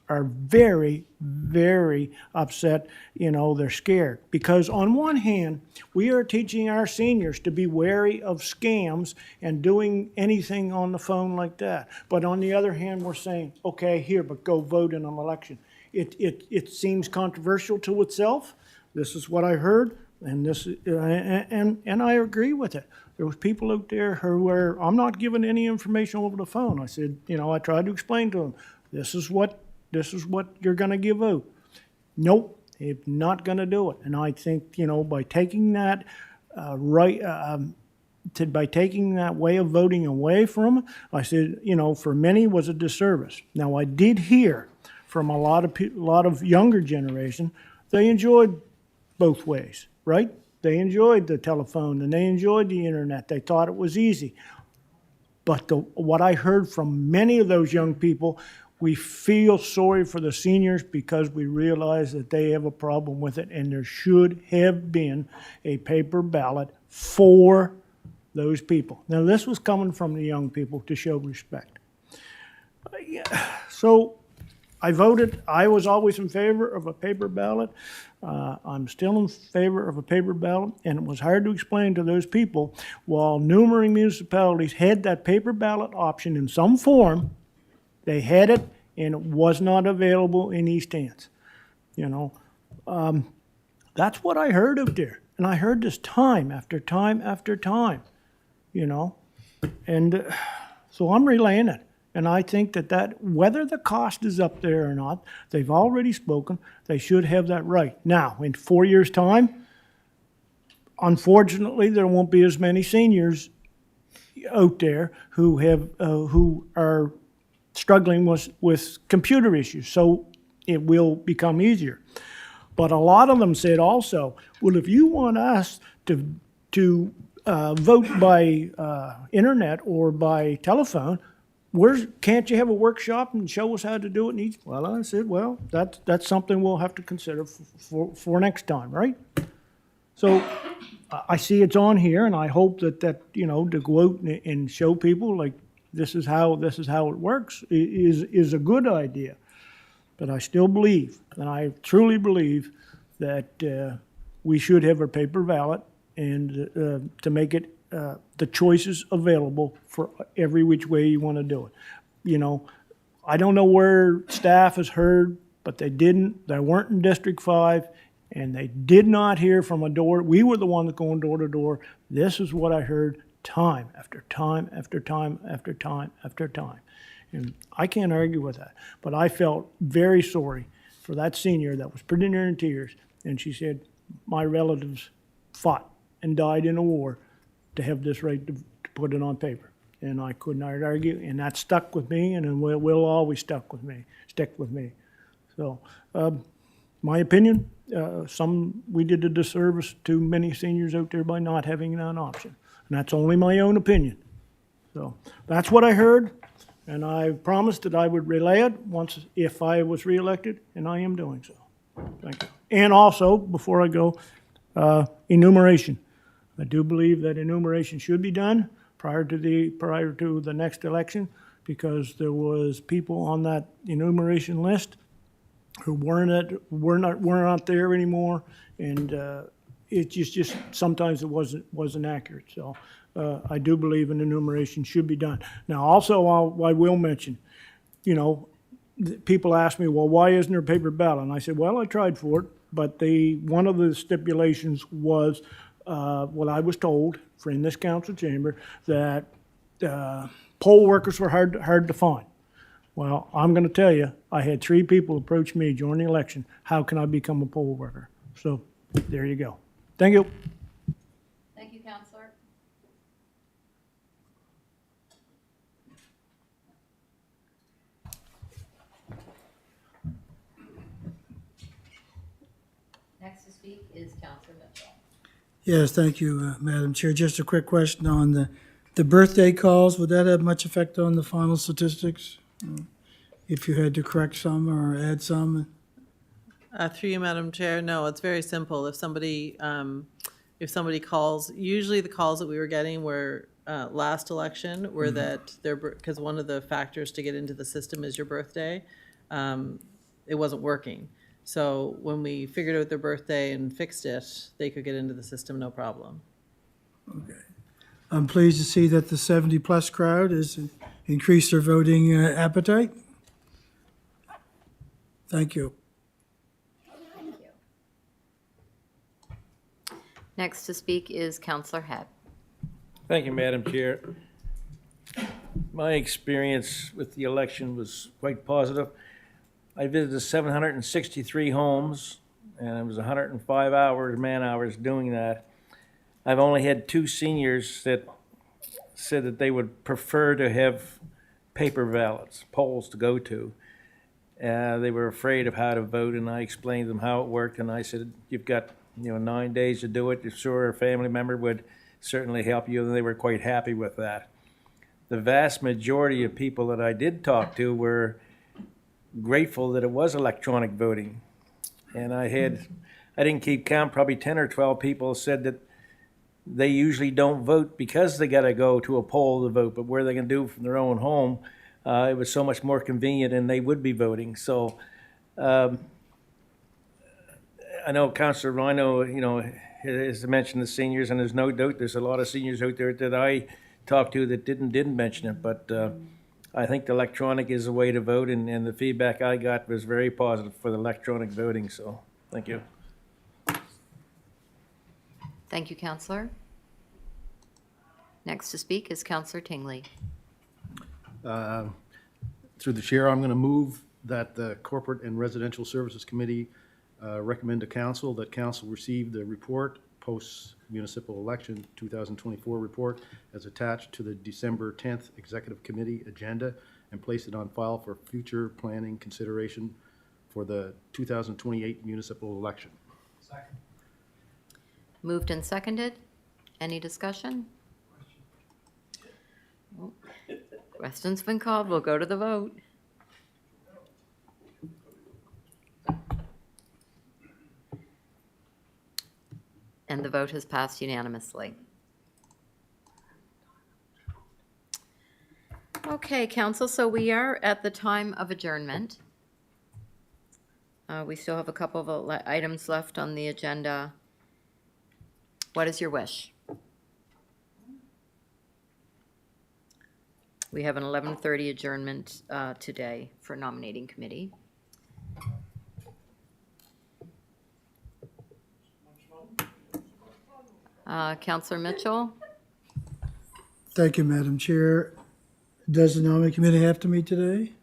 are very, very upset. They're scared. Because on one hand, we are teaching our seniors to be wary of scams and doing anything on the phone like that. But on the other hand, we're saying, okay, here, but go vote in an election. It seems controversial to itself. This is what I heard. And and I agree with it. There was people out there who were, I'm not giving any information over the phone. I said, I tried to explain to them, this is what you're going to give out. Nope, they're not going to do it. And I think, by taking that by taking that way of voting away from them, I said, for many was a disservice. Now, I did hear from a lot of younger generation, they enjoyed both ways. Right? They enjoyed the telephone and they enjoyed the internet. They thought it was easy. But what I heard from many of those young people, we feel sorry for the seniors because we realize that they have a problem with it, and there should have been a paper ballot for those people. Now, this was coming from the young people to show respect. So I voted. I was always in favor of a paper ballot. I'm still in favor of a paper ballot, and it was hard to explain to those people while numerous municipalities had that paper ballot option in some form, they had it, and it was not available in East Hants. That's what I heard out there, and I heard this time after time after time, and so I'm relaying it. And I think that whether the cost is up there or not, they've already spoken, they should have that right. Now, in 4 years' time, unfortunately, there won't be as many seniors out there who are struggling with computer issues, so it will become easier. But a lot of them said also, well, if you want us to vote by internet or by telephone, can't you have a workshop and show us how to do it? Well, I said, well, that's something we'll have to consider for next time, right? So I see it's on here, and I hope that to go out and show people like this is how it works is a good idea. But I still believe, and I truly believe, that we should have a paper ballot and to make it the choices available for every which way you want to do it. I don't know where staff has heard, but they weren't in District 5, and they did not hear from a door. We were the one that's going door to door. This is what I heard time after time after time after time after time. And I can't argue with that. But I felt very sorry for that senior that was pretty near in tears. And she said, my relatives fought and died in a war to have this right to put it on paper. And I could not argue, and that stuck with me, and it will always stick with me. So, my opinion, we did a disservice to many seniors out there by not having that option. And that's only my own opinion. So, that's what I heard. And I promised that I would relay it once, if I was reelected, and I am doing so. Thank you. And also, before I go, enumeration. I do believe that enumeration should be done prior to the next election, because there was people on that enumeration list who were not there anymore, and it just sometimes it wasn't accurate. So I do believe an enumeration should be done. Now, also, I will mention, people ask me, well, why isn't there a paper ballot? And I said, well, I tried for it, but one of the stipulations was what I was told in this council chamber, that poll workers were hard to find. Well, I'm going to tell you, I had 3 people approach me during the election. How can I become a poll worker? So there you go. Thank you. Thank you, Counselor. Next to speak is Counselor Mitchell. Yes, thank you, Madam Chair. Just a quick question on the birthday calls. Would that have much effect on the final statistics? If you had to correct some or add some? Through you, Madam Chair, no, it's very simple. If somebody calls, usually the calls that we were getting were last election were that because one of the factors to get into the system is your birthday, it wasn't working. So when we figured out their birthday and fixed it, they could get into the system, no problem. Okay. I'm pleased to see that the 70-plus crowd has increased their voting appetite. Thank you. Thank you. Next to speak is Counselor Head. Thank you, Madam Chair. My experience with the election was quite positive. I visited 763 homes, and it was 105 man hours doing that. I've only had 2 seniors that said that they would prefer to have paper ballots, polls to go to. They were afraid of how to vote, and I explained to them how it worked, and I said, you've got 9 days to do it. If sure, a family member would certainly help you, and they were quite happy with that. The vast majority of people that I did talk to were grateful that it was electronic voting. And I didn't keep count, probably 10 or 12 people said that they usually don't vote because they got to go to a poll to vote, but where they can do it from their own home, it was so much more convenient and they would be voting. So I know Councillor Rhino, has mentioned the seniors, and there's no doubt there's a lot of seniors out there that I talked to that didn't mention it, but I think the electronic is a way to vote, and the feedback I got was very positive for the electronic voting, so thank you. Thank you, Counselor. Next to speak is Counselor Tingley. Through the chair, I'm going to move that the Corporate and Residential Services Committee recommend to council that council receive the report, post-municipal election 2024 report, as attached to the December 10th Executive Committee agenda, and place it on file for future planning consideration for the 2028 municipal election. Second. Moved and seconded. Any discussion? Question's been called. We'll go to the vote. And the vote has passed unanimously. Okay, council, so we are at the time of adjournment. We still have a couple of items left on the agenda. What is your wish? We have an 11:30 adjournment today for nominating committee. Counselor Mitchell? Thank you, Madam Chair. Does the nominating committee have to meet today?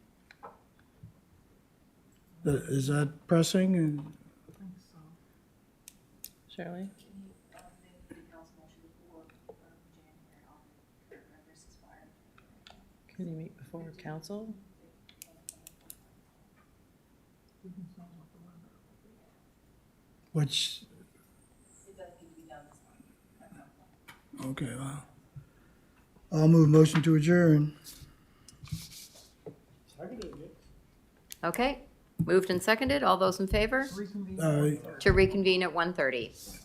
Is that pressing? Shirley? Can you meet before council? Which? Okay, well, I'll move motion to adjourn. Okay, moved and seconded. All those in favor? Uh, To reconvene at 1:30.